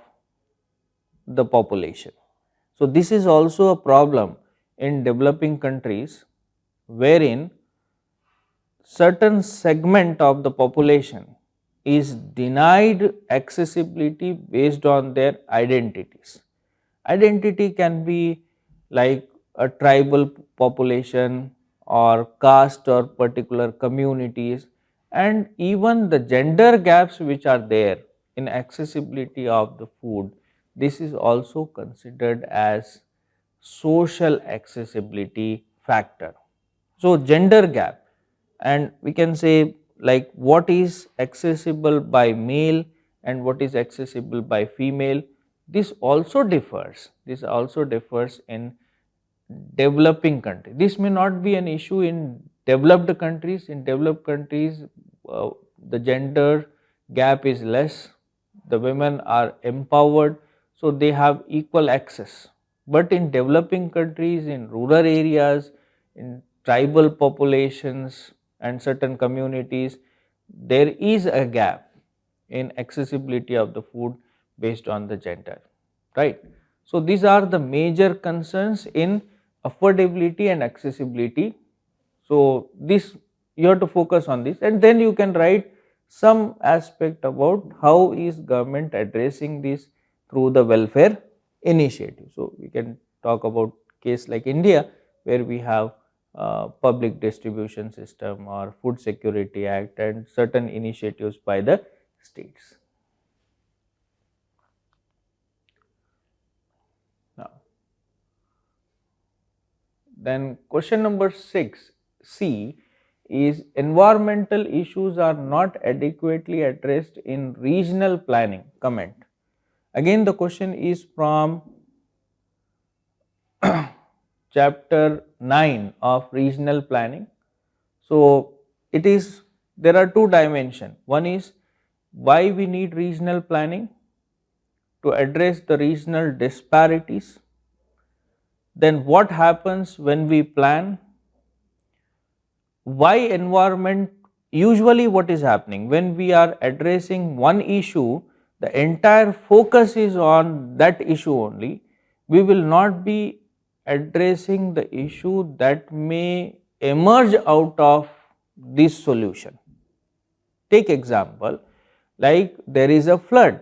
the population. So, this is also a problem in developing countries wherein certain segment of the population is denied accessibility based on their identities. Identity can be like a tribal population or caste or particular communities, and even the gender gaps which are there in accessibility of the food, this is also considered as social accessibility factor. So, gender gap, and we can say like what is accessible by male and what is accessible by female, this also differs in developing country. This may not be an issue in developed countries. In developed countries, the gender gap is less, the women are empowered, so they have equal access. But in developing countries, in rural areas, in tribal populations and certain communities, there is a gap in accessibility of the food based on the gender, right. So, these are the major concerns in affordability and accessibility. So, this you have to focus on this, and then you can write some aspect about how is government addressing this through the welfare initiative. So, we can talk about case like India, where we have public distribution system or food security act and certain initiatives by the states. Now, then question number 6 C is environmental issues are not adequately addressed in regional planning. Comment. Again, the question is from chapter 9 of regional planning. So, it is there are two dimensions. One is why we need regional planning to address the regional disparities. Then what happens when we plan? Why environment? Usually what is happening when we are addressing one issue, the entire focus is on that issue only. We will not be addressing the issue that may emerge out of this solution. Take example like there is a flood.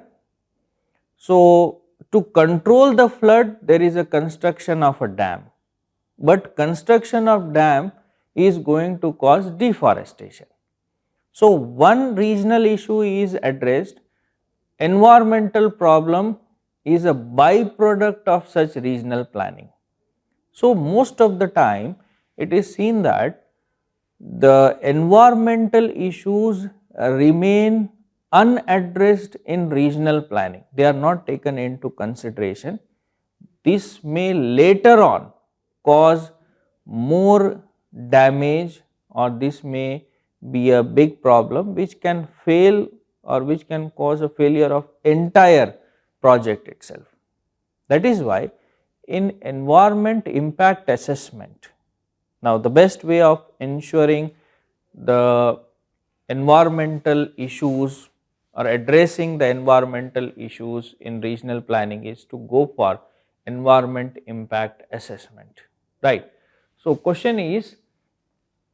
So, to control the flood, there is a construction of a dam, but construction of dam is going to cause deforestation. So, one regional issue is addressed, environmental problem is a byproduct of such regional planning. So, most of the time it is seen that the environmental issues remain unaddressed in regional planning, they are not taken into consideration. This may later on cause more damage, or this may be a big problem which can fail or which can cause a failure of entire project itself. That is why in environment impact assessment, now the best way of ensuring the environmental issues or addressing the environmental issues in regional planning is to go for environment impact assessment, right. So, question is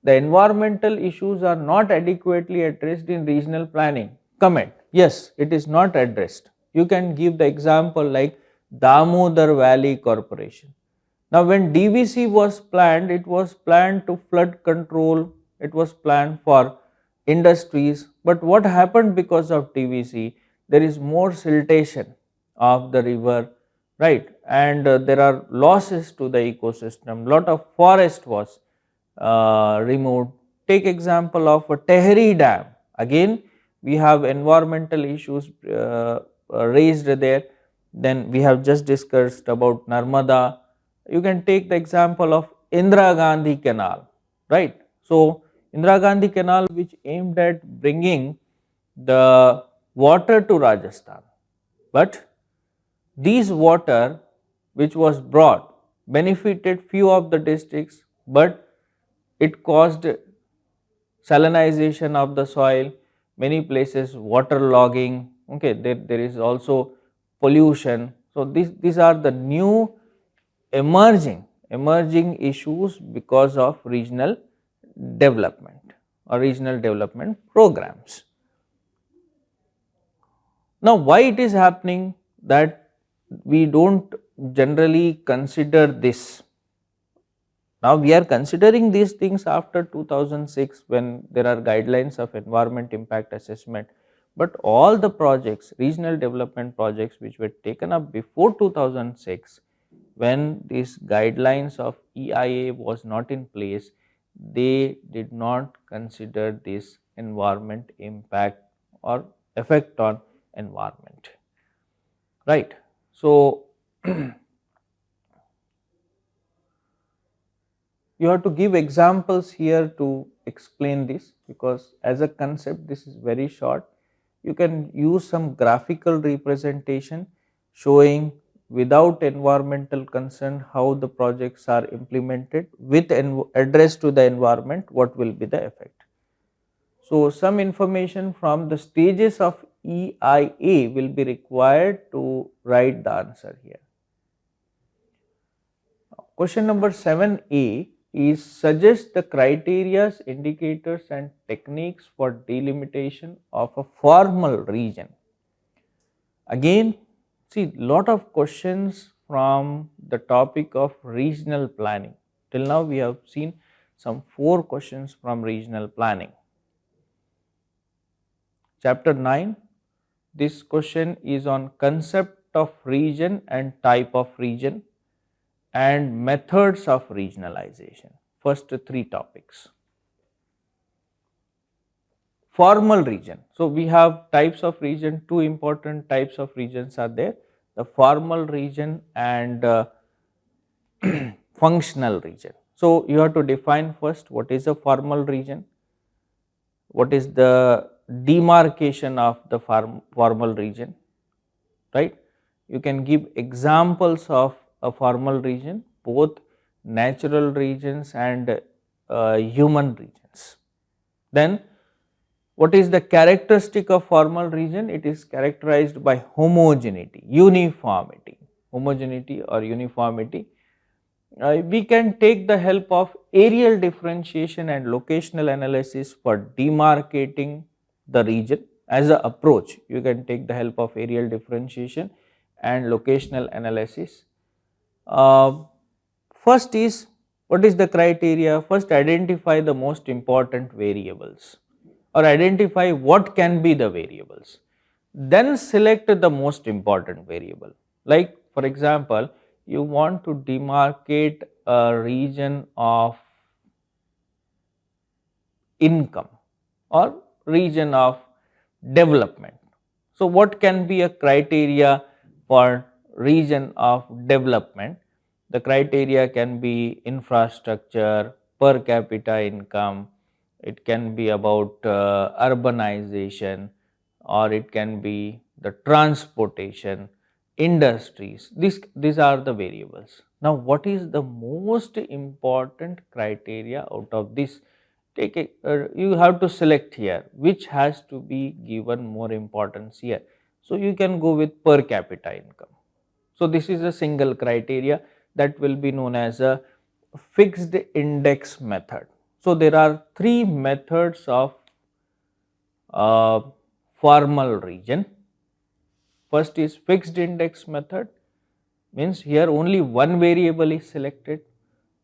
the environmental issues are not adequately addressed in regional planning. Comment. Yes, it is not addressed. You can give the example like Damodar Valley Corporation. Now, when DVC was planned, it was planned to flood control, it was planned for industries, but what happened because of DVC? There is more siltation of the river, right, and there are losses to the ecosystem, lot of forest was removed. Take example of a Tehri Dam, again we have environmental issues raised there. Then we have just discussed about Narmada. You can take the example of Indira Gandhi Canal, right. So, Indira Gandhi Canal which aimed at bringing the water to Rajasthan, but these water which was brought benefited few of the districts, but it caused salinization of the soil, many places waterlogging, okay, there is also pollution. So these are the new emerging issues because of regional development or regional development programs. Now, why it is happening that we don't generally consider this? Now, we are considering these things after 2006 when there are guidelines of environment impact assessment, but all the projects, regional development projects which were taken up before 2006, when these guidelines of EIA was not in place, they did not consider this environment impact or effect on environment, right. So, you have to give examples here to explain this, because as a concept this is very short. You can use some graphical representation showing without environmental concern how the projects are implemented, with address to the environment what will be the effect. So, some information from the stages of EIA will be required to write the answer here. Question number 7A is suggest the criteria, indicators and techniques for delimitation of a formal region. Again, see lot of questions from the topic of regional planning. Till now we have seen some 4 questions from regional planning. Chapter 9, this question is on concept of region and type of region and methods of regionalization, first 3 topics. Formal region. So, we have types of region, 2 important types of regions are there, the formal region and functional region. So, you have to define first what is a formal region, what is the demarcation of the formal region, right. You can give examples of a formal region, both natural regions and human regions. Then what is the characteristic of formal region? It is characterized by homogeneity, uniformity or uniformity. We can take the help of areal differentiation and locational analysis for demarcating the region. As an approach, you can take the help of areal differentiation and locational analysis. First is, what is the criteria? First, identify the most important variables or identify what can be the variables. Then select the most important variable. Like for example, you want to demarcate a region of income or region of development. So, what can be a criteria for region of development? The criteria can be infrastructure, per capita income, it can be about urbanization, or it can be the transportation, industries. These are the variables. Now, what is the most important criteria out of this? You have to select here which has to be given more importance here. So, you can go with per capita income. So, this is a single criteria that will be known as a fixed index method. So, there are 3 methods of formal region. First is fixed index method, means here only one variable is selected,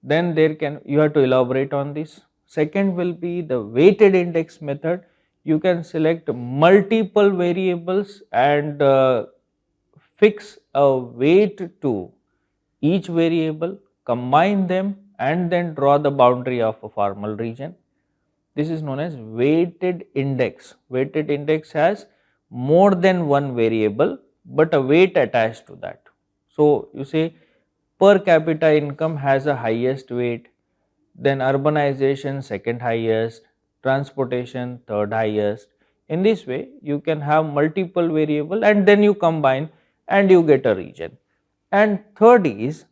then you have to elaborate on this. Second will be the weighted index method. You can select multiple variables and fix a weight to each variable, combine them and then draw the boundary of a formal region. This is known as weighted index. Weighted index has more than one variable, but a weight attached to that. So, you say per capita income has a highest weight, then urbanization second highest, transportation third highest. In this way, you can have multiple variable and then you combine and you get a region. and third is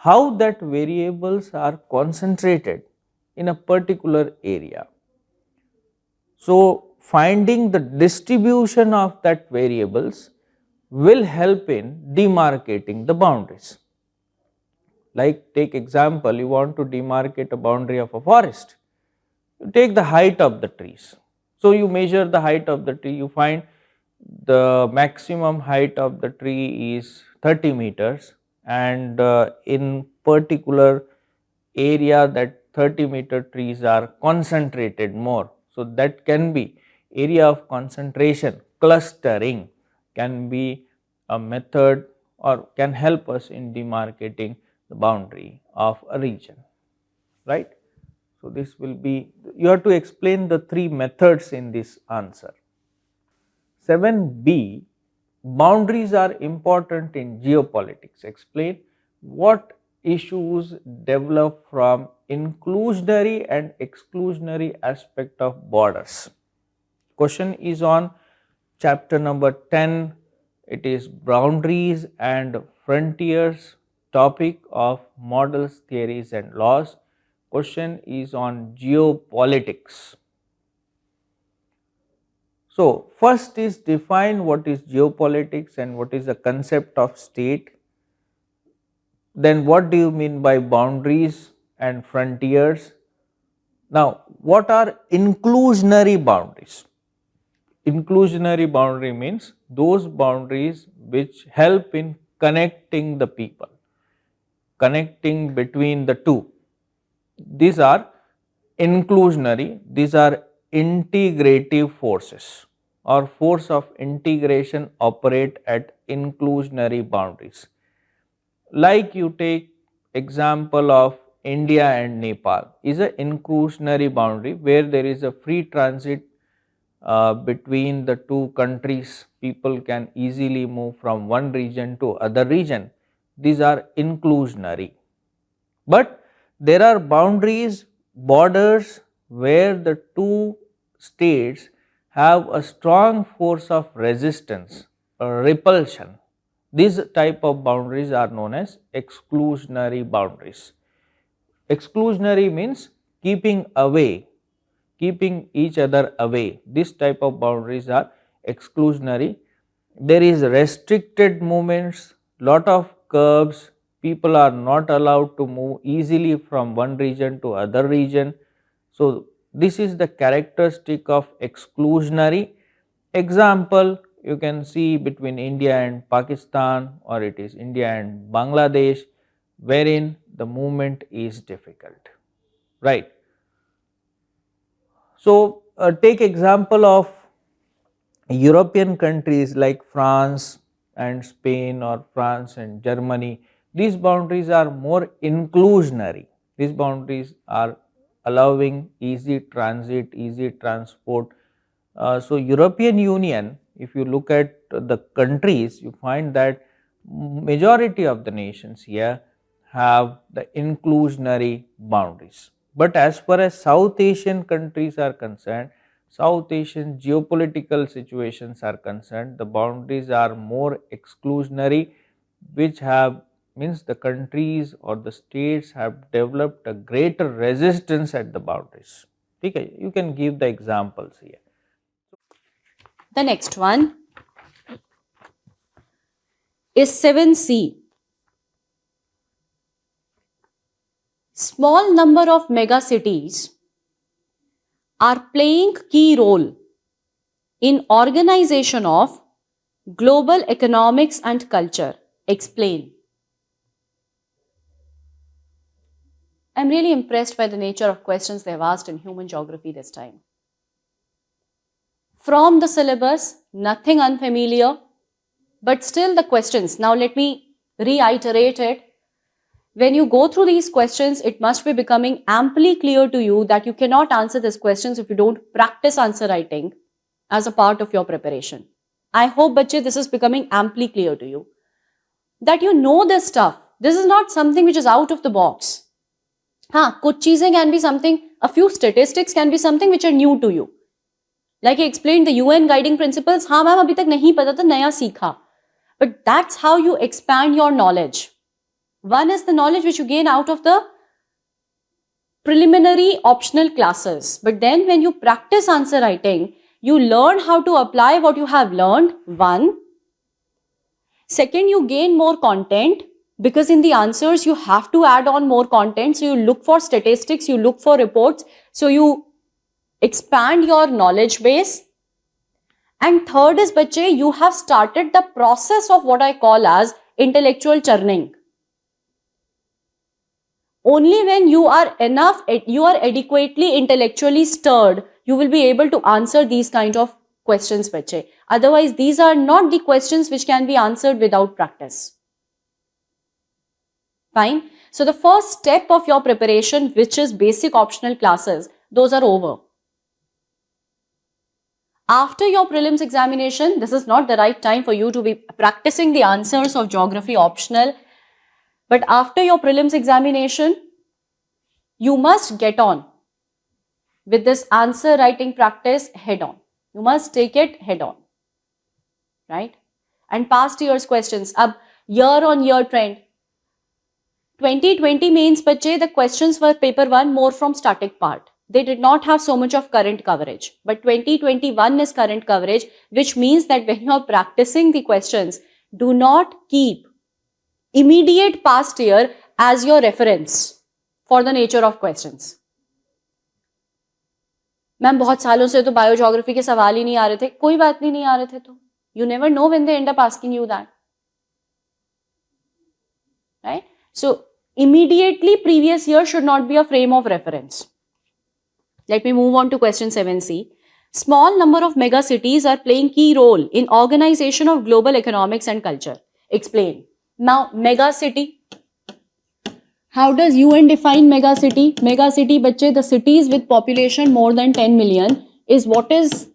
how that variables are concentrated in a particular area. So, finding the distribution of that variables will help in demarcating the boundaries. Like take example, you want to demarcate a boundary of a forest, you take the height of the trees. So, you measure the height of the tree, you find the maximum height of the tree is 30 meters, and in particular area that 30-meter trees are concentrated more. So, that can be area of concentration. Clustering can be a method or can help us in demarcating the boundary of a region, right. So, this will be, you have to explain the three methods in this answer. 7b, boundaries are important in geopolitics. Explain what issues develop from inclusionary and exclusionary aspect of borders. Question is on chapter number 10, it is boundaries and frontiers, topic of models, theories and laws. Question is on geopolitics. So, first is define what is geopolitics and what is the concept of state. Then what do you mean by boundaries and frontiers? Now, what are inclusionary boundaries? Inclusionary boundary means those boundaries which help in connecting the people, connecting between the two. These are inclusionary, these are integrative forces or force of integration operate at inclusionary boundaries. Like you take example of India and Nepal is a inclusionary boundary where there is a free transit between the two countries, people can easily move from one region to other region. These are inclusionary. But there are boundaries, borders where the two states have a strong force of resistance or repulsion. These type of boundaries are known as exclusionary boundaries. Exclusionary means keeping away, keeping each other away. This type of boundaries are exclusionary. There is restricted movements, lot of curbs, people are not allowed to move easily from one region to other region. So, this is the characteristic of exclusionary. Example, you can see between India and Pakistan, or it is India and Bangladesh, wherein the movement is difficult, right. So, take example of European countries like France and Spain or France and Germany. These boundaries are more inclusionary. These boundaries are allowing easy transit, easy transport. So, European Union, if you look at the countries, you find that majority of the nations here have the inclusionary boundaries. But as far as South Asian countries are concerned, South Asian geopolitical situations are concerned, the boundaries are more exclusionary, which have means the countries or the states have developed a greater resistance at the boundaries. Okay, you can give the examples here. The next one is 7C. Small number of mega cities are playing key role in organization of global economics and culture. Explain. I'm really impressed by the nature of questions they have asked in human geography this time. From the syllabus, nothing unfamiliar, but still the questions. Now let me reiterate it. When you go through these questions, it must be becoming amply clear to you that you cannot answer these questions if you don't practice answer writing as a part of your preparation. I hope, bache, this is becoming amply clear to you. That you know this stuff. This is not something which is out of the box. Kuch cheezein can be something, a few statistics can be something which are new to you. Like I explained the UN guiding principles, ma'am, abhi tak nahi pata tha, naya seekha. But that's how you expand your knowledge. One is the knowledge which you gain out of the preliminary optional classes. But then when you practice answer writing, you learn how to apply what you have learned, one. Second, you gain more content because in the answers you have to add on more content. So you look for statistics, you look for reports. So you expand your knowledge base. And third is, bache, you have started the process of what I call as intellectual churning. Only when you are adequately intellectually stirred, you will be able to answer these kind of questions, bache. Otherwise, these are not the questions which can be answered without practice. Fine. So the first step of your preparation, which is basic optional classes, those are over. After your prelims examination, this is not the right time for you to be practicing the answers of geography optional. But after your prelims examination, you must get on with this answer writing practice head on. You must take it head on, right? And past year's questions, year on year trend. 2020 mains, bache, the questions were paper 1 more from static part. They did not have so much of current coverage. But 2021 is current coverage, which means that when you are practicing the questions, do not keep immediate past year as your reference for the nature of questions. Ma'am बहुत सालों से तो biogeography के सवाल ही नहीं आ रहे थे. कोई बात नहीं आ रहे थे तो. You never know when they end up asking you that. Right? So, immediately previous year should not be a frame of reference. Let me move on to question 7C. Small number of mega cities are playing key role in organization of global economics and culture. Explain. Now, mega city. How does UN define mega city? Mega city, bache, the cities with population more than 10 million is what is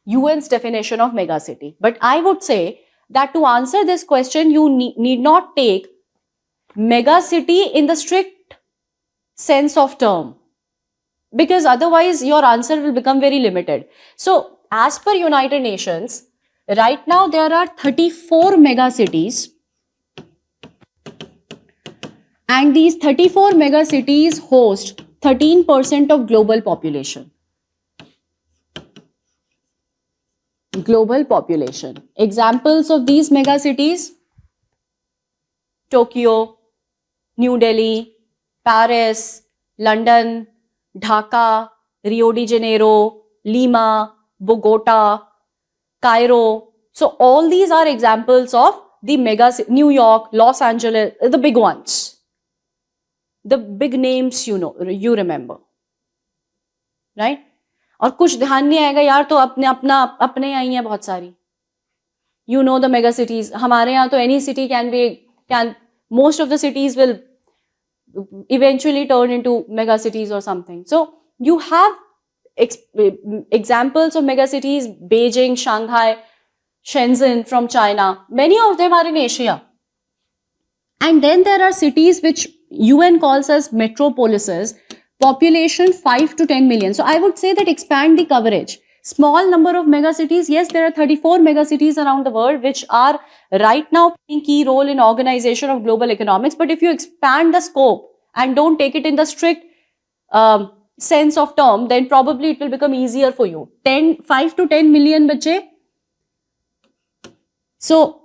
UN's definition of mega city. But I would say that to answer this question, you need not take mega city in the strict sense of term, because otherwise your answer will become very limited. So, as per United Nations, right now there are 34 mega cities. And these 34 mega cities host 13% of global population. Global population. Examples of these mega cities: Tokyo, New Delhi, Paris, London, Dhaka, Rio de Janeiro, Lima, Bogota, Cairo. So all these are examples of the mega cities. New York, Los Angeles, the big ones. The big names you know, you remember, right? और कुछ ध्यान नहीं आएगा यार तो अपने आई हैं बहुत सारी. You know the mega cities. हमारे यहाँ तो any city most of the cities will eventually turn into mega cities or something. So you have examples of mega cities: Beijing, Shanghai, Shenzhen from China. Many of them are in Asia. And then there are cities which UN calls as metropolises, population 5 to 10 million. So I would say that expand the coverage. Small number of mega cities. Yes, there are 34 mega cities around the world which are right now playing key role in organization of global economics. But if you expand the scope and don't take it in the strict sense of term, then probably it will become easier for you. 5 to 10 million bache. So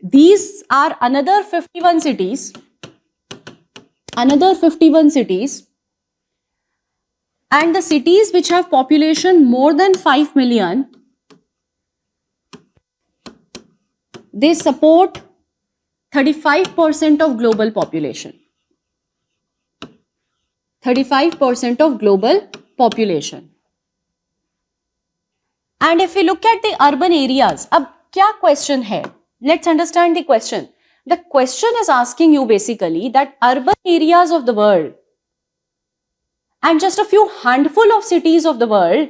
these are another 51 cities. Another 51 cities. And the cities which have population more than 5 million, they support 35% of global population. 35% of global population. And if we look at the urban areas, ab kya question hai? Let's understand the question. The question is asking you basically that urban areas of the world and just a few handful of cities of the world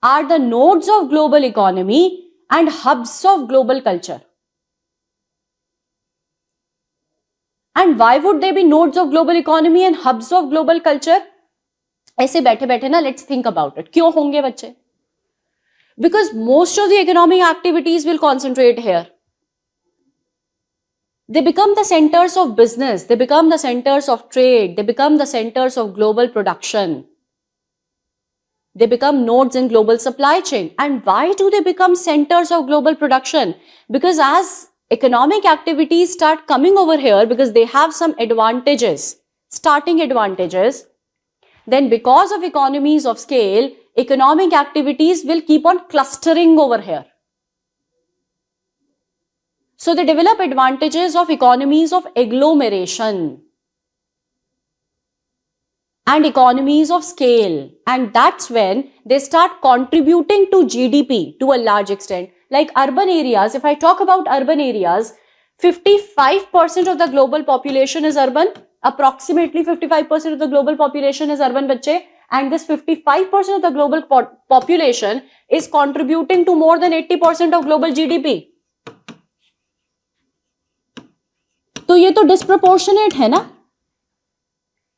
are the nodes of global economy and hubs of global culture. And why would they be nodes of global economy and hubs of global culture? ऐसे बैठे बैठे ना, let's think about it. क्यों होंगे बच्चे? Because most of the economic activities will concentrate here. They become the centers of business, they become the centers of trade, they become the centers of global production. They become nodes in global supply chain. And why do they become centers of global production? Because as economic activities start coming over here, because they have some advantages, starting advantages, then because of economies of scale, economic activities will keep on clustering over here. So they develop advantages of economies of agglomeration and economies of scale, and that's when they start contributing to GDP to a large extent. Like urban areas, if I talk about urban areas, 55% of the global population is urban, approximately 55% of the global population is urban bacche, and this 55% of the global population is contributing to more than 80% of global GDP. तो ये तो disproportionate है ना?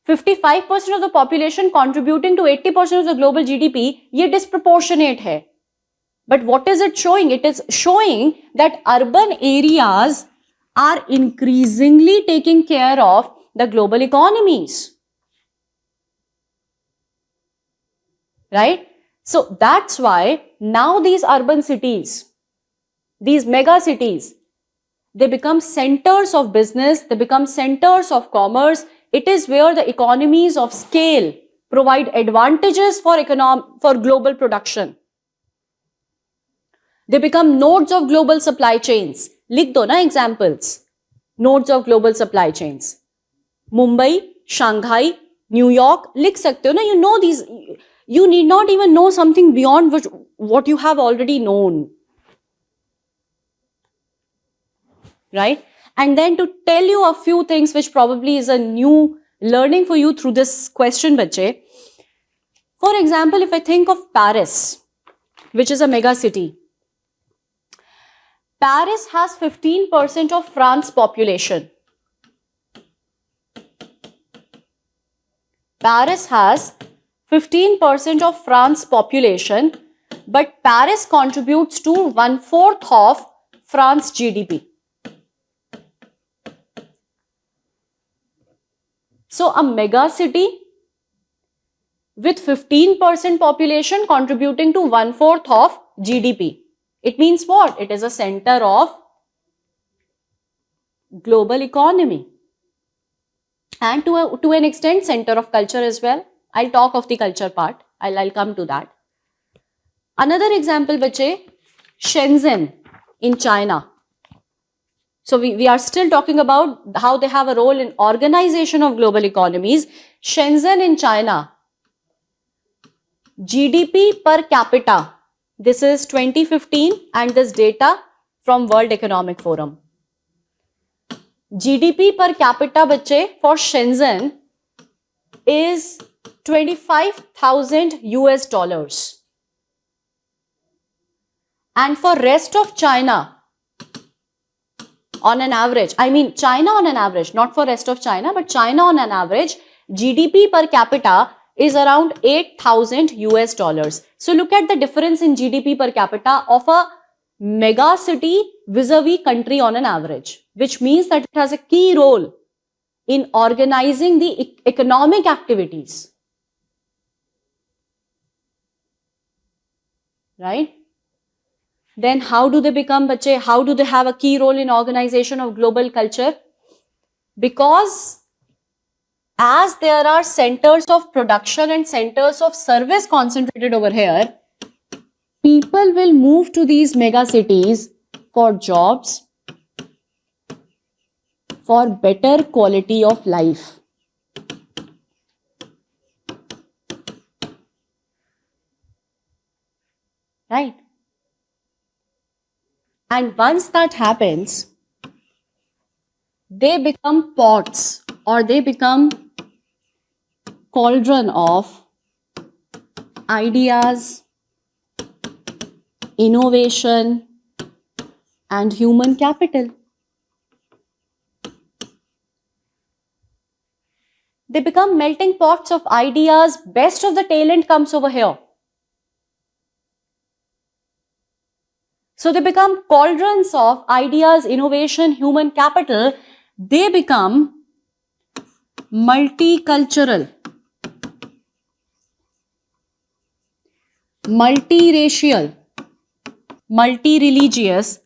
55% of the population contributing to 80% of the global GDP, ये disproportionate है. But what is it showing? It is showing that urban areas are increasingly taking care of the global economies. Right? So that's why now these urban cities, these mega cities, they become centers of business, they become centers of commerce. It is where the economies of scale provide advantages for global production. They become nodes of global supply chains. Likh do na examples. Nodes of global supply chains. Mumbai, Shanghai, New York, likh sakte ho na, you know these. You need not even know something beyond what you have already known. Right? And then to tell you a few things which probably is a new learning for you through this question, bache. For example, if I think of Paris, which is a mega city. Paris has 15% of France population. Paris has 15% of France population, but Paris contributes to 1/4 of France GDP. So a mega city with 15% population contributing to 1/4 of GDP. It means what? It is a center of global economy and to an extent center of culture as well. I'll talk of the culture part. I'll come to that. Another example, bache, Shenzhen in China. So we are still talking about how they have a role in organization of global economies. Shenzhen in China, GDP per capita. This is 2015 and this data from World Economic Forum. GDP per capita bache for Shenzhen is 25,000 US dollars. And for rest of China, on an average, I mean China on an average, not for rest of China, but China on an average, GDP per capita is around 8,000 US dollars. So look at the difference in GDP per capita of a mega city vis-a-vis country on an average, which means that it has a key role in organizing the economic activities. Right? Then how do they become, bache, how do they have a key role in organization of global culture? Because as there are centers of production and centers of service concentrated over here, people will move to these mega cities for jobs, for better quality of life. Right? And once that happens, they become pots or they become cauldron of ideas, innovation, and human capital. They become melting pots of ideas. Best of the talent comes over here. So they become cauldrons of ideas, innovation, human capital. They become multicultural, multiracial, multi-religious,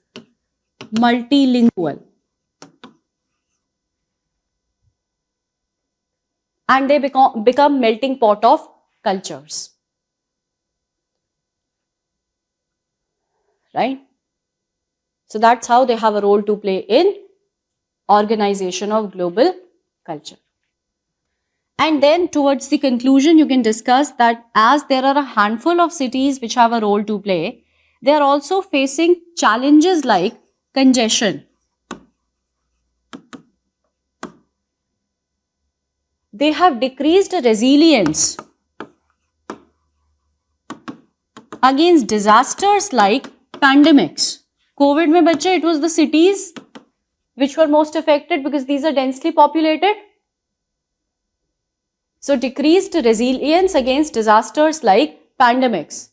multilingual. And they become melting pot of cultures. Right? So that's how they have a role to play in organization of global culture. And then towards the conclusion, you can discuss that as there are a handful of cities which have a role to play, they are also facing challenges like congestion. They have decreased resilience against disasters like pandemics. COVID mein bache, it was the cities which were most affected because these are densely populated. So decreased resilience against disasters like pandemics.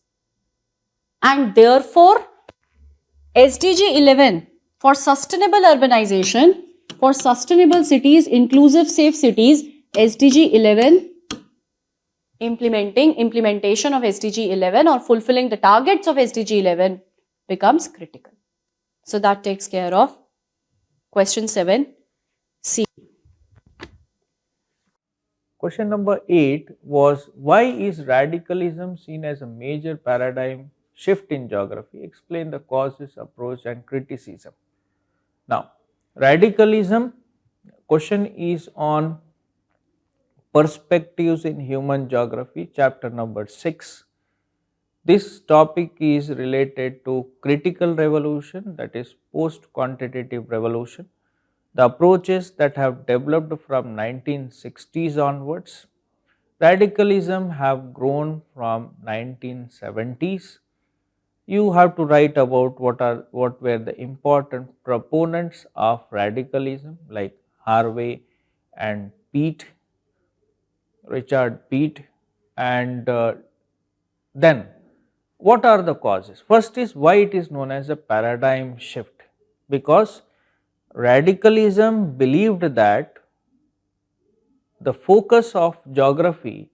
And therefore, SDG 11 for sustainable urbanization, for sustainable cities, inclusive safe cities, SDG 11 implementation of SDG 11 or fulfilling the targets of SDG 11 becomes critical. So that takes care of question 7C. Question number 8 was, why is radicalism seen as a major paradigm shift in geography? Explain the causes, approach and criticism. Now, radicalism question is on perspectives in human geography, chapter number 6. This topic is related to critical revolution, that is post quantitative revolution, the approaches that have developed from 1960s onwards. Radicalism have grown from 1970s. You have to write about what were the important proponents of radicalism like Harvey and Richard Peat, and then what are the causes? First is why it is known as a paradigm shift, because radicalism believed that the focus of geography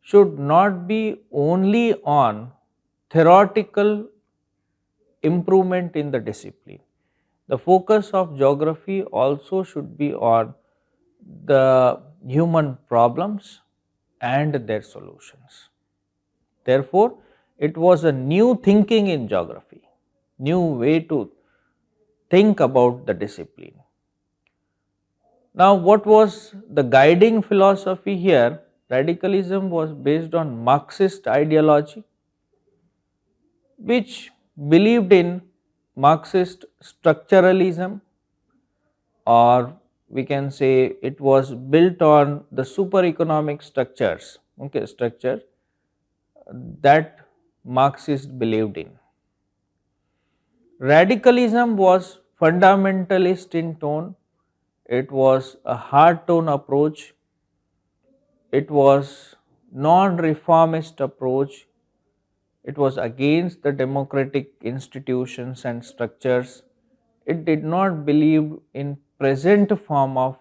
should not be only on theoretical improvement in the discipline. The focus of geography also should be on the human problems and their solutions. Therefore, it was a new thinking in geography, new way to think about the discipline. Now, what was the guiding philosophy here? Radicalism was based on Marxist ideology, which believed in Marxist structuralism, or we can say it was built on the super economic structures, structure that Marxists believed in. Radicalism was fundamentalist in tone, it was a hard tone approach, it was non-reformist approach, it was against the democratic institutions and structures, it did not believe in present form of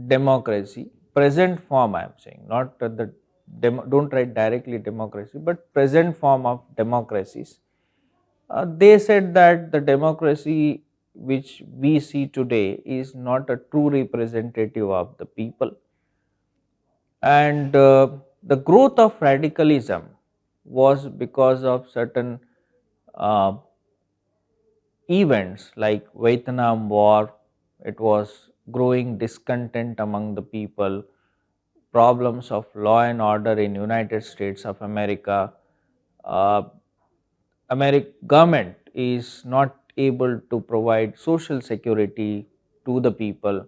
democracy, present form I am saying, not the don't write directly democracy, but present form of democracies. They said that the democracy which we see today is not a true representative of the people, and the growth of radicalism was because of certain uh, events like Vietnam War. It was growing discontent among the people, problems of law and order in United States of America. uh, American government is not able to provide social security to the people,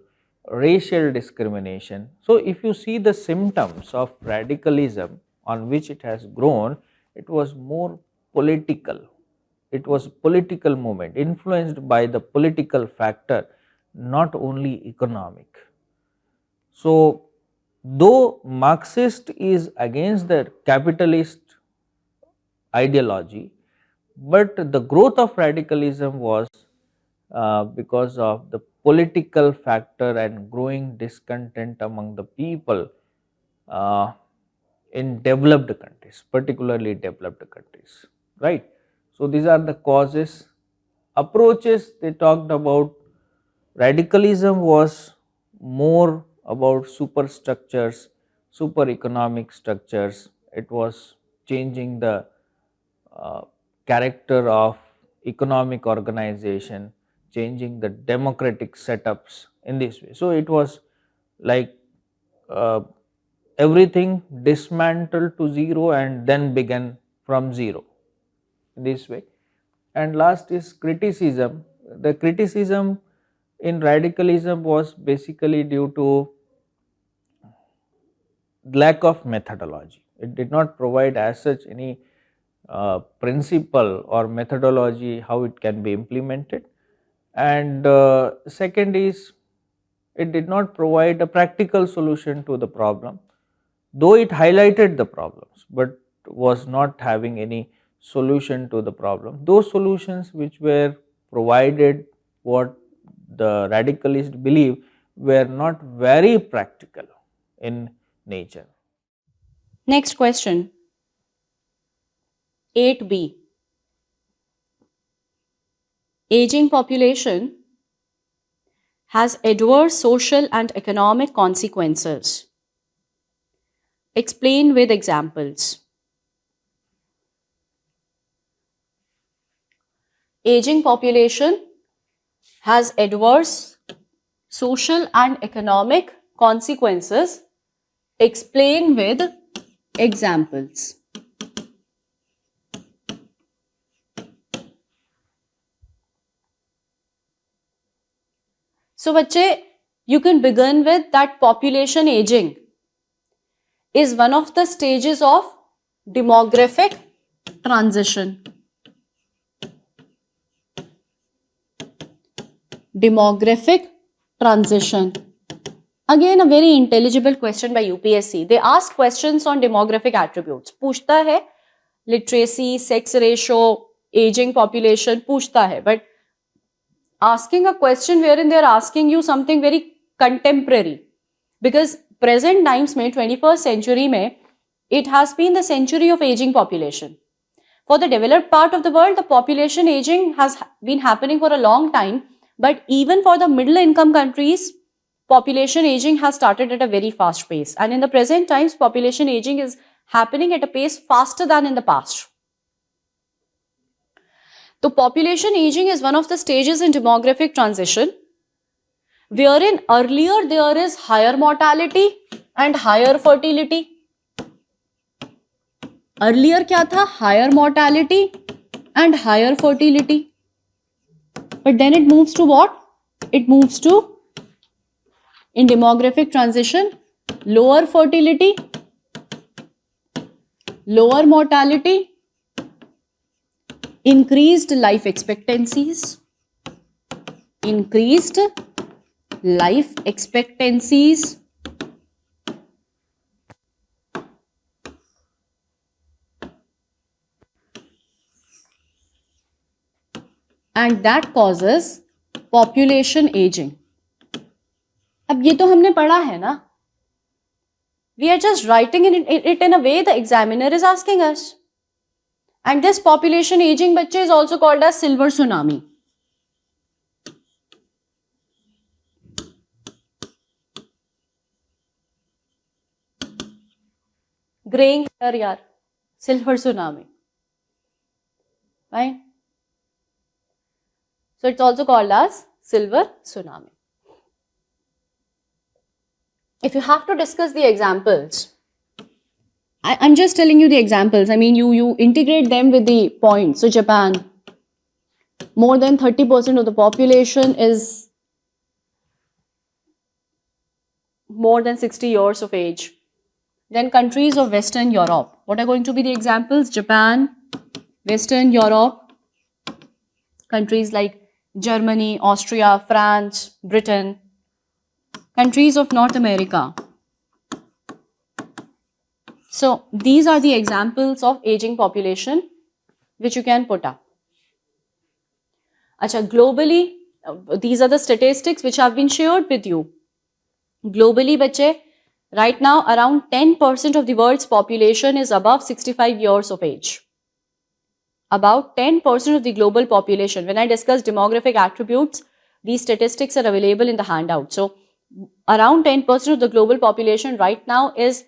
racial discrimination. So, if you see the symptoms of radicalism on which it has grown, it was more political. It was political movement influenced by the political factor, not only economic. So, though Marxist is against the capitalist ideology, But the growth of radicalism was because of the political factor and growing discontent among the people uh, in developed countries, particularly developed countries, right? So these are the causes. Approaches they talked about, radicalism was more about superstructures, super economic structures. It was changing the uh, character of economic organization, changing the democratic setups in this way. So it was like uh, everything dismantled to zero and then began from zero in this way. And last is criticism. The criticism in radicalism was basically due to lack of methodology. It did not provide as such any principle or methodology how it can be implemented. And second is, it did not provide a practical solution to the problem, though it highlighted the problems, but was not having any solution to the problem. Those solutions which were provided, what the radicalists believe, were not very practical in nature. Next question, 8b. Aging population has adverse social and economic consequences. Explain with examples. Aging population has adverse social and economic consequences. Explain with examples. So, bache, you can begin with that population aging is one of the stages of demographic transition. Demographic transition. Again, a very intelligible question by UPSC. They ask questions on demographic attributes. पूछता है literacy, sex ratio, aging population, पूछता है. But asking a question wherein they are asking you something very contemporary. Because present times में 21st century में it has been the century of aging population. For the developed part of the world, the population aging has been happening for a long time. But even for the middle income countries, population aging has started at a very fast pace. And in the present times, population aging is happening at a pace faster than in the past. So population aging is one of the stages in demographic transition, wherein earlier there is higher mortality and higher fertility. Earlier क्या था? Higher mortality and higher fertility. But then it moves to what? It moves to, in demographic transition, lower fertility, lower mortality, increased life expectancies, increased life expectancies, and that causes population aging. अब ये तो हमने पढ़ा है ना? We are just writing it in a way the examiner is asking us. And this population aging बच्चे is also called as silver tsunami. Graying hair यार, silver tsunami. Right? So it's also called as silver tsunami. If you have to discuss the examples, I'm just telling you the examples. I mean, you integrate them with the points. So Japan, more than 30% of the population is more than 60 years of age. Then countries of Western Europe. What are going to be the examples? Japan, Western Europe, countries like Germany, Austria, France, Britain, countries of North America. So these are the examples of aging population which you can put up. Acha, globally, these are the statistics which have been shared with you. Globally, bache, right now around 10% of the world's population is above 65 years of age. About 10% of the global population. When I discuss demographic attributes, these statistics are available in the handout. So, around 10% of the global population right now is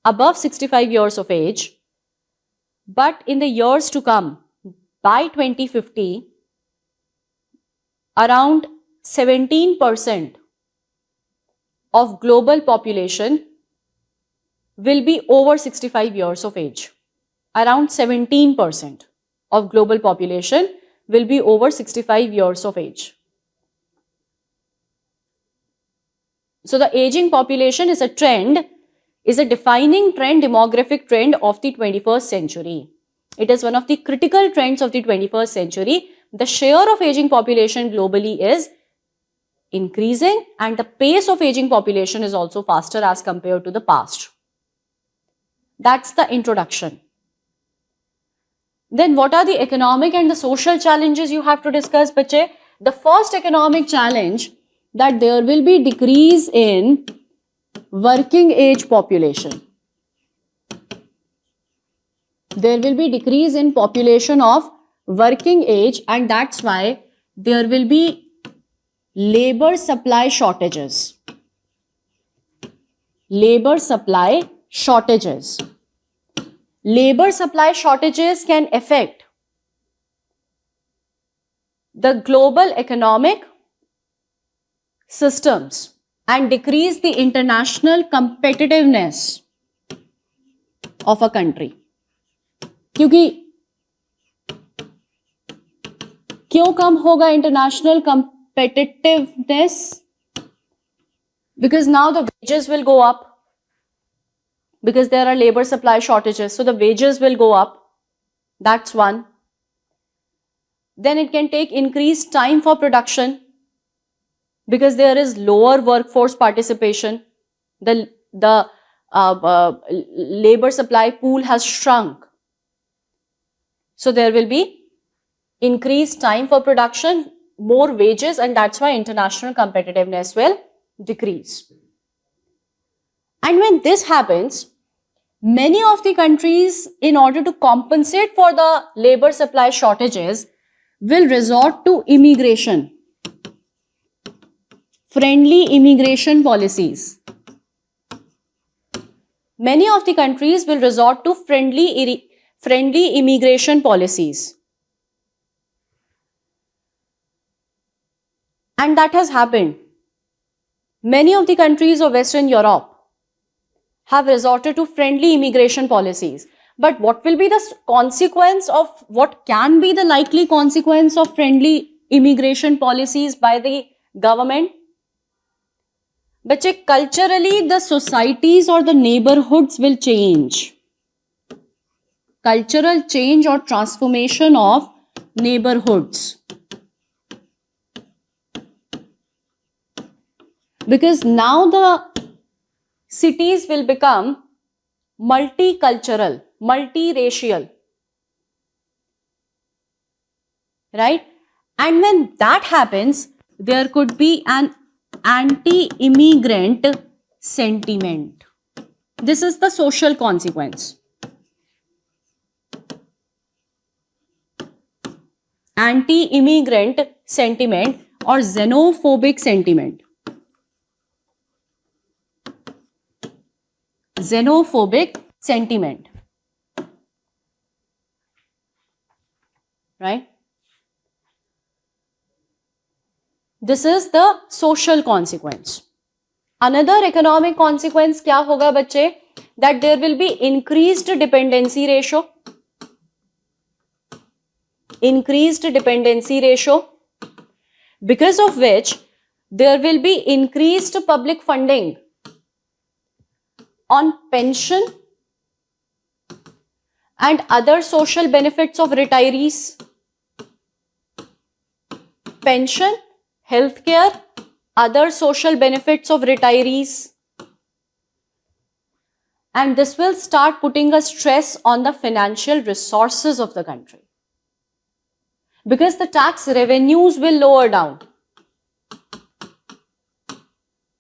above 65 years of age. But in the years to come, by 2050, around 17% of global population will be over 65 years of age. Around 17% of global population will be over 65 years of age. So the aging population is a trend, is a defining trend, demographic trend of the 21st century. It is one of the critical trends of the 21st century. The share of aging population globally is increasing and the pace of aging population is also faster as compared to the past. That's the introduction. Then what are the economic and the social challenges you have to discuss, bache? The first economic challenge, that there will be decrease in working age population. There will be decrease in population of working age, and that's why there will be labor supply shortages. Labor supply shortages. Labor supply shortages can affect the global economic systems and decrease the international competitiveness of a country. क्यों कम होगा international competitiveness? Because now the wages will go up. Because there are labor supply shortages, so the wages will go up. That's one. Then it can take increased time for production because there is lower workforce participation. The labor supply pool has shrunk. So there will be increased time for production, more wages, and that's why international competitiveness will decrease. And when this happens, many of the countries, in order to compensate for the labor supply shortages, will resort to immigration, friendly immigration policies. Many of the countries will resort to friendly immigration policies. And that has happened. Many of the countries of Western Europe have resorted to friendly immigration policies. But what will be the consequence of, what can be the likely consequence of friendly immigration policies by the government? Bache, culturally the societies or the neighborhoods will change. Cultural change or transformation of neighborhoods. Because now the cities will become multicultural, multiracial, right? And when that happens, there could be an anti-immigrant sentiment. This is the social consequence. Anti-immigrant sentiment or xenophobic sentiment. Xenophobic sentiment, right? This is the social consequence. Another economic consequence kya hoga bachche? That there will be increased dependency ratio. Increased dependency ratio, because of which there will be increased public funding on pension and other social benefits of retirees. Pension, healthcare, other social benefits of retirees. And this will start putting a stress on the financial resources of the country. Because the tax revenues will lower down.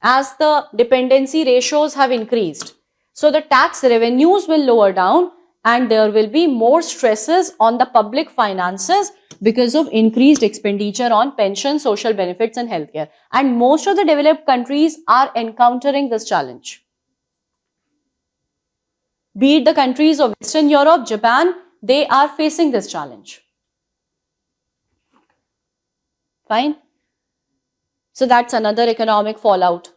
As the dependency ratios have increased. So the tax revenues will lower down and there will be more stresses on the public finances because of increased expenditure on pension, social benefits and healthcare. And most of the developed countries are encountering this challenge. Be it the countries of Western Europe, Japan, they are facing this challenge. Fine. So that's another economic fallout.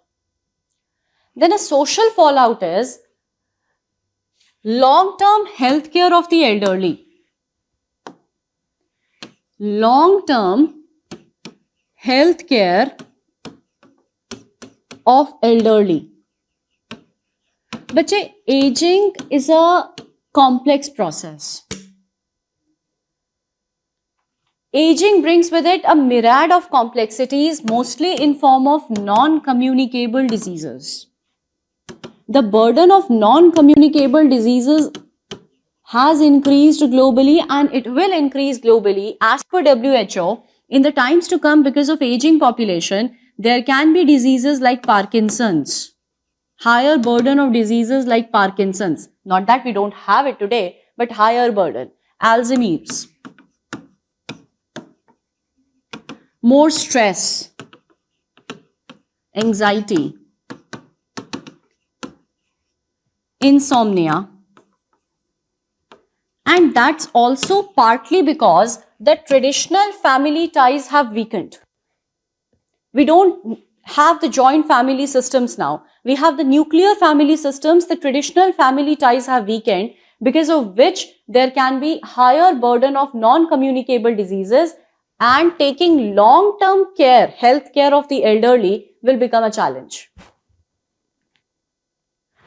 Then a social fallout is long-term healthcare of the elderly. Long-term healthcare of elderly. But aging is a complex process. Aging brings with it a myriad of complexities, mostly in form of non-communicable diseases. The burden of non-communicable diseases has increased globally and it will increase globally as per WHO in the times to come because of aging population. There can be diseases like Parkinson's, higher burden of diseases like Parkinson's, not that we don't have it today, but higher burden, Alzheimer's, more stress, anxiety, insomnia. And that's also partly because the traditional family ties have weakened. We don't have the joint family systems now. We have the nuclear family systems. The traditional family ties have weakened, because of which there can be higher burden of non-communicable diseases, and taking long-term care, health care of the elderly will become a challenge.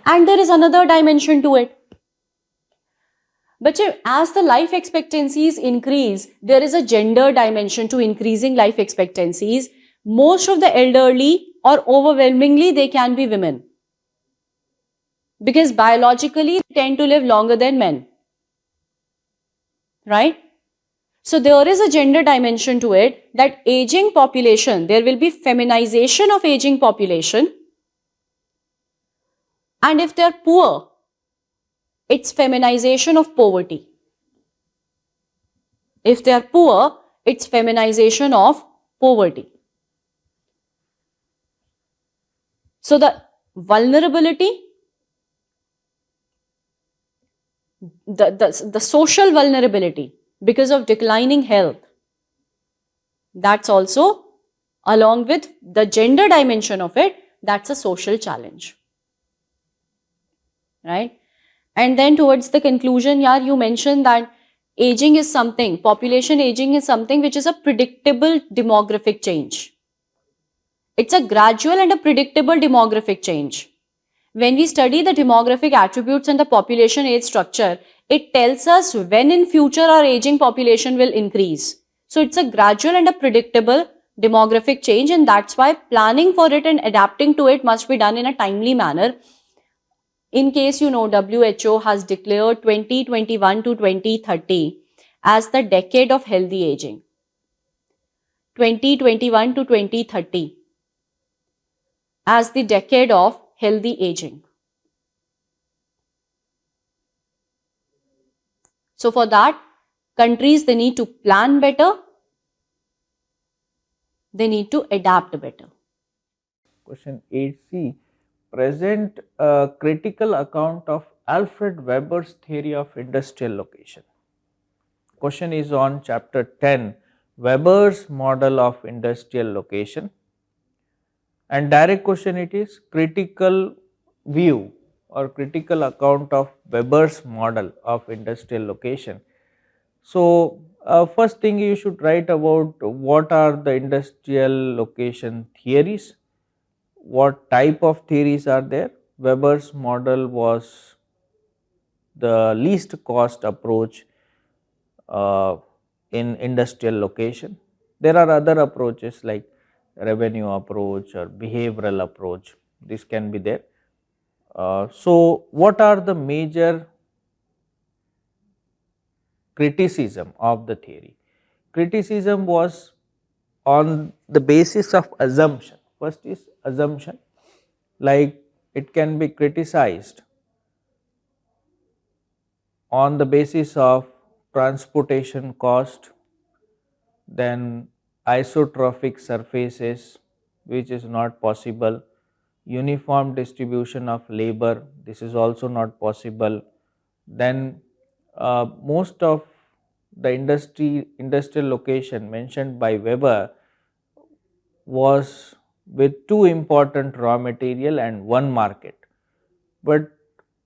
And there is another dimension to it. But as the life expectancies increase, there is a gender dimension to increasing life expectancies. Most of the elderly, or overwhelmingly, they can be women. Because biologically, they tend to live longer than men. Right? So there is a gender dimension to it, that aging population, there will be feminization of aging population. And if they are poor, it's feminization of poverty. If they are poor, it's feminization of poverty. So the vulnerability, the social vulnerability because of declining health, that's also, along with the gender dimension of it, that's a social challenge. Right? And then towards the conclusion, you mentioned that aging is something, population aging is something which is a predictable demographic change. It's a gradual and a predictable demographic change. When we study the demographic attributes and the population age structure, it tells us when in future our aging population will increase. So it's a gradual and a predictable demographic change, and that's why planning for it and adapting to it must be done in a timely manner. In case you know, WHO has declared 2021 to 2030 as the decade of healthy aging. 2021 to 2030 as the decade of healthy aging. So for that, countries, they need to plan better, they need to adapt better. Question 8C. Present a critical account of Alfred Weber's theory of industrial location. Question is on chapter 10, Weber's model of industrial location, and direct question it is critical view or critical account of Weber's model of industrial location. So, first thing you should write about what are the industrial location theories, what type of theories are there. Weber's model was the least cost approach in industrial location. There are other approaches like revenue approach or behavioral approach, this can be there. So, what are the major criticism of the theory? criticism was on the basis of assumption. First is assumption, like it can be criticized on the basis of transportation cost, then isotrophic surfaces, which is not possible, uniform distribution of labor, this is also not possible. Then most of the industrial location mentioned by Weber was with two important raw material and one market, but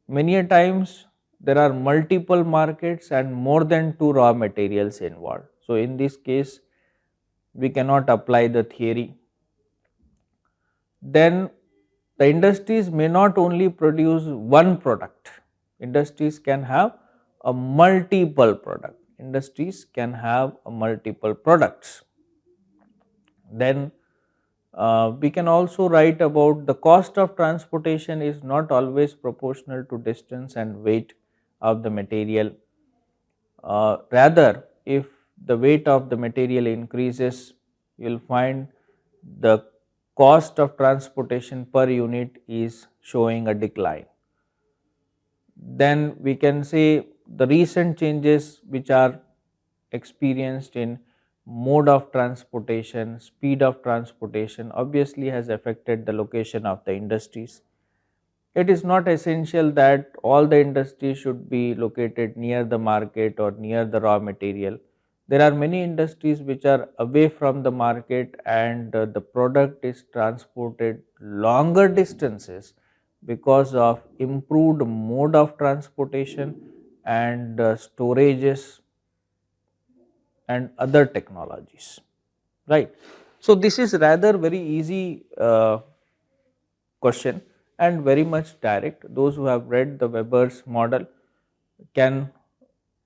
many a times there are multiple markets and more than two raw materials involved. So, in this case we cannot apply the theory. Then the industries may not only produce one product, industries can have a multiple product, industries can have a multiple products. Then we can also write about the cost of transportation is not always proportional to distance and weight of the material. Rather, if the weight of the material increases, you will find the cost of transportation per unit is showing a decline. Then we can say the recent changes which are experienced in mode of transportation, speed of transportation obviously has affected the location of the industries. It is not essential that all the industries should be located near the market or near the raw material. There are many industries which are away from the market and the product is transported longer distances because of improved mode of transportation and storages and other technologies, right. So, this is rather very easy question and very much direct. Those who have read the Weber's model can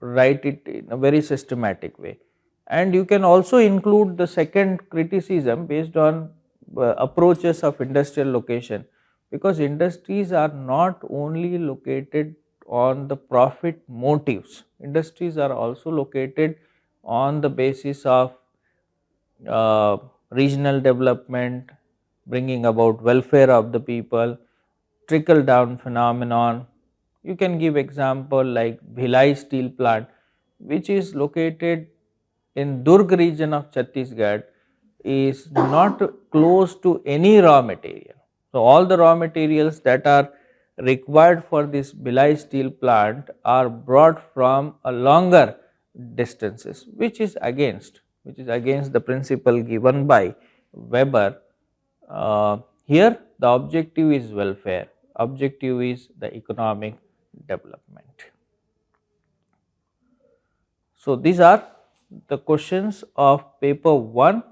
write it in a very systematic way, and you can also include the second criticism based on approaches of industrial location, because industries are not only located on the profit motives, industries are also located on the basis of regional development, bringing about welfare of the people, trickle down phenomenon. You can give example like Bhilai steel plant, which is located in Durg region of Chhattisgarh, is not close to any raw material. So, all the raw materials that are required for this Bhilai steel plant are brought from a longer distances, which is against the principle given by Weber. Here the objective is welfare, objective is the economic development. So, these are the questions of paper 1.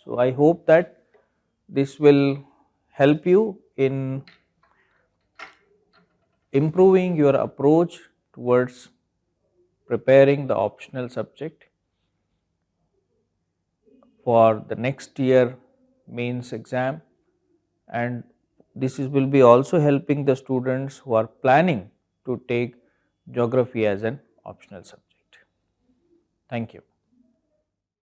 So, I hope that this will help you in improving your approach towards preparing the optional subject for the next year mains exam, and this will be also helping the students who are planning to take geography as an optional subject. Thank you.